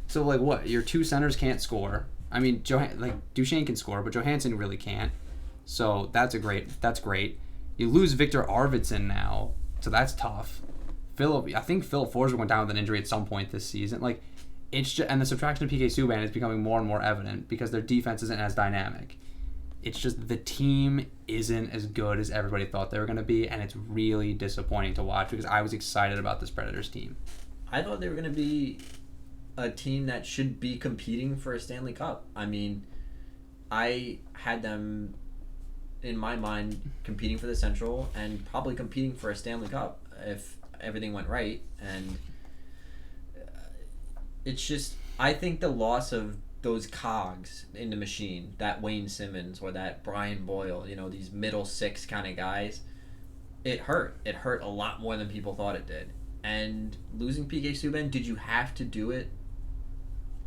So like, what? Your two centers can't score. I mean, Duchene can score, but Johansson really can't. So that's great. You lose Victor Arvidsson now, so that's tough. I think Phil Forsberg went down with an injury at some point this season. Like, it's just, and the subtraction of PK Subban is becoming more and more evident because their defense isn't as dynamic. It's just the team isn't as good as everybody thought they were going to be, and it's really disappointing to watch because I was excited about this Predators team. I thought they were going to be a team that should be competing for a Stanley Cup. I mean, I had them in my mind, competing for the Central and probably competing for a Stanley Cup if everything went right. And it's just, I think the loss of those cogs in the machine, that Wayne Simmons or that Brian Boyle, these middle six kind of guys, it hurt. It hurt a lot more than people thought it did. And losing PK Subban, did you have to do it?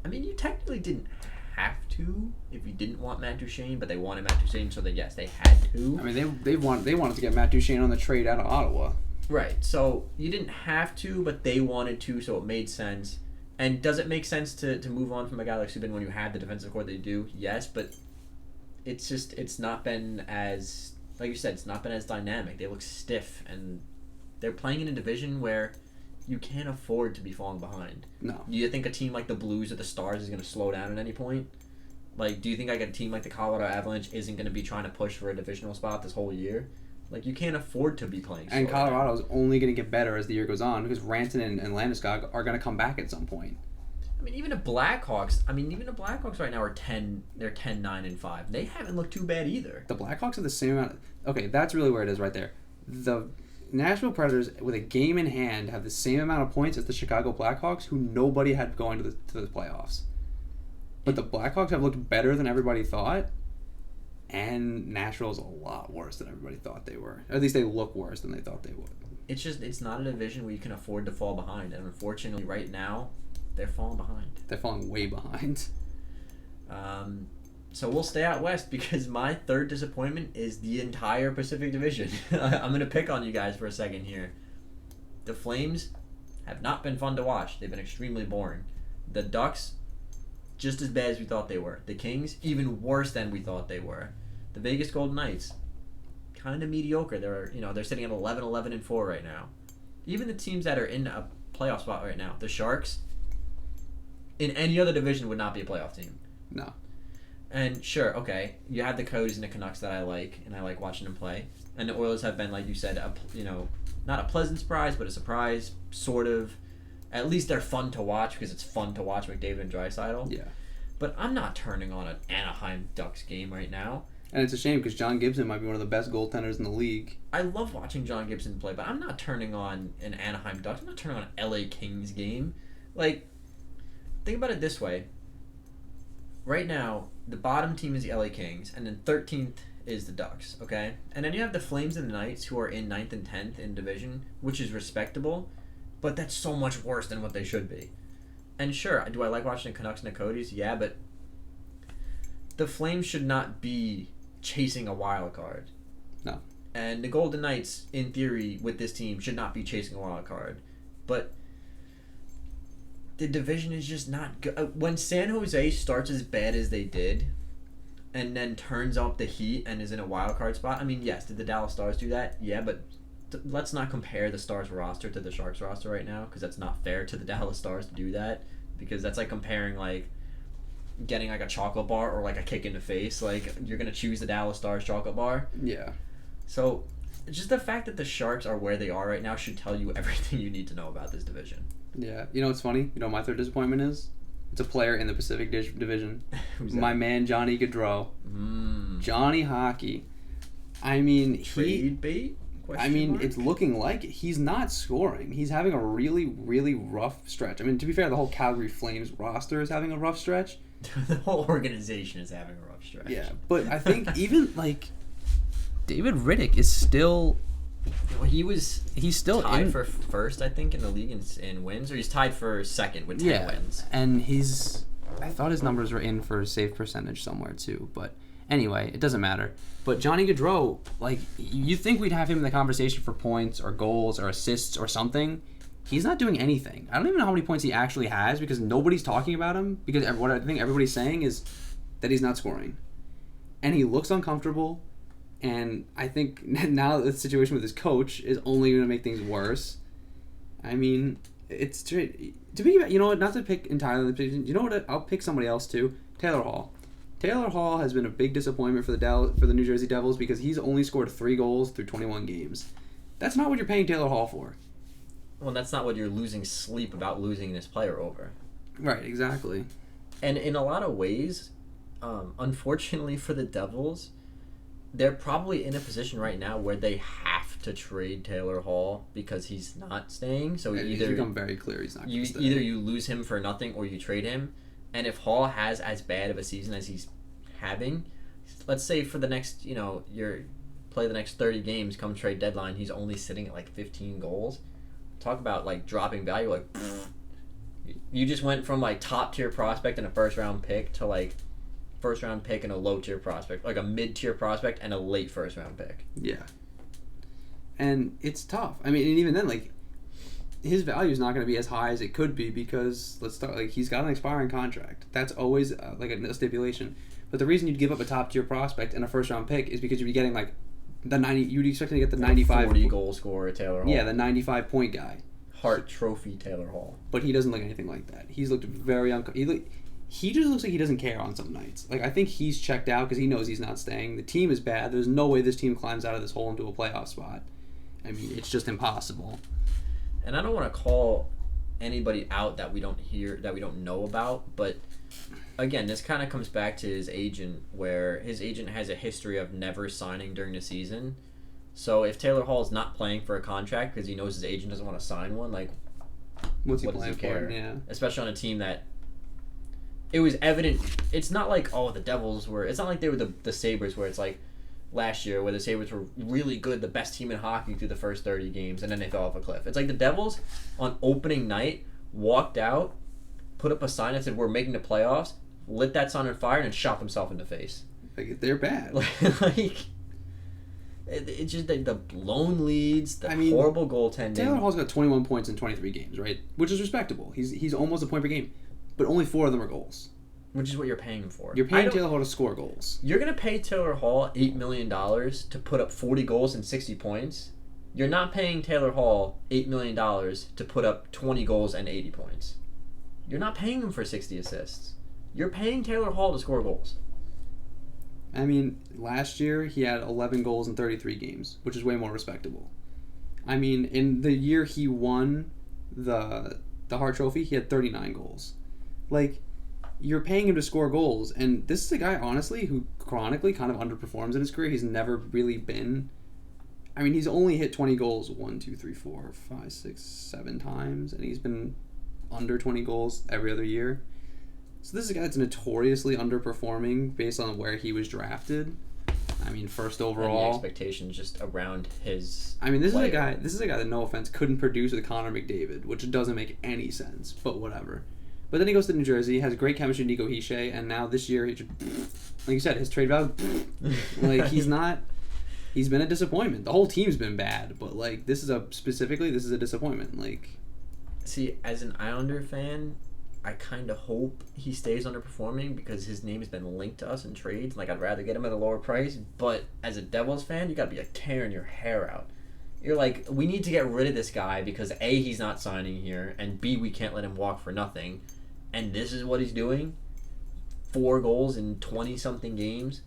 I mean, you technically didn't have to if you didn't want Matt Duchene, but they wanted Matt Duchene, so yes, they had to. I mean, they wanted to get Matt Duchene on the trade out of Ottawa. Right. So you didn't have to, but they wanted to, so it made sense. And does it make sense to move on from a guy like Subban when you have the defensive core they do? Yes, but it's not been as, like you said, it's not been as dynamic. They look stiff, and they're playing in a division where you can't afford to be falling behind. No. Do you think a team like the Blues or the Stars is going to slow down at any point? Like, do you think like a team like the Colorado Avalanche isn't going to be trying to push for a divisional spot this whole year? Like, you can't afford to be playing slow. And Colorado's only going to get better as the year goes on because Rantanen and Landeskog are going to come back at some point. I mean, even the Blackhawks right now are 10. They're 10, 9, and 5. They haven't looked too bad either. The Blackhawks have the same amount. Okay, that's really where it is right there. The Nashville Predators, with a game in hand, have the same amount of points as the Chicago Blackhawks, who nobody had going to the playoffs. But the Blackhawks have looked better than everybody thought, and Nashville's a lot worse than everybody thought they were. At least they look worse than they thought they would. It's not a division where you can afford to fall behind, and unfortunately, right now, they're falling behind. They're falling way behind. So we'll stay out west because my third disappointment is the entire Pacific Division. I'm going to pick on you guys for a second here. The Flames have not been fun to watch. They've been extremely boring. The Ducks, just as bad as we thought they were. The Kings, even worse than we thought they were. The Vegas Golden Knights, kind of mediocre. They're sitting at 11-11-4 right now. Even the teams that are in a playoff spot right now, the Sharks, in any other division would not be a playoff team. No. And sure, okay, you have the Coyotes and the Canucks that I like, and I like watching them play. And the Oilers have been, like you said, not a pleasant surprise, but a surprise, sort of. At least they're fun to watch because it's fun to watch McDavid and Draisaitl. Yeah. But I'm not turning on an Anaheim Ducks game right now. And it's a shame because John Gibson might be one of the best goaltenders in the league. I love watching John Gibson play, but I'm not turning on an Anaheim Ducks. I'm not turning on an LA Kings game. Like, think about it this way. Right now, the bottom team is the LA Kings, and then 13th is the Ducks, okay? And then you have the Flames and the Knights, who are in 9th and 10th in division, which is respectable, but that's so much worse than what they should be. And sure, do I like watching the Canucks and the Coyotes? Yeah, but the Flames should not be chasing a wild card. No. And the Golden Knights, in theory, with this team, should not be chasing a wild card. But the division is just not good. When San Jose starts as bad as they did, and then turns up the heat and is in a wild card spot, I mean, yes, did the Dallas Stars do that? Yeah, but let's not compare the Stars roster to the Sharks roster right now, because that's not fair to the Dallas Stars to do that, because that's like comparing like getting like a chocolate bar or like a kick in the face. Like, you're gonna choose the Dallas Stars chocolate bar. Yeah. So just the fact that the Sharks are where they are right now should tell you everything you need to know about this division. Yeah. You know what's funny? You know what my third disappointment is? It's a player in the Pacific Division. Who's that? My man, Johnny Gaudreau. Johnny Hockey. I mean, Trade bait? It's looking like it. He's not scoring. He's having a really, really rough stretch. I mean, to be fair, the whole Calgary Flames roster is having a rough stretch. The whole organization is having a rough stretch. Yeah, but I think even, like, David Riddick is still... He's still tied for first, I think, in the league in wins, or he's tied for second with 10 wins. And I thought his numbers were in for save percentage somewhere too, but anyway, it doesn't matter. But Johnny Gaudreau, like, you think we'd have him in the conversation for points or goals or assists or something. He's not doing anything. I don't even know how many points he actually has because nobody's talking about him, because what I think everybody's saying is that he's not scoring. And he looks uncomfortable. And I think now the situation with his coach is only going to make things worse. I mean, it's to be, you know what? Not to pick entirely the position. You know what? I'll pick somebody else too. Taylor Hall. Taylor Hall has been a big disappointment for the New Jersey Devils because he's only scored 3 goals through 21 games. That's not what you're paying Taylor Hall for. Well, that's not what you're losing sleep about losing this player over. Right. Exactly. And in a lot of ways, unfortunately for the Devils, they're probably in a position right now where they have to trade Taylor Hall because he's not staying. So It's become very clear he's not going to stay. Either you lose him for nothing or you trade him. And if Hall has as bad of a season as he's having, let's say for the next, play the next 30 games come trade deadline, he's only sitting at like 15 goals. Talk about like dropping value. Like, you just went from like top tier prospect and a first round pick to like first round pick and a low tier prospect, like a mid tier prospect and a late first round pick. Yeah. And it's tough. I mean, and even then, like, his value is not going to be as high as it could be because he's got an expiring contract. That's always like a stipulation. But the reason you'd give up a top tier prospect and a first round pick is because you'd be getting like the 90. You'd expect to get the 95 40 goal scorer Taylor Hall. Yeah, the 95 point guy. Hart Trophy Taylor Hall. But he doesn't look anything like that. He's looked very he just looks like he doesn't care on some nights. Like, I think he's checked out because he knows he's not staying. The team is bad. There's no way this team climbs out of this hole into a playoff spot. I mean, it's just impossible. And I don't want to call anybody out that we don't know about, but again, this kind of comes back to his agent, where his agent has a history of never signing during the season. So if Taylor Hall is not playing for a contract because he knows his agent doesn't want to sign one, like, what does he care? Yeah. Especially on a team that it was evident. It's not like, the Devils were. It's not like they were the Sabres, where it's like last year where the Sabres were really good, the best team in hockey through the first 30 games, and then they fell off a cliff. It's like the Devils on opening night walked out, put up a sign that said we're making the playoffs, lit that sign on fire, and then shot themselves in the face. Like, they're bad. It's just the blown leads, horrible goaltending. Taylor Hall's got 21 points in 23 games, right? Which is respectable. He's almost a point per game. But only 4 of them are goals. Which is what you're paying him for. You're paying Taylor Hall to score goals. You're going to pay Taylor Hall $8 million to put up 40 goals and 60 points. You're not paying Taylor Hall $8 million to put up 20 goals and 80 points. You're not paying him for 60 assists. You're paying Taylor Hall to score goals. I mean, last year he had 11 goals in 33 games, which is way more respectable. I mean, in the year he won the Hart Trophy, he had 39 goals. Like, you're paying him to score goals, and this is a guy, honestly, who chronically kind of underperforms in his career. He's never really been... I mean, he's only hit 20 goals 1, 2, 3, 4, 5, 6, 7 times, and he's been under 20 goals every other year. So this is a guy that's notoriously underperforming based on where he was drafted. I mean, first overall. And the expectations just around his I mean, this player. is a guy that, no offense, couldn't produce with Connor McDavid, which doesn't make any sense, but whatever. But then he goes to New Jersey, has great chemistry with Nico Hischier, and now this year, like you said, his trade value, like, he's been a disappointment. The whole team's been bad, but, like, this is a disappointment. Like, see, as an Islander fan, I kind of hope he stays underperforming because his name has been linked to us in trades. Like, I'd rather get him at a lower price, but as a Devils fan, you gotta be, like, tearing your hair out. You're like, we need to get rid of this guy because A, he's not signing here, and B, we can't let him walk for nothing. And this is what he's doing? 4 goals in 20-something games?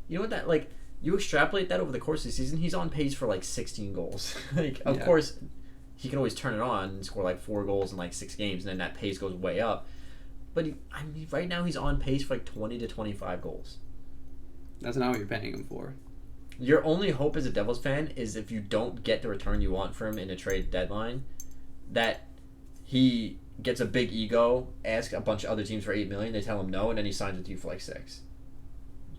You know what that, like, you extrapolate that over the course of the season, he's on pace for, like, 16 goals. Like, of course, he can always turn it on and score, like, 4 goals in, like, 6 games, and then that pace goes way up. But, right now he's on pace for, like, 20 to 25 goals. That's not what you're paying him for. Your only hope as a Devils fan is if you don't get the return you want from him in a trade deadline, that he gets a big ego, asks a bunch of other teams for $8 million, they tell him no, and then he signs with you for like $6 million.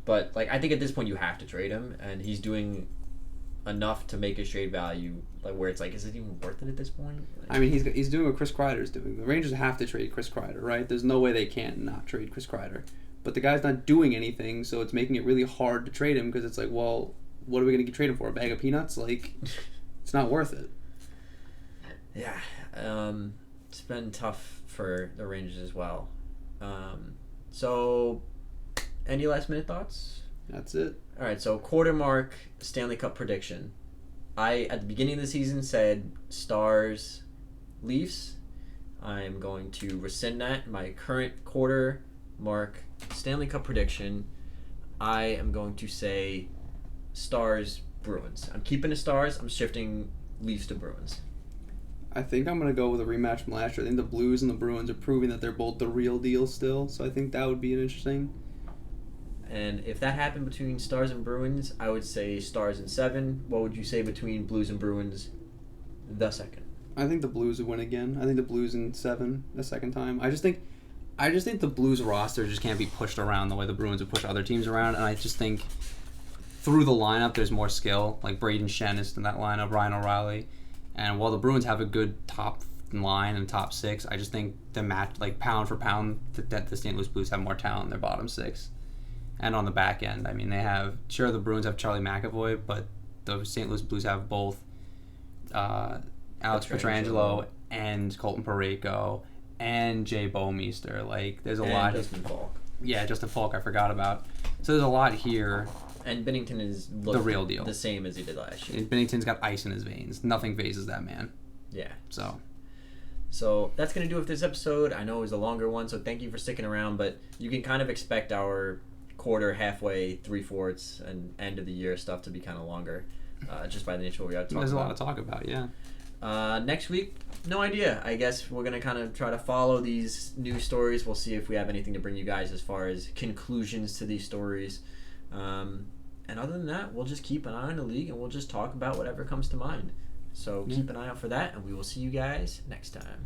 But like, I think at this point you have to trade him, and he's doing enough to make his trade value like where it's like, is it even worth it at this point? Like, I mean, he's doing what Chris Kreider's doing. The Rangers have to trade Chris Kreider, right? There's no way they can't not trade Chris Kreider. But the guy's not doing anything, so it's making it really hard to trade him because it's like, well, what are we going to trade him for? A bag of peanuts? Like, it's not worth it. Yeah. It's been tough for the Rangers as well. So, any last minute thoughts? That's it. All right, so quarter mark Stanley Cup prediction. I, at the beginning of the season, said Stars, Leafs. I'm going to rescind that. My current quarter mark Stanley Cup prediction, I am going to say Stars, Bruins. I'm keeping the Stars. I'm shifting Leafs to Bruins. I think I'm going to go with a rematch from last year. I think the Blues and the Bruins are proving that they're both the real deal still, so I think that would be an interesting. And if that happened between Stars and Bruins, I would say Stars in 7. What would you say between Blues and Bruins the second? I think the Blues would win again. I think the Blues in 7 the second time. I just think the Blues roster just can't be pushed around the way the Bruins would push other teams around, and I just think through the lineup there's more skill. Like Braden Shen is in that lineup, Ryan O'Reilly, and while the Bruins have a good top line and top 6, I just think the match, like pound for pound, that the St. Louis Blues have more talent in their bottom 6. And on the back end, I mean, they have, sure, the Bruins have Charlie McAvoy, but the St. Louis Blues have both Alex Pietrangelo and Colton Parayko and Jay Bouwmeester. Like, there's a lot. Justin Falk. Yeah, Justin Falk, I forgot about. So there's a lot here. And Binnington is the real deal. The same as he did last year. And Binnington's got ice in his veins. Nothing phases that man. Yeah. So that's going to do it for this episode. I know it was a longer one, so thank you for sticking around, but you can kind of expect our quarter, halfway, 3/4, and end of the year stuff to be kind of longer, just by the nature of what we have to talk there's about. a lot to talk about, yeah. Next week, no idea. I guess we're going to kind of try to follow these news stories. We'll see if we have anything to bring you guys as far as conclusions to these stories. And other than that, we'll just keep an eye on the league, and we'll just talk about whatever comes to mind. So keep an eye out for that, and we will see you guys next time.